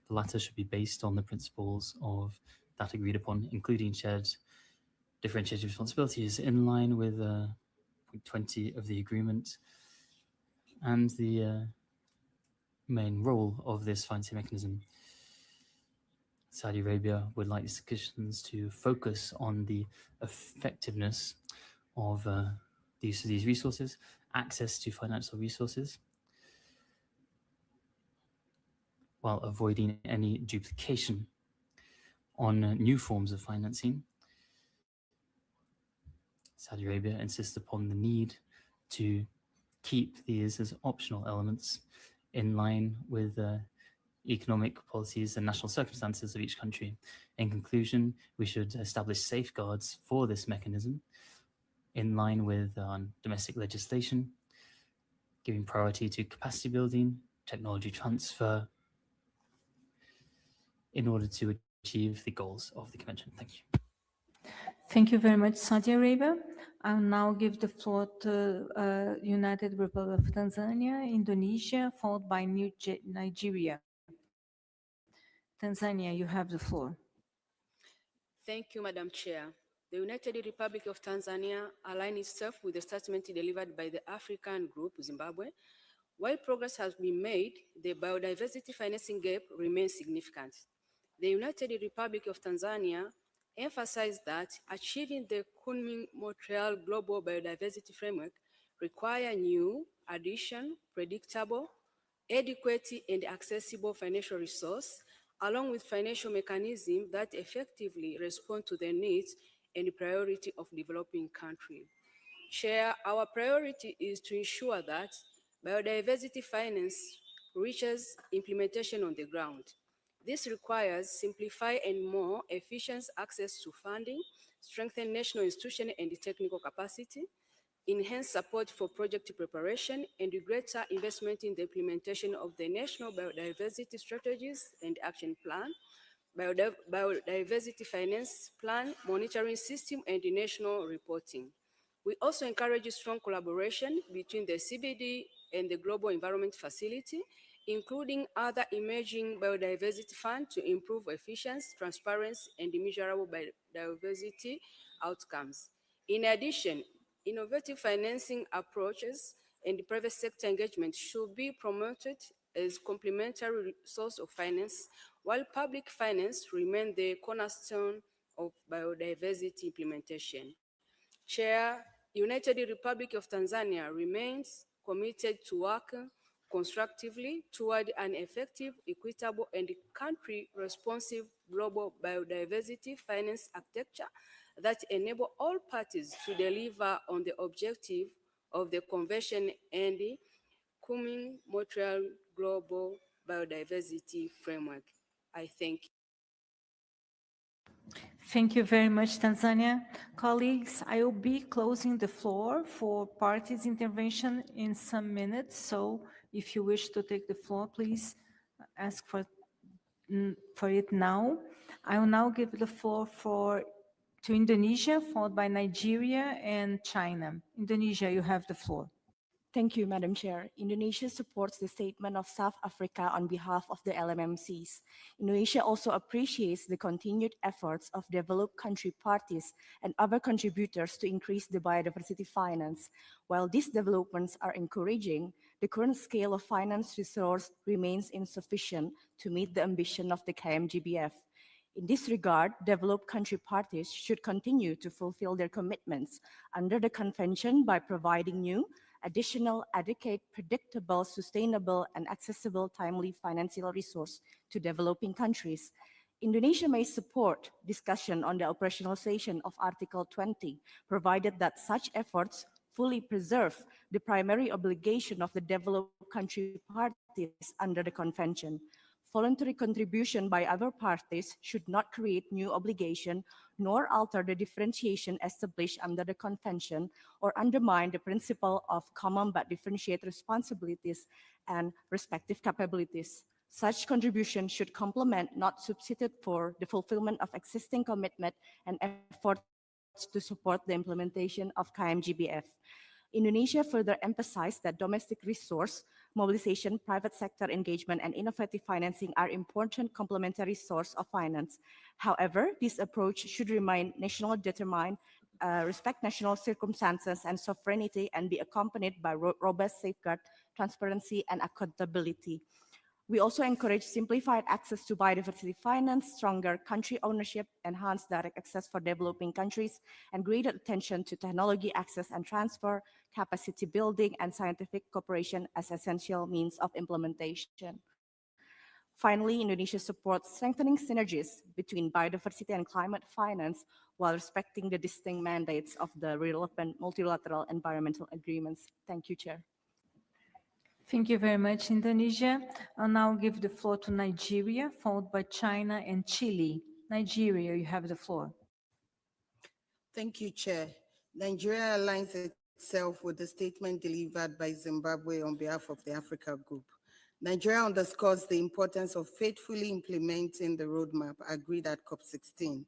The latter should be based on the principles of that agreed upon, including shared differentiated responsibilities in line with point 20 of the agreement and the main role of this financing mechanism. Saudi Arabia would like discussions to focus on the effectiveness of the use of these resources, access to financial resources, while avoiding any duplication on new forms of financing. Saudi Arabia insists upon the need to keep these as optional elements in line with economic policies and national circumstances of each country. In conclusion, we should establish safeguards for this mechanism in line with domestic legislation, giving priority to capacity building, technology transfer, in order to achieve the goals of the convention. Thank you. Thank you very much, Saudi Arabia. I'll now give the floor to United Republic of Tanzania, Indonesia, followed by Nigeria. Tanzania, you have the floor. Thank you, Madam Chair. The United Republic of Tanzania aligns itself with the statement delivered by the African Group, Zimbabwe. While progress has been made, the biodiversity financing gap remains significant. The United Republic of Tanzania emphasized that achieving the Kunming-Montreal Global Biodiversity Framework require new, predictable, adequate, and accessible financial resource, along with financial mechanisms that effectively respond to the needs and priority of developing countries. Chair, our priority is to ensure that biodiversity finance reaches implementation on the ground. This requires simplified and more efficient access to funding, strengthen national institutional and technical capacity, enhance support for project preparation, and greater investment in the implementation of the national biodiversity strategies and action plan, biodiversity finance plan, monitoring system, and the national reporting. We also encourage strong collaboration between the CBD and the Global Environment Facility, including other emerging biodiversity funds to improve efficiency, transparency, and measurable biodiversity outcomes. In addition, innovative financing approaches and private sector engagement should be promoted as complementary source of finance, while public finance remain the cornerstone of biodiversity implementation. Chair, United Republic of Tanzania remains committed to work constructively toward an effective, equitable, and country-responsive global biodiversity finance architecture that enable all parties to deliver on the objective of the Convention and the Kunming-Montreal Global Biodiversity Framework. I thank you. Thank you very much, Tanzania. Colleagues, I will be closing the floor for parties' intervention in some minutes. So if you wish to take the floor, please ask for it now. I will now give the floor to Indonesia, followed by Nigeria and China. Indonesia, you have the floor. Thank you, Madam Chair. Indonesia supports the statement of South Africa on behalf of the LMMCs. Indonesia also appreciates the continued efforts of developed country parties and other contributors to increase the biodiversity finance. While these developments are encouraging, the current scale of finance resource remains insufficient to meet the ambition of the KMGBF. In this regard, developed country parties should continue to fulfill their commitments under the convention by providing new, additional, adequate, predictable, sustainable, and accessible timely financial resource to developing countries. Indonesia may support discussion on the operationalization of Article 20, provided that such efforts fully preserve the primary obligation of the developed country parties under the convention. Voluntary contribution by other parties should not create new obligation nor alter the differentiation established under the convention or undermine the principle of common but differentiated responsibilities and respective capabilities. Such contribution should complement, not substitute for, the fulfillment of existing commitment and efforts to support the implementation of KMGBF. Indonesia further emphasized that domestic resource mobilization, private sector engagement, and innovative financing are important complementary sources of finance. However, this approach should remain nationally determined, respect national circumstances and sovereignty, and be accompanied by robust safeguard, transparency, and accountability. We also encourage simplified access to biodiversity finance, stronger country ownership, enhanced direct access for developing countries, and greater attention to technology access and transfer, capacity building, and scientific cooperation as essential means of implementation. Finally, Indonesia supports strengthening synergies between biodiversity and climate finance while respecting the distinct mandates of the relevant multilateral environmental agreements. Thank you, Chair. Thank you very much, Indonesia. I'll now give the floor to Nigeria, followed by China and Chile. Nigeria, you have the floor. Thank you, Chair. Nigeria aligns itself with the statement delivered by Zimbabwe on behalf of the Africa Group. Nigeria underscores the importance of faithfully implementing the roadmap agreed at COP16.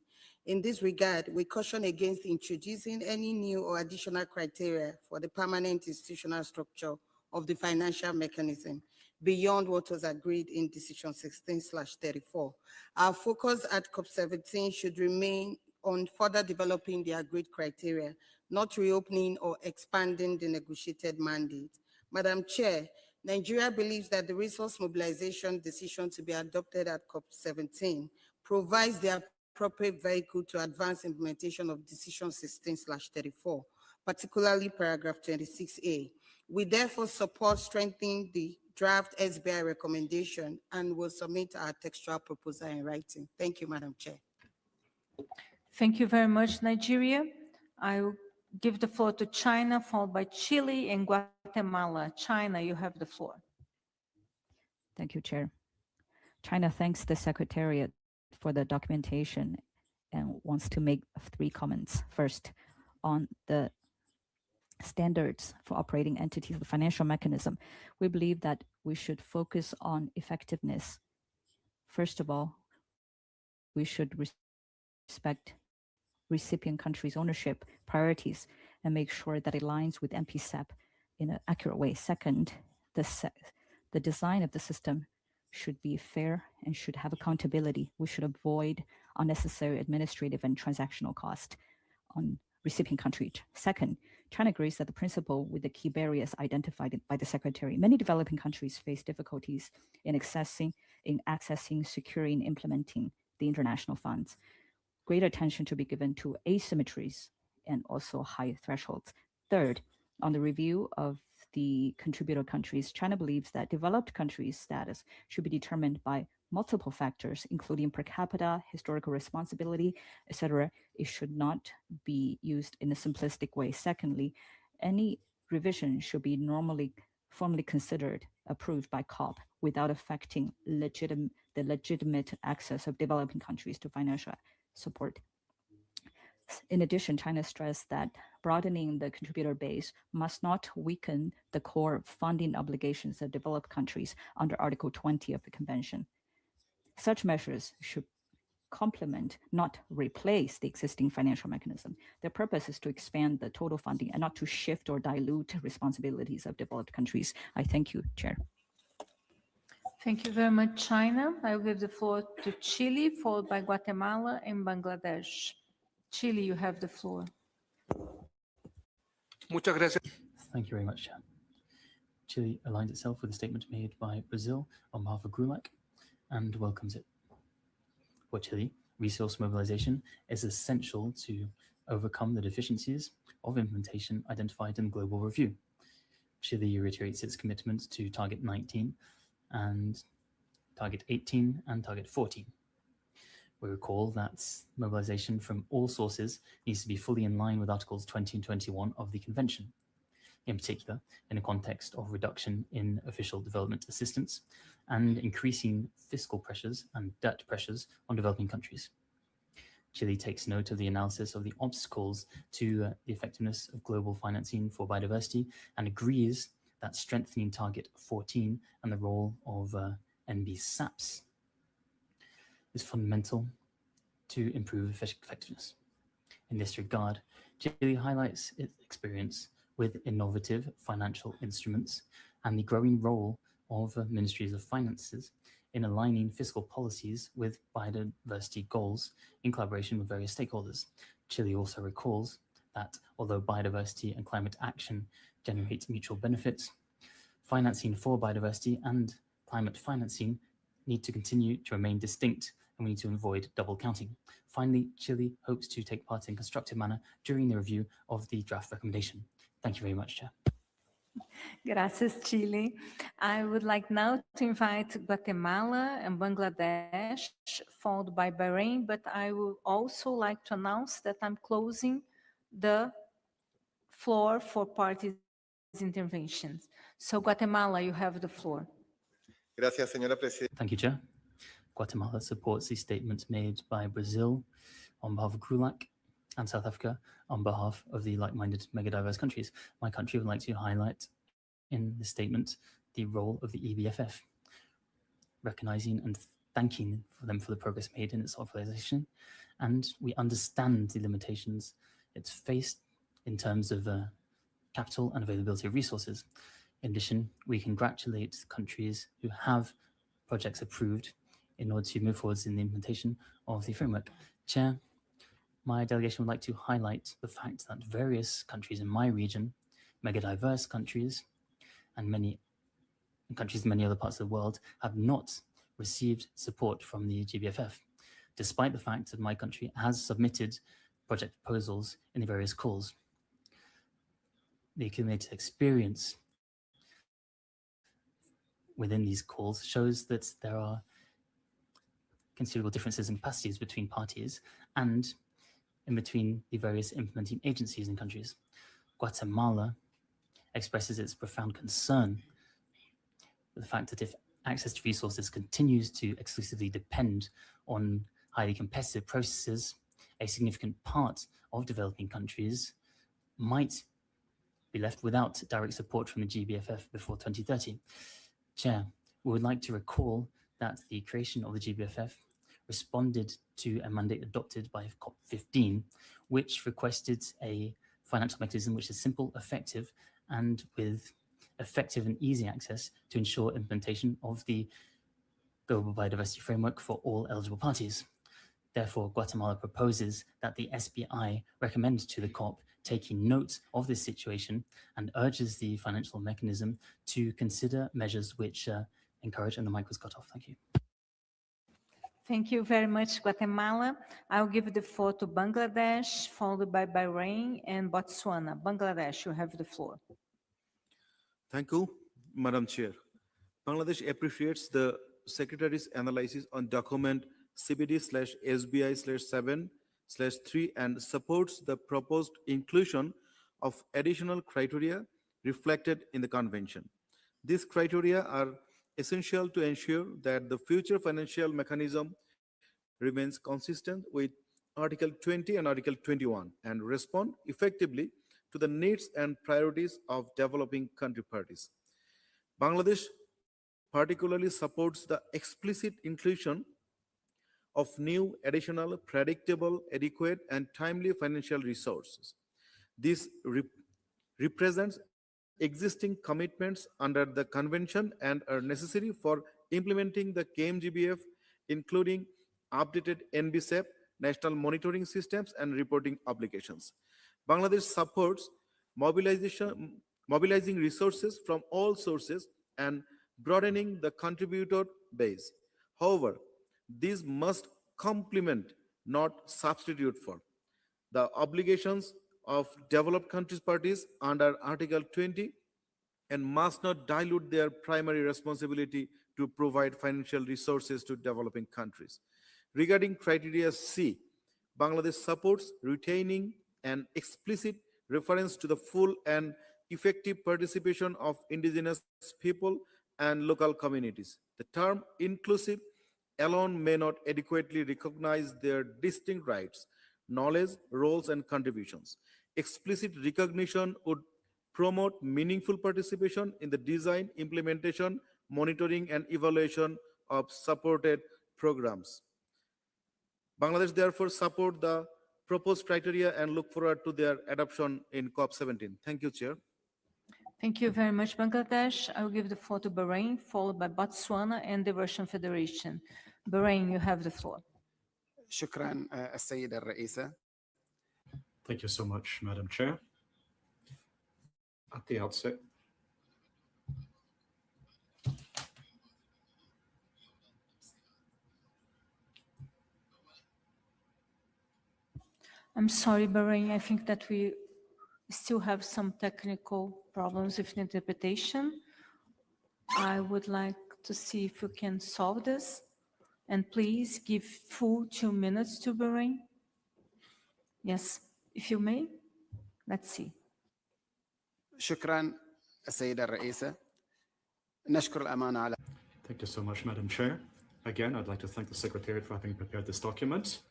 In this regard, we caution against introducing any new or additional criteria for the permanent institutional structure of the financial mechanism beyond what was agreed in Decision 16/34. Our focus at COP17 should remain on further developing the agreed criteria, not reopening or expanding the negotiated mandate. Madam Chair, Nigeria believes that the resource mobilization decision to be adopted at COP17 provides the appropriate vehicle to advance implementation of Decision 16/34, particularly paragraph 26A. We therefore support strengthening the draft SBI recommendation and will submit our textual proposal in writing. Thank you, Madam Chair. Thank you very much, Nigeria. I will give the floor to China, followed by Chile and Guatemala. China, you have the floor. Thank you, Chair. China thanks the Secretariat for the documentation and wants to make 3 comments. First, on the standards for operating entities of the financial mechanism, we believe that we should focus on effectiveness. First of all, we should respect recipient countries' ownership priorities and make sure that it aligns with MPSAP in an accurate way. Second, the design of the system should be fair and should have accountability. We should avoid unnecessary administrative and transactional cost on recipient country. Second, China agrees that the principle with the key barriers identified by the Secretary. Many developing countries face difficulties in accessing, securing, implementing the international funds. Greater attention to be given to asymmetries and also high thresholds. Third, on the review of the contributor countries, China believes that developed countries' status should be determined by multiple factors, including per capita, historical responsibility, etc. It should not be used in a simplistic way. Secondly, any revision should be formally considered, approved by COP without affecting the legitimate access of developing countries to financial support. In addition, China stressed that broadening the contributor base must not weaken the core funding obligations of developed countries under Article 20 of the Convention. Such measures should complement, not replace, the existing financial mechanism. Their purpose is to expand the total funding and not to shift or dilute responsibilities of developed countries. I thank you, Chair. Thank you very much, China. I will give the floor to Chile, followed by Guatemala and Bangladesh. Chile, you have the floor. Muchas gracias. Thank you very much, Chair. Chile aligns itself with a statement made by Brazil on behalf of GRULAC and welcomes it. For Chile, resource mobilization is essential to overcome the deficiencies of implementation identified in the global review. Chile reiterates its commitment to Target 19 and Target 18 and Target 14. We recall that mobilization from all sources needs to be fully in line with Articles 20 and 21 of the Convention, in particular in a context of reduction in official development assistance and increasing fiscal pressures and debt pressures on developing countries. Chile takes note of the analysis of the obstacles to the effectiveness of global financing for biodiversity and agrees that strengthening Target 14 and the role of NB-SAPs is fundamental to improve effectiveness. In this regard, Chile highlights its experience with innovative financial instruments and the growing role of ministries of finances in aligning fiscal policies with biodiversity goals in collaboration with various stakeholders. Chile also recalls that although biodiversity and climate action generate mutual benefits, financing for biodiversity and climate financing need to continue to remain distinct, and we need to avoid double counting. Finally, Chile hopes to take part in a constructive manner during the review of the draft recommendation. Thank you very much, Chair. Gracias, Chile. I would like now to invite Guatemala and Bangladesh, followed by Bahrain, but I would also like to announce that I'm closing the floor for parties' interventions. So Guatemala, you have the floor. Gracias, señora Presidenta. Thank you, Chair. Guatemala supports the statements made by Brazil on behalf of GRULAC and South Africa on behalf of the like-minded megadiverse countries. My country would like to highlight in the statement the role of the EBFF, recognizing and thanking them for the progress made in its authorization. And we understand the limitations it's faced in terms of capital and availability of resources. In addition, we congratulate countries who have projects approved in order to move forwards in the implementation of the framework. Chair, my delegation would like to highlight the fact that various countries in my region, megadiverse countries, and many countries in many other parts of the world have not received support from the GBFF, despite the fact that my country has submitted project proposals in the various calls. The accumulated experience within these calls shows that there are considerable differences in capacities between parties and in between the various implementing agencies in countries. Guatemala expresses its profound concern with the fact that if access to resources continues to exclusively depend on highly competitive processes, a significant part of developing countries might be left without direct support from the GBFF before 2030. Chair, we would like to recall that the creation of the GBFF responded to a mandate adopted by COP15, which requested a financial mechanism which is simple, effective, and with effective and easy access to ensure implementation of the Global Biodiversity Framework for all eligible parties. Therefore, Guatemala proposes that the SBI recommend to the COP taking note of this situation and urges the financial mechanism to consider measures which encourage, and the mic was cut off. Thank you. Thank you very much, Guatemala. I'll give the floor to Bangladesh, followed by Bahrain and Botswana. Bangladesh, you have the floor. Thank you, Madam Chair. Bangladesh appreciates the Secretary's analysis on document CBD/SBI/7/3 and supports the proposed inclusion of additional criteria reflected in the convention. These criteria are essential to ensure that the future financial mechanism remains consistent with Article 20 and Article 21 and respond effectively to the needs and priorities of developing country parties. Bangladesh particularly supports the explicit inclusion of new, additional, predictable, adequate, and timely financial resources. This represents existing commitments under the convention and are necessary for implementing the KMGBF, including updated NBSEP, national monitoring systems, and reporting obligations. Bangladesh supports mobilizing resources from all sources and broadening the contributor base. However, these must complement, not substitute for, the obligations of developed countries parties under Article 20 and must not dilute their primary responsibility to provide financial resources to developing countries. Regarding criteria C, Bangladesh supports retaining an explicit reference to the full and effective participation of indigenous people and local communities. The term inclusive alone may not adequately recognize their distinct rights, knowledge, roles, and contributions. Explicit recognition would promote meaningful participation in the design, implementation, monitoring, and evaluation of supported programs. Bangladesh therefore support the proposed criteria and look forward to their adoption in COP17. Thank you, Chair. Thank you very much, Bangladesh. I will give the floor to Bahrain, followed by Botswana and the Russian Federation. Bahrain, you have the floor. شكرا السيدة الرئيسة. Thank you so much, Madam Chair. At the outset, I'm sorry, Bahrain. I think that we still have some technical problems with the interpretation. I would like to see if we can solve this. And please give full 2 minutes to Bahrain. Yes, if you may. Let's see. شكرا السيدة الرئيسة. نشكر الأمانة على. Thank you so much, Madam Chair. Again, I'd like to thank the Secretariat for having prepared this document.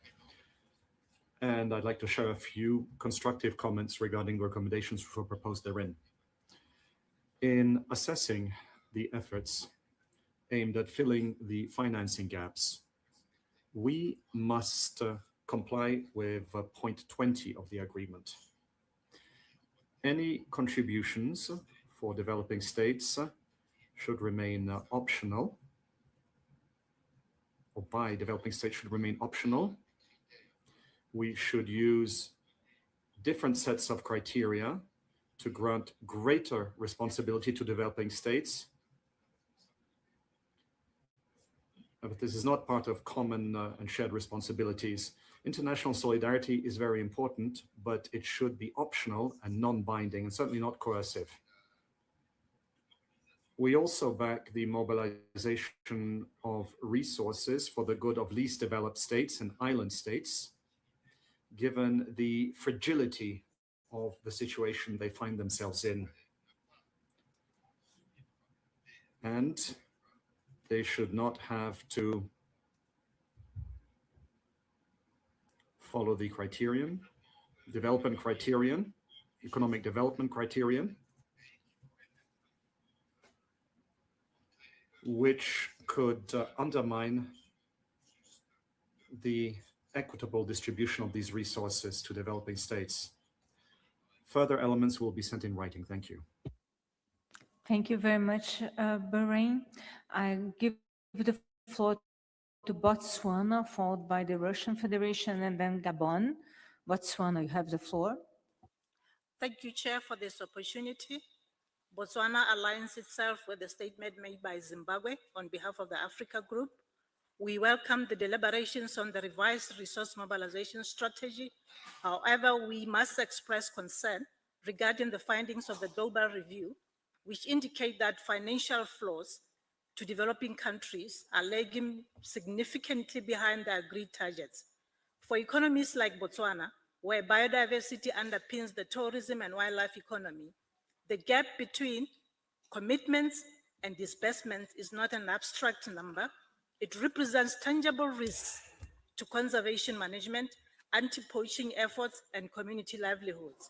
And I'd like to share a few constructive comments regarding the recommendations which were proposed therein. In assessing the efforts aimed at filling the financing gaps, we must comply with point 20 of the agreement. Any contributions for developing states should remain optional, or by developing states should remain optional. We should use different sets of criteria to grant greater responsibility to developing states. But this is not part of common and shared responsibilities. International solidarity is very important, but it should be optional and non-binding, and certainly not coercive. We also back the mobilization of resources for the good of least developed states and island states, given the fragility of the situation they find themselves in. And they should not have to follow the criterion, development criterion, economic development criterion, which could undermine the equitable distribution of these resources to developing states. Further elements will be sent in writing. Thank you. Thank you very much, Bahrain. I give the floor to Botswana, followed by the Russian Federation and then Gabon. Botswana, you have the floor. Thank you, Chair, for this opportunity. Botswana aligns itself with the statement made by Zimbabwe on behalf of the Africa Group. We welcome the deliberations on the revised resource mobilization strategy. However, we must express concern regarding the findings of the global review, which indicate that financial flows to developing countries are lagging significantly behind the agreed targets. For economies like Botswana, where biodiversity underpins the tourism and wildlife economy, the gap between commitments and disbursements is not an abstract number. It represents tangible risks to conservation management, anti-poaching efforts, and community livelihoods.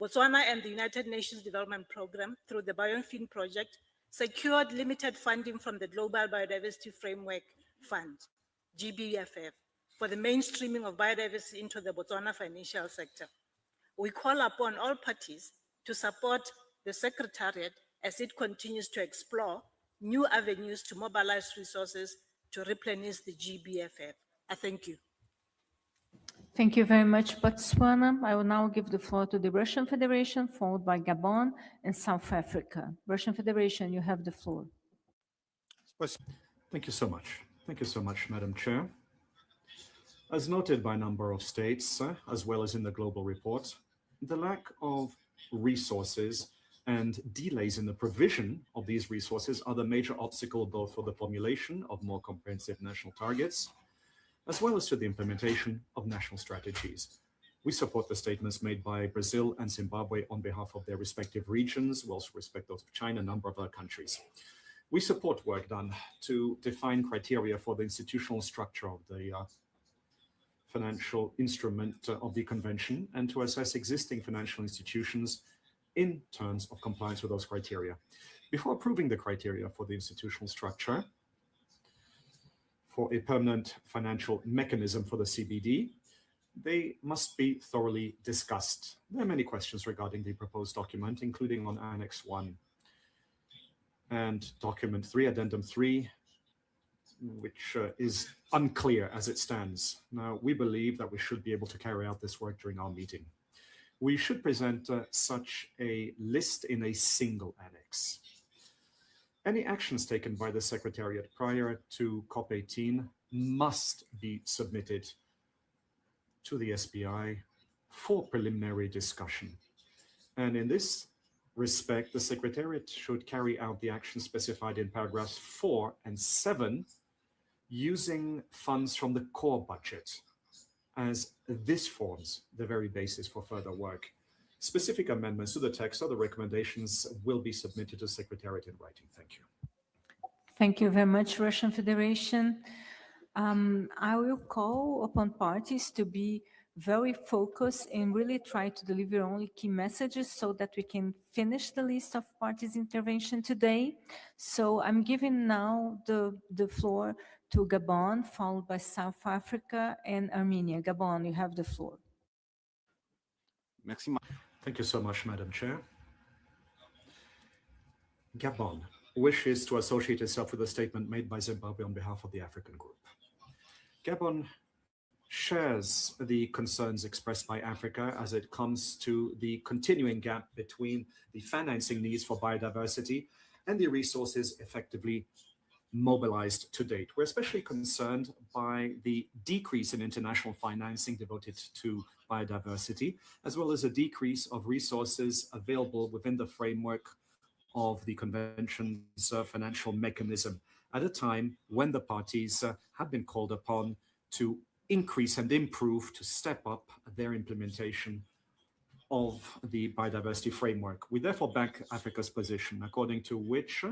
Botswana and the United Nations Development Programme, through the Biofin Project, secured limited funding from the Global Biodiversity Framework Fund, GBFF, for the mainstreaming of biodiversity into the Botswana financial sector. We call upon all parties to support the Secretariat as it continues to explore new avenues to mobilize resources to replenish the GBFF. I thank you. Thank you very much, Botswana. I will now give the floor to the Russian Federation, followed by Gabon and South Africa. Russian Federation, you have the floor. Thank you so much. Thank you so much, Madam Chair. As noted by a number of states, as well as in the global report, the lack of resources and delays in the provision of these resources are the major obstacle both for the formulation of more comprehensive national targets, as well as to the implementation of national strategies. We support the statements made by Brazil and Zimbabwe on behalf of their respective regions. We also respect those of China and a number of other countries. We support work done to define criteria for the institutional structure of the financial instrument of the convention and to assess existing financial institutions in terms of compliance with those criteria. Before approving the criteria for the institutional structure for a permanent financial mechanism for the CBD, they must be thoroughly discussed. There are many questions regarding the proposed document, including on Annex 1 and Document 3, Addendum 3, which is unclear as it stands. Now, we believe that we should be able to carry out this work during our meeting. We should present such a list in a single annex. Any actions taken by the Secretariat prior to COP18 must be submitted to the SBI for preliminary discussion. And in this respect, the Secretariat should carry out the actions specified in paragraphs 4 and 7 using funds from the core budget, as this forms the very basis for further work. Specific amendments to the text or the recommendations will be submitted to Secretariat in writing. Thank you. Thank you very much, Russian Federation. I will call upon parties to be very focused and really try to deliver only key messages so that we can finish the list of parties' intervention today. So I'm giving now the floor to Gabon, followed by South Africa and Armenia. Gabon, you have the floor. Thank you so much, Madam Chair. Gabon wishes to associate itself with a statement made by Zimbabwe on behalf of the African Group. Gabon shares the concerns expressed by Africa as it comes to the continuing gap between the financing needs for biodiversity and the resources effectively mobilized to date. We're especially concerned by the decrease in international financing devoted to biodiversity, as well as a decrease of resources available within the framework of the Convention's financial mechanism at a time when the parties have been called upon to increase and improve, to step up their implementation of the biodiversity framework. We therefore back Africa's position, according to which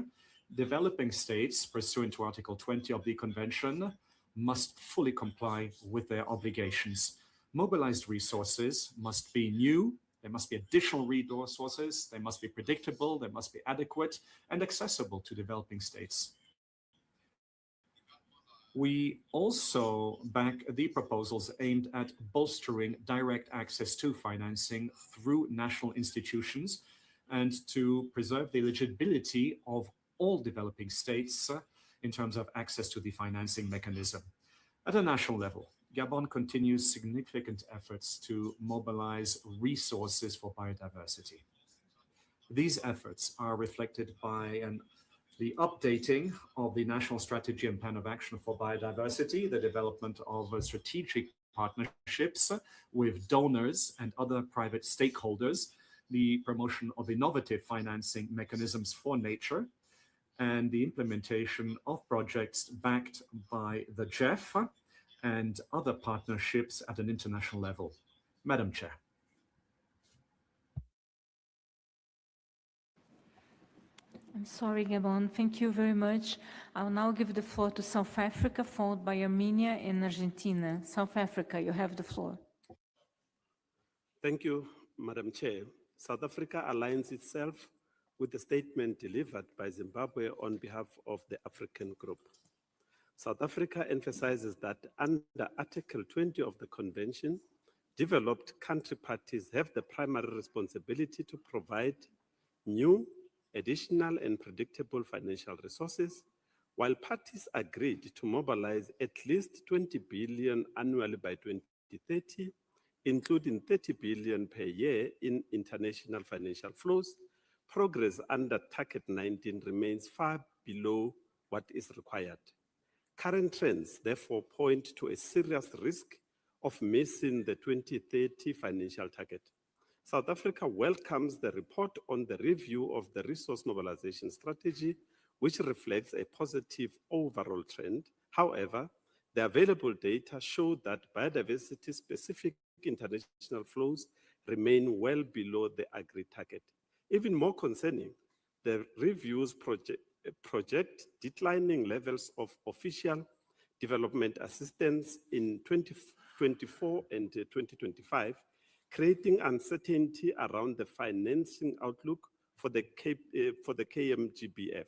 developing states, pursuant to Article 20 of the Convention, must fully comply with their obligations. Mobilized resources must be new, there must be additional resources, they must be predictable, they must be adequate and accessible to developing states. We also back the proposals aimed at bolstering direct access to financing through national institutions and to preserve the eligibility of all developing states in terms of access to the financing mechanism. At a national level, Gabon continues significant efforts to mobilize resources for biodiversity. These efforts are reflected by the updating of the National Strategy and Plan of Action for Biodiversity, the development of strategic partnerships with donors and other private stakeholders, the promotion of innovative financing mechanisms for nature, and the implementation of projects backed by the GEF and other partnerships at an international level. Madam Chair. I'm sorry, Gabon. Thank you very much. I'll now give the floor to South Africa, followed by Armenia and Argentina. South Africa, you have the floor. Thank you, Madam Chair. South Africa aligns itself with the statement delivered by Zimbabwe on behalf of the African Group. South Africa emphasizes that under Article 20 of the Convention, developed country parties have the primary responsibility to provide new, additional and predictable financial resources, while parties agreed to mobilize at least 20 billion annually by 2030, including 30 billion per year in international financial flows. Progress under Target 19 remains far below what is required. Current trends therefore point to a serious risk of missing the 2030 financial target. South Africa welcomes the report on the review of the resource mobilization strategy, which reflects a positive overall trend. However, the available data show that biodiversity-specific international flows remain well below the agreed target. Even more concerning, the reviews project declining levels of official development assistance in 2024 and 2025, creating uncertainty around the financing outlook for the KMGBF.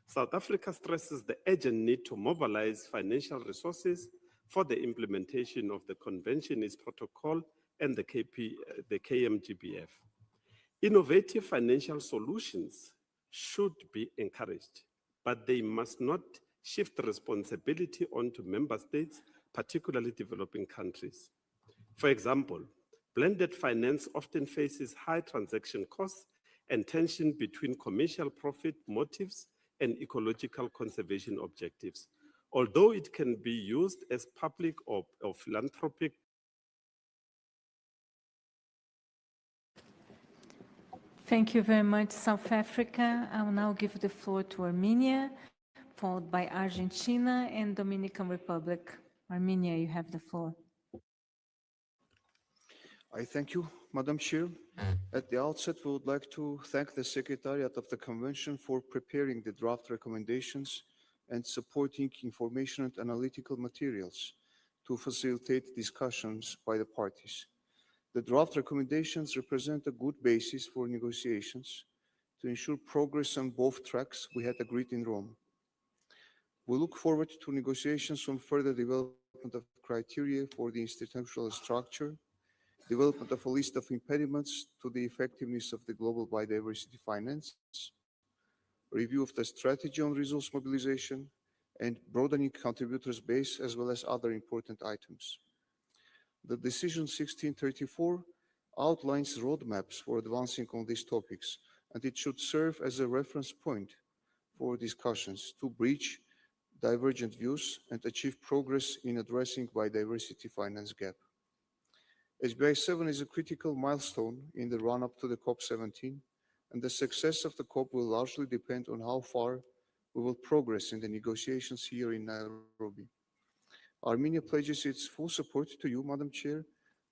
South Africa stresses the urgent need to mobilize financial resources for the implementation of the Conventionist Protocol and the KMGBF. Innovative financial solutions should be encouraged, but they must not shift responsibility onto member states, particularly developing countries. For example, blended finance often faces high transaction costs and tension between commercial profit motives and ecological conservation objectives. Although it can be used as public or philanthropic. Thank you very much, South Africa. I will now give the floor to Armenia, followed by Argentina and Dominican Republic. Armenia, you have the floor. I thank you, Madam Chair. At the outset, we would like to thank the Secretariat of the Convention for preparing the draft recommendations and supporting information and analytical materials to facilitate discussions by the parties. The draft recommendations represent a good basis for negotiations to ensure progress on both tracks we had agreed in Rome. We look forward to negotiations on further development of criteria for the institutional structure, development of a list of impediments to the effectiveness of the global biodiversity finance, review of the strategy on resource mobilization, and broadening contributors base, as well as other important items. The Decision 1634 outlines roadmaps for advancing on these topics, and it should serve as a reference point for discussions to bridge divergent views and achieve progress in addressing biodiversity finance gap. SBI-7 is a critical milestone in the run-up to the COP17, and the success of the COP will largely depend on how far we will progress in the negotiations here in Nairobi. Armenia pledges its full support to you, Madam Chair,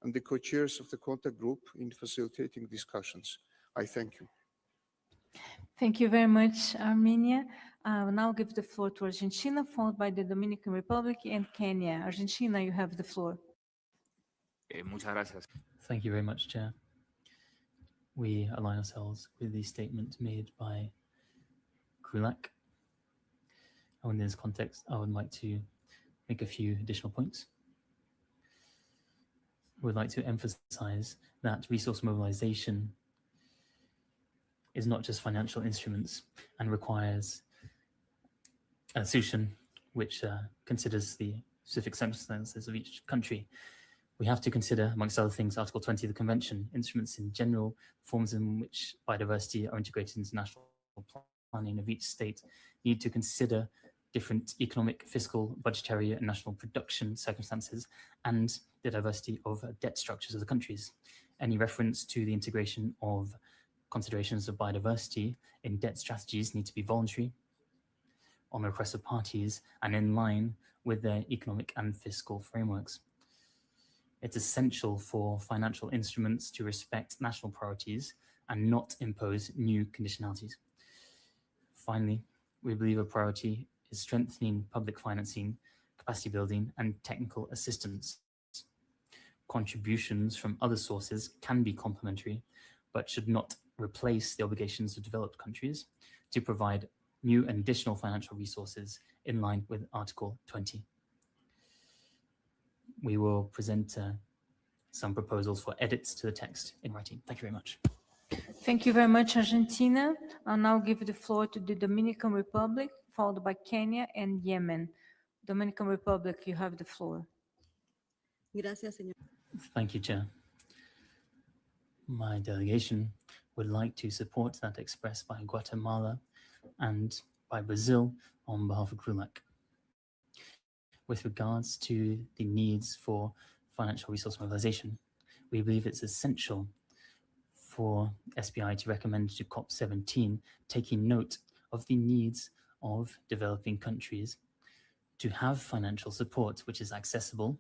and the co-chairs of the contact group in facilitating discussions. I thank you. Thank you very much, Armenia. I will now give the floor to Argentina, followed by the Dominican Republic and Kenya. Argentina, you have the floor. Muchas gracias. Thank you very much, Chair. We align ourselves with the statement made by Kulak. And in this context, I would like to make a few additional points. We would like to emphasize that resource mobilization is not just financial instruments and requires a solution which considers the specific circumstances of each country. We have to consider, amongst other things, Article 20 of the Convention, instruments in general, forms in which biodiversity are integrated into national planning of each state, need to consider different economic, fiscal, budgetary, and national production circumstances, and the diversity of debt structures of the countries. Any reference to the integration of considerations of biodiversity in debt strategies need to be voluntary, on the request of parties, and in line with their economic and fiscal frameworks. It's essential for financial instruments to respect national priorities and not impose new conditionalities. Finally, we believe a priority is strengthening public financing, capacity building, and technical assistance. Contributions from other sources can be complementary, but should not replace the obligations of developed countries to provide new and additional financial resources in line with Article 20. We will present some proposals for edits to the text in writing. Thank you very much. Thank you very much, Argentina. I'll now give the floor to the Dominican Republic, followed by Kenya and Yemen. Dominican Republic, you have the floor. Gracias, señor. Thank you, Chair. My delegation would like to support that expressed by Guatemala and by Brazil on behalf of CRULAC. With regards to the needs for financial resource mobilization, we believe it's essential for SBI to recommend to COP17 taking note of the needs of developing countries to have financial support which is accessible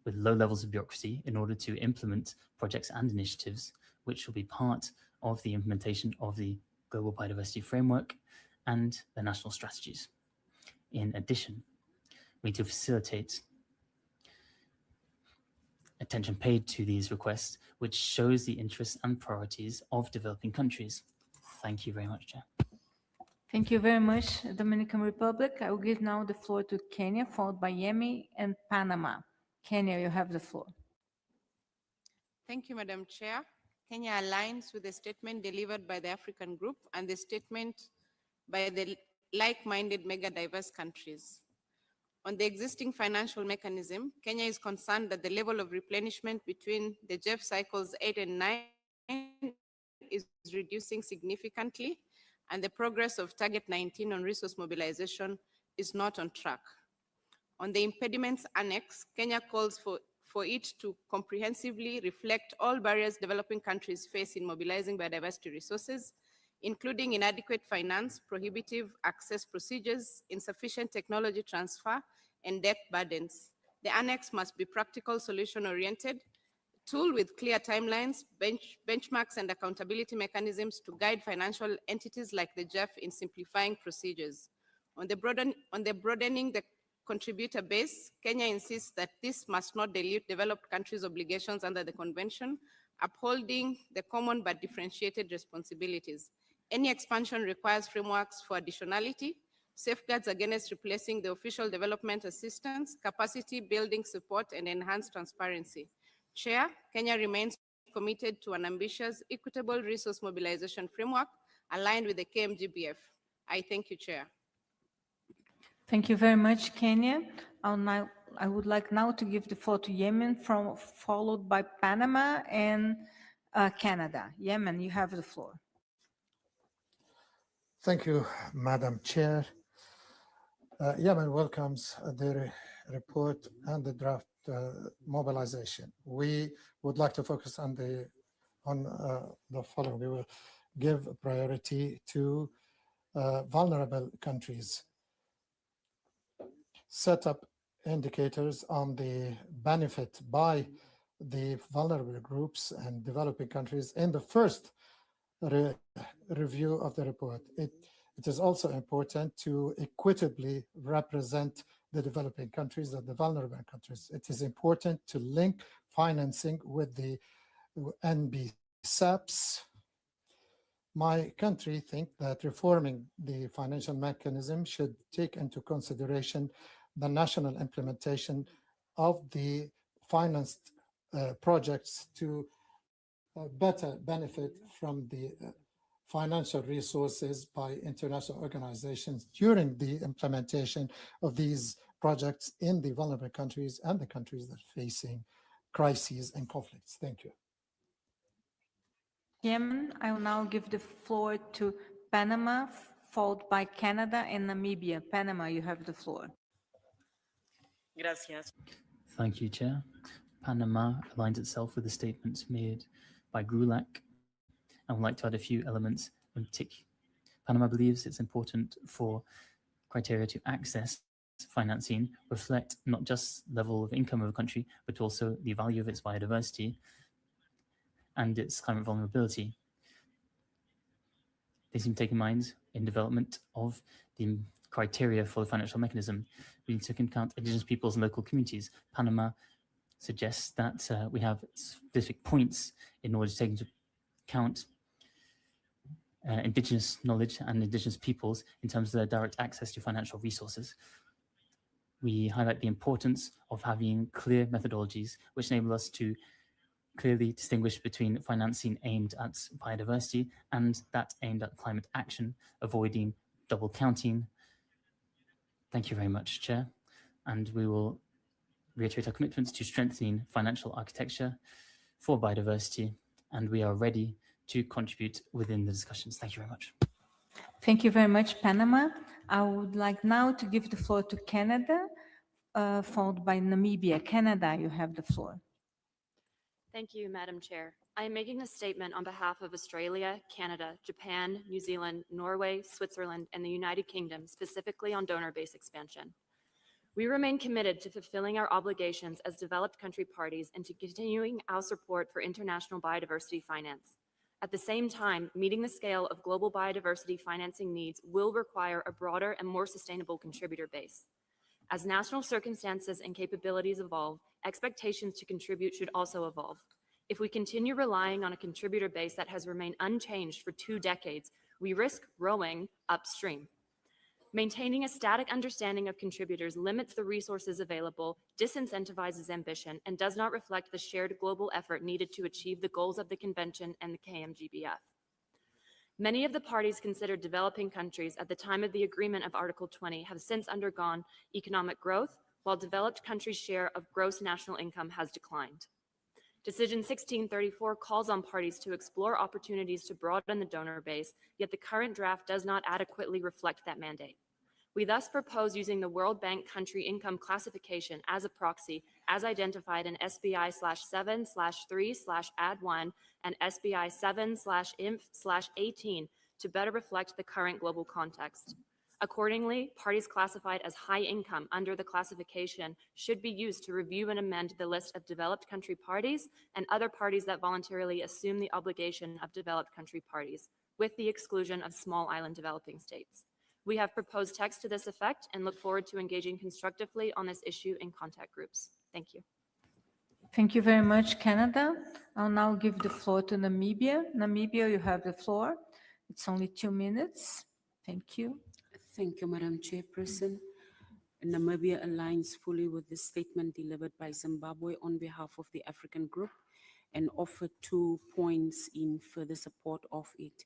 with low levels of bureaucracy in order to implement projects and initiatives which will be part of the implementation of the Global Biodiversity Framework and the national strategies. In addition, we need to facilitate attention paid to these requests, which shows the interests and priorities of developing countries. Thank you very much, Chair. Thank you very much, Dominican Republic. I will give now the floor to Kenya, followed by Yemen and Panama. Kenya, you have the floor. Thank you, Madam Chair. Kenya aligns with the statement delivered by the African Group and the statement by the like-minded mega-diverse countries. On the existing financial mechanism, Kenya is concerned that the level of replenishment between the GEF cycles 8 and 9 is reducing significantly, and the progress of Target 19 on resource mobilization is not on track. On the impediments annex, Kenya calls for it to comprehensively reflect all barriers developing countries face in mobilizing biodiversity resources, including inadequate finance, prohibitive access procedures, insufficient technology transfer, and debt burdens. The annex must be practical, solution-oriented, tool with clear timelines, benchmarks, and accountability mechanisms to guide financial entities like the GEF in simplifying procedures. On the broadening the contributor base, Kenya insists that this must not dilute developed countries' obligations under the convention, upholding the common but differentiated responsibilities. Any expansion requires frameworks for additionality, safeguards against replacing the official development assistance, capacity building support, and enhanced transparency. Chair, Kenya remains committed to an ambitious, equitable resource mobilization framework aligned with the KMGBF. I thank you, Chair. Thank you very much, Kenya. I would like now to give the floor to Yemen, followed by Panama and Canada. Yemen, you have the floor. Thank you, Madam Chair. Yemen welcomes the report and the draft mobilization. We would like to focus on the following. We will give priority to vulnerable countries, set up indicators on the benefit by the vulnerable groups and developing countries in the first review of the report. It is also important to equitably represent the developing countries and the vulnerable countries. It is important to link financing with the NBSAPs My country think that reforming the financial mechanism should take into consideration the national implementation of the financed projects to better benefit from the financial resources by international organizations during the implementation of these projects in the vulnerable countries and the countries that are facing crises and conflicts. Thank you. Yemen, I will now give the floor to Panama, followed by Canada and Namibia. Panama, you have the floor. Gracias. Thank you, Chair. Panama aligns itself with the statements made by GRULAC and would like to add a few elements in particular. Panama believes it's important for criteria to access financing reflect not just level of income of a country, but also the value of its biodiversity and its climate vulnerability. They seem to take in mind in development of the criteria for the financial mechanism. We need to account indigenous peoples and local communities. Panama suggests that we have specific points in order to take into account indigenous knowledge and indigenous peoples in terms of their direct access to financial resources. We highlight the importance of having clear methodologies which enable us to clearly distinguish between financing aimed at biodiversity and that aimed at climate action, avoiding double counting. Thank you very much, Chair. And we will reiterate our commitments to strengthening financial architecture for biodiversity, and we are ready to contribute within the discussions. Thank you very much. Thank you very much, Panama. I would like now to give the floor to Canada, followed by Namibia. Canada, you have the floor. Thank you, Madam Chair. I am making a statement on behalf of Australia, Canada, Japan, New Zealand, Norway, Switzerland, and the United Kingdom, specifically on donor base expansion. We remain committed to fulfilling our obligations as developed country parties and to continuing our support for international biodiversity finance. At the same time, meeting the scale of global biodiversity financing needs will require a broader and more sustainable contributor base. As national circumstances and capabilities evolve, expectations to contribute should also evolve. If we continue relying on a contributor base that has remained unchanged for 2 decades, we risk rowing upstream. Maintaining a static understanding of contributors limits the resources available, disincentivizes ambition, and does not reflect the shared global effort needed to achieve the goals of the Convention and the KMGBF. Many of the parties considered developing countries at the time of the agreement of Article 20 have since undergone economic growth, while developed countries' share of gross national income has declined. Decision 1634 calls on parties to explore opportunities to broaden the donor base, yet the current draft does not adequately reflect that mandate. We thus propose using the World Bank country income classification as a proxy, as identified in SBI-7/3/add1 and SBI-7/INF/18 to better reflect the current global context. Accordingly, parties classified as high income under the classification should be used to review and amend the list of developed country parties and other parties that voluntarily assume the obligation of developed country parties, with the exclusion of small island developing states. We have proposed text to this effect and look forward to engaging constructively on this issue in contact groups. Thank you. Thank you very much, Canada. I'll now give the floor to Namibia. Namibia, you have the floor. It's only 2 minutes. Thank you. Thank you, Madam Chairperson. Namibia aligns fully with the statement delivered by Zimbabwe on behalf of the African Group and offer 2 points in further support of it.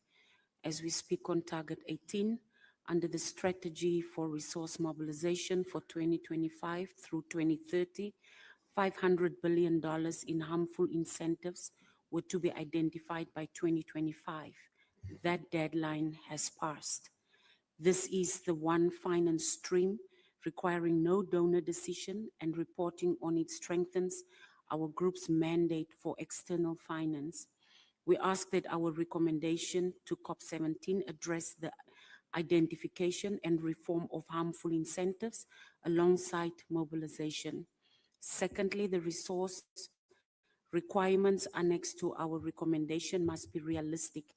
As we speak on Target 18, under the Strategy for Resource Mobilization for 2025 through 2030, $500 billion in harmful incentives were to be identified by 2025. That deadline has passed. This is the one finance stream requiring no donor decision, and reporting on it strengthens our group's mandate for external finance. We ask that our recommendation to COP17 address the identification and reform of harmful incentives alongside mobilization. Secondly, the resource requirements annexed to our recommendation must be realistic.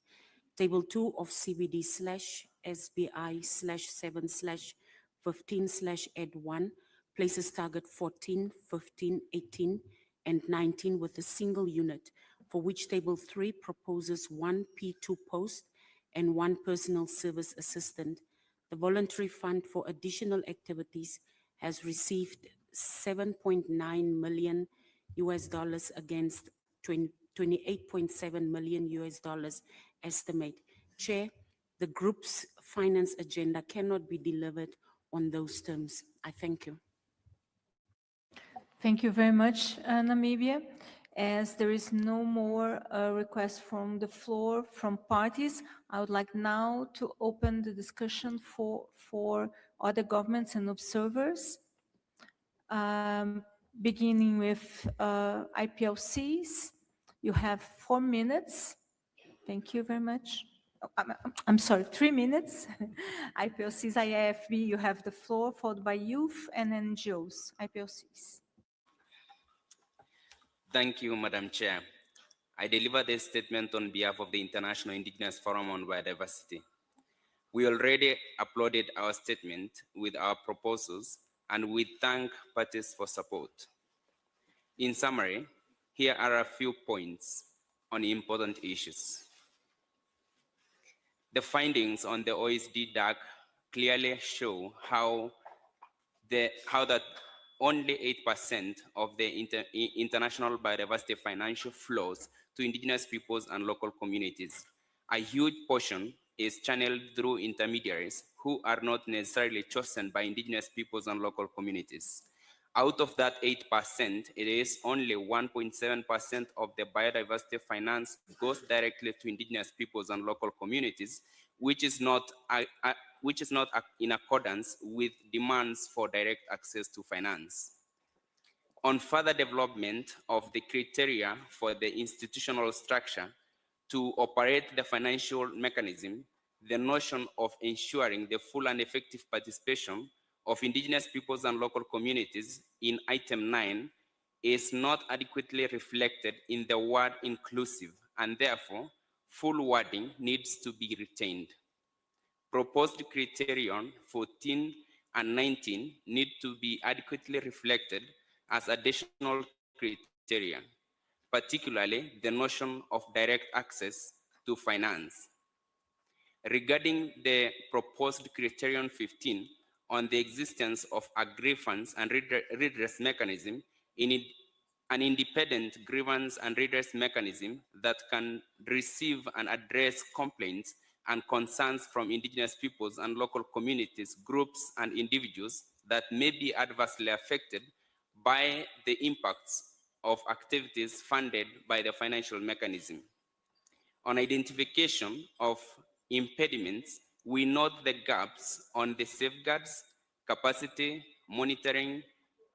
Table 2 of CBD/SBI/7/15/Ed1 places target 14, 15, 18, and 19 with a single unit, for which Table 3 proposes 1 P2 post and 1 personal service assistant. The voluntary fund for additional activities has received $7.9 million against 28.7 million estimate. Chair, the group's finance agenda cannot be delivered on those terms. I thank you. Thank you very much, Namibia. As there is no more request from the floor from parties, I would like now to open the discussion for other governments and observers. Beginning with IPLCs, you have 4 minutes. Thank you very much. Oh, I'm sorry, 3 minutes. IPLCs, IAFB, you have the floor, followed by youth and NGOs. IPLCs. Thank you, Madam Chair. I deliver this statement on behalf of the International Indigenous Forum on Biodiversity. We already uploaded our statement with our proposals, and we thank parties for support. In summary, here are a few points on important issues. The findings on the OECD DAC clearly show how that only 8% of the international biodiversity financial flows to indigenous peoples and local communities. A huge portion is channeled through intermediaries who are not necessarily chosen by indigenous peoples and local communities. Out of that 8%, it is only 1.7% of the biodiversity finance goes directly to indigenous peoples and local communities, which is not in accordance with demands for direct access to finance. On further development of the criteria for the institutional structure to operate the financial mechanism, the notion of ensuring the full and effective participation of indigenous peoples and local communities in item 9 is not adequately reflected in the word inclusive, and therefore full wording needs to be retained. Proposed criterion 14 and 19 need to be adequately reflected as additional criteria, particularly the notion of direct access to finance. Regarding the proposed criterion 15 on the existence of a grievance and redress mechanism, an independent grievance and redress mechanism that can receive and address complaints and concerns from indigenous peoples and local communities, groups, and individuals that may be adversely affected by the impacts of activities funded by the financial mechanism. On identification of impediments, we note the gaps on the safeguards, capacity, monitoring,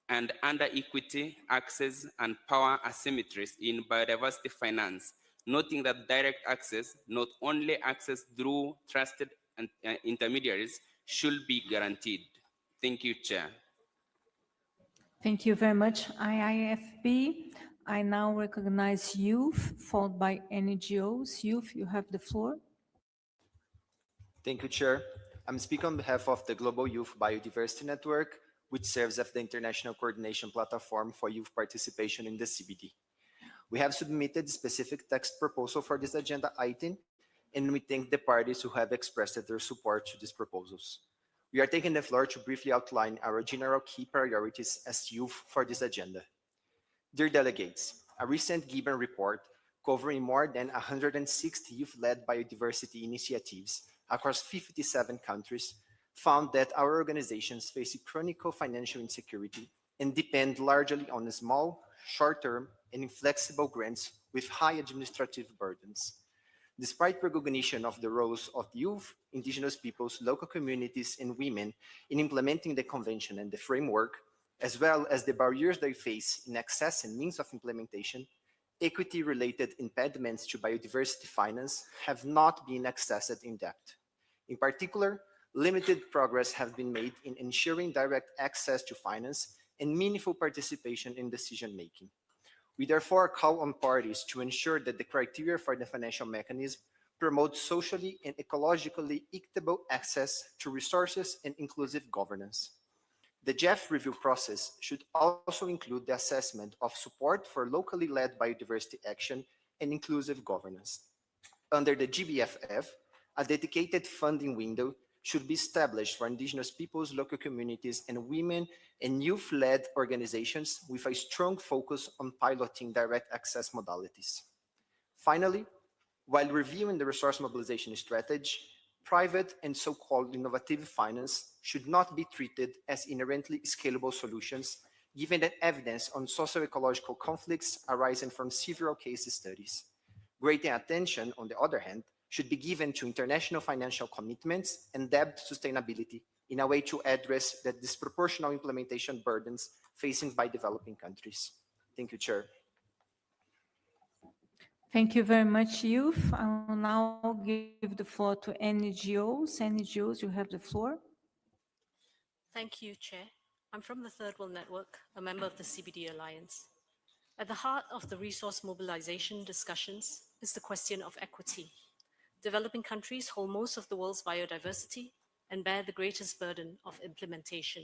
and under equity, access, and power asymmetries in biodiversity finance, noting that direct access, not only access through trusted intermediaries, should be guaranteed. Thank you, Chair. Thank you very much, IIFB. I now recognize youth, followed by NGOs. Youth, you have the floor. Thank you, Chair. I'm speaking on behalf of the Global Youth Biodiversity Network, which serves as the international coordination platform for youth participation in the CBD. We have submitted specific text proposal for this agenda item, and we thank the parties who have expressed their support to these proposals. We are taking the floor to briefly outline our general key priorities as youth for this agenda. Dear delegates, a recent Gibbon report covering more than 160 youth-led biodiversity initiatives across 57 countries found that our organizations face chronic financial insecurity and depend largely on small, short-term, and inflexible grants with high administrative burdens. Despite recognition of the roles of youth, indigenous peoples, local communities, and women in implementing the convention and the framework, as well as the barriers they face in access and means of implementation, equity-related impediments to biodiversity finance have not been accessed in depth. In particular, limited progress has been made in ensuring direct access to finance and meaningful participation in decision-making. We therefore call on parties to ensure that the criteria for the financial mechanism promote socially and ecologically equitable access to resources and inclusive governance. The GEF review process should also include the assessment of support for locally led biodiversity action and inclusive governance. Under the GBFF, A dedicated funding window should be established for indigenous peoples, local communities, and women and youth-led organizations with a strong focus on piloting direct access modalities. Finally, while reviewing the resource mobilization strategy, private and so-called innovative finance should not be treated as inherently scalable solutions, given that evidence on socio-ecological conflicts arising from several case studies. Greater attention, on the other hand, should be given to international financial commitments and debt sustainability in a way to address the disproportional implementation burdens facing by developing countries. Thank you, Chair. Thank you very much, Youth. I will now give the floor to NGOs. NGOs, you have the floor. Thank you, Chair. I'm from the Third World Network, a member of the CBD Alliance. At the heart of the resource mobilization discussions is the question of equity. Developing countries hold most of the world's biodiversity and bear the greatest burden of implementation.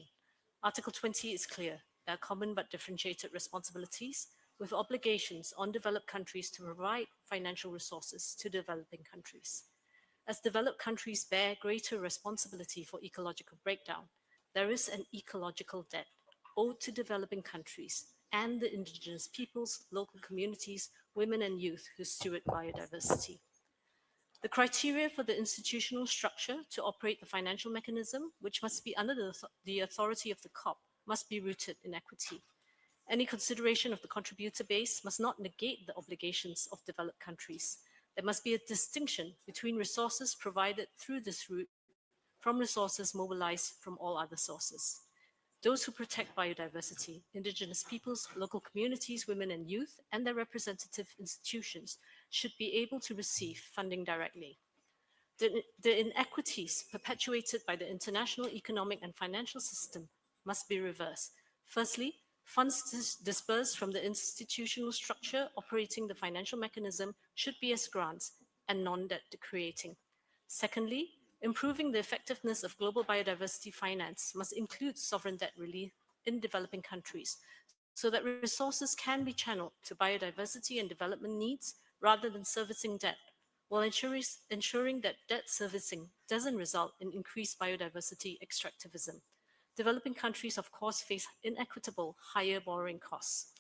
Article 20 is clear. There are common but differentiated responsibilities with obligations on developed countries to provide financial resources to developing countries. As developed countries bear greater responsibility for ecological breakdown, there is an ecological debt owed to developing countries and the indigenous peoples, local communities, women and youth who steward biodiversity. The criteria for the institutional structure to operate the financial mechanism, which must be under the authority of the COP, must be rooted in equity. Any consideration of the contributor base must not negate the obligations of developed countries. There must be a distinction between resources provided through this route from resources mobilized from all other sources. Those who protect biodiversity, indigenous peoples, local communities, women and youth, and their representative institutions should be able to receive funding directly. The inequities perpetuated by the international economic and financial system must be reversed. Firstly, funds disbursed from the institutional structure operating the financial mechanism should be as grants and non-debt creating. Secondly, improving the effectiveness of global biodiversity finance must include sovereign debt relief in developing countries so that resources can be channeled to biodiversity and development needs rather than servicing debt, while ensuring that debt servicing doesn't result in increased biodiversity extractivism. Developing countries, of course, face inequitable higher borrowing costs.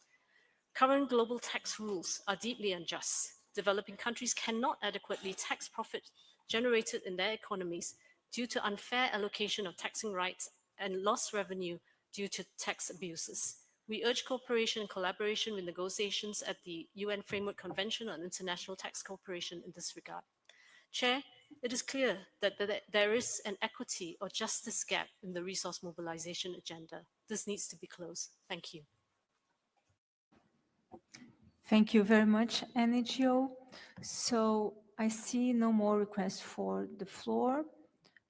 Current global tax rules are deeply unjust. Developing countries cannot adequately tax profits generated in their economies due to unfair allocation of taxing rights and lost revenue due to tax abuses. We urge cooperation and collaboration with negotiations at the UN Framework Convention on International Tax Cooperation in this regard. Chair, it is clear that there is an equity or justice gap in the resource mobilization agenda. This needs to be closed. Thank you. Thank you very much, NGO. So I see no more requests for the floor.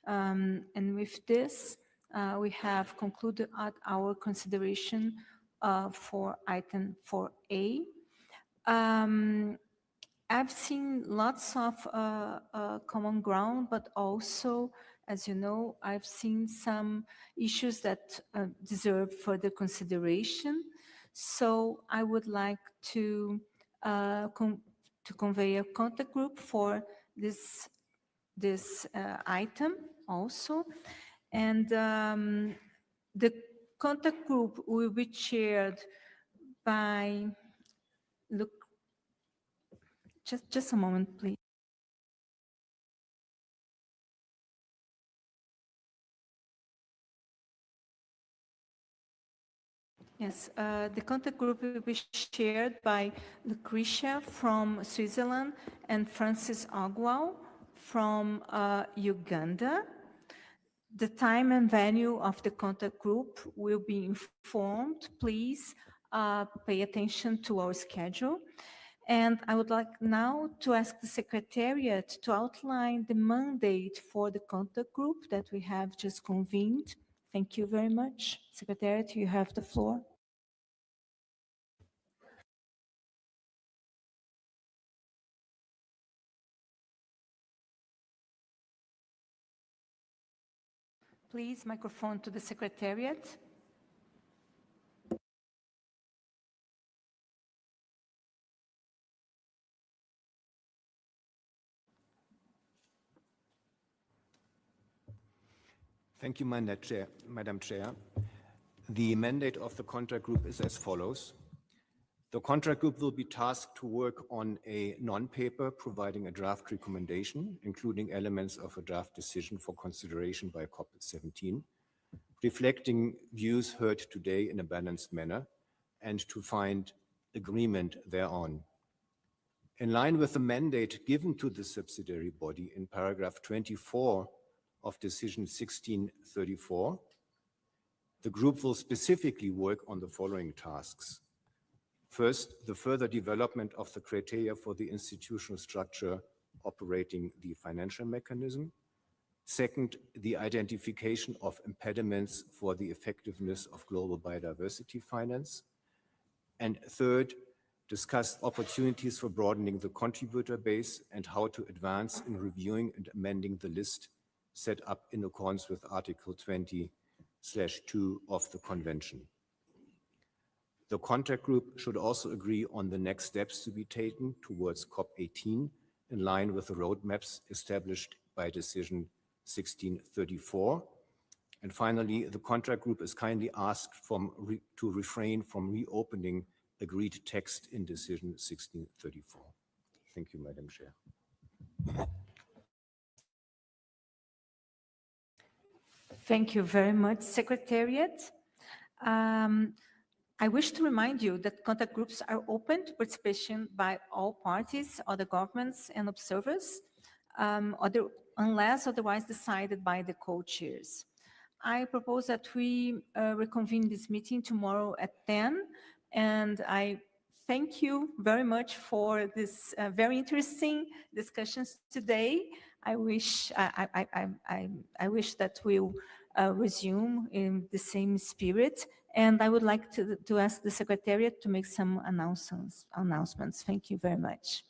And with this, we have concluded our consideration for item 4A. I've seen lots of common ground, but also, as you know, I've seen some issues that deserve further consideration. So I would like to convey a contact group for this item also. And the contact group will be chaired by, look, just a moment, please. Yes, the contact group will be shared by Lucretia from Switzerland and Francis Ogwal from Uganda. The time and venue of the contact group will be informed. Please pay attention to our schedule. And I would like now to ask the Secretariat to outline the mandate for the contact group that we have just convened. Thank you very much. Secretariat, you have the floor. Please, microphone to the Secretariat. Thank you, Madam Chair. The mandate of the contact group is as follows. The contact group will be tasked to work on a non-paper providing a draft recommendation, including elements of a draft decision for consideration by COP17, reflecting views heard today in a balanced manner, and to find agreement thereon. In line with the mandate given to the subsidiary body in paragraph 24 of decision 1634, the group will specifically work on the following tasks. First, the further development of the criteria for the institutional structure operating the financial mechanism. Second, the identification of impediments for the effectiveness of global biodiversity finance. And third, discuss opportunities for broadening the contributor base and how to advance in reviewing and amending the list set up in accordance with Article 20/2 of the Convention. The contact group should also agree on the next steps to be taken towards COP18 in line with the roadmaps established by Decision 1634. And finally, the contact group is kindly asked to refrain from reopening agreed text in Decision 1634. Thank you, Madam Chair. Thank you very much, Secretariat. I wish to remind you that contact groups are open to participation by all parties, other governments and observers, unless otherwise decided by the co-chairs. I propose that we reconvene this meeting tomorrow at 10, and I thank you very much for this very interesting discussions today. I wish that we'll resume in the same spirit. And I would like to ask the Secretariat to make some announcements. Thank you very much.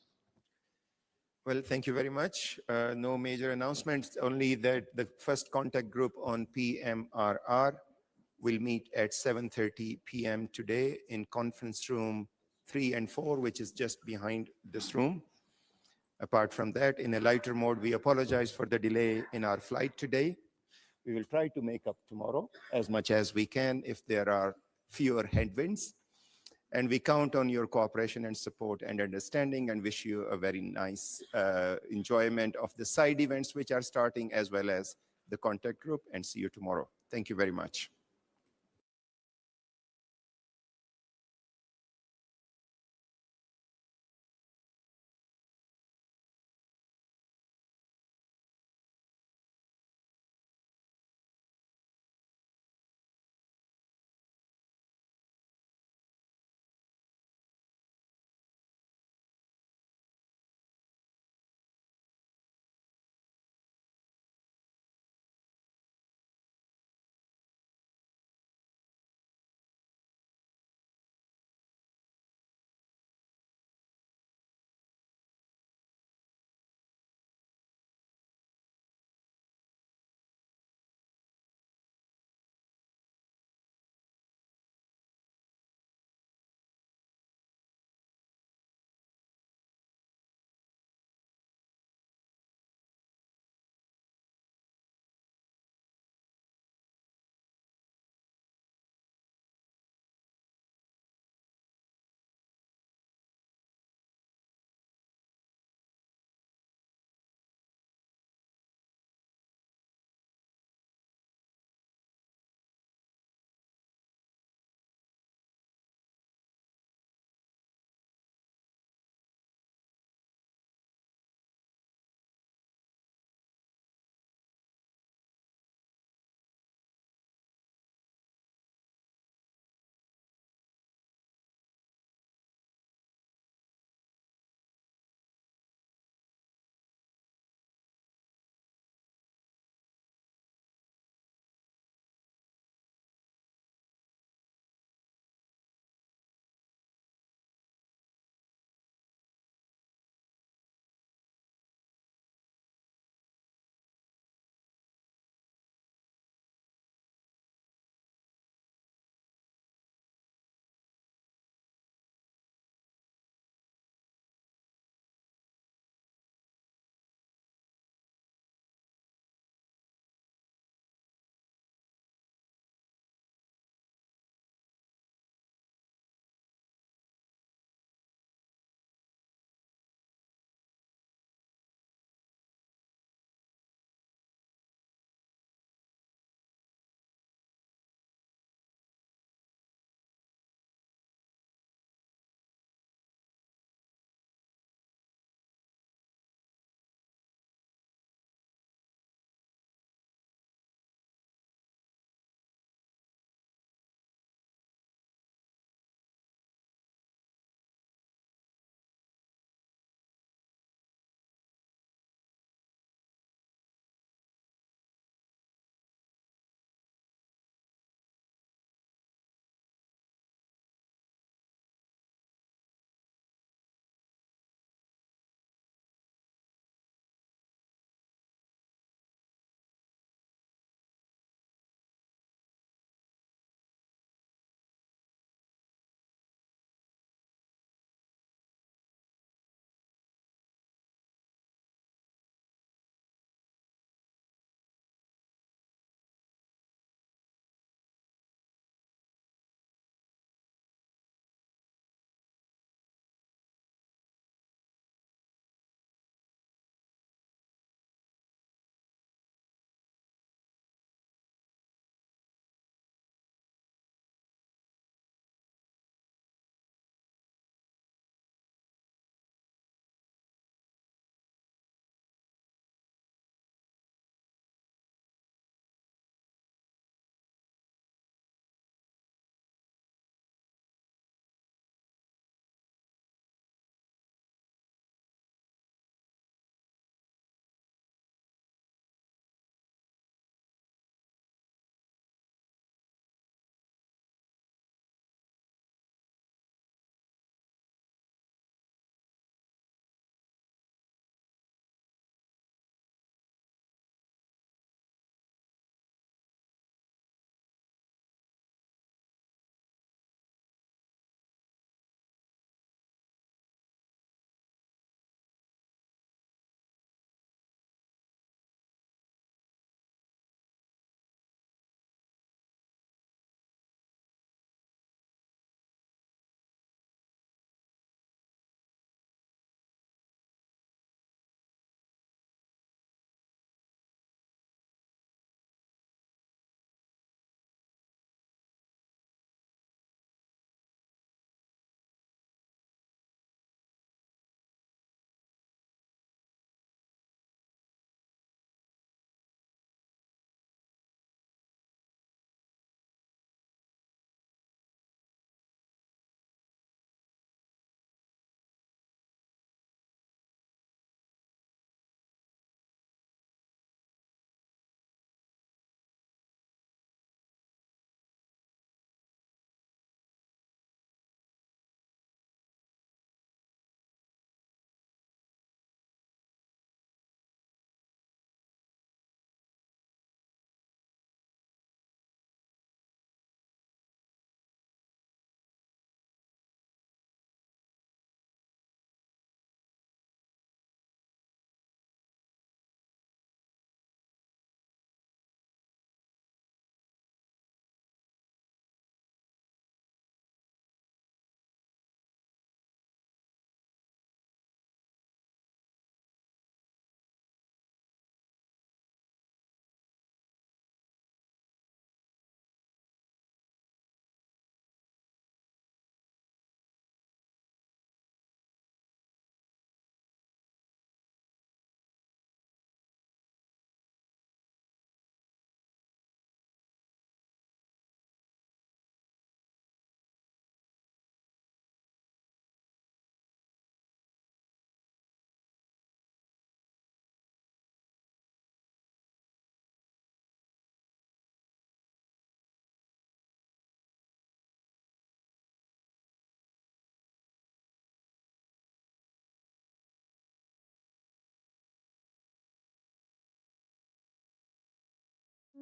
Well, thank you very much. No major announcements, only that the first contact group on PMRR will meet at 7:30 p.m. today in conference room 3 and 4, which is just behind this room. Apart from that, in a lighter mode, we apologize for the delay in our flight today. We will try to make up tomorrow as much as we can if there are fewer headwinds. And we count on your cooperation and support and understanding, and wish you a very nice enjoyment of the side events which are starting, as well as the contact group, and see you tomorrow. Thank you very much.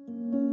you.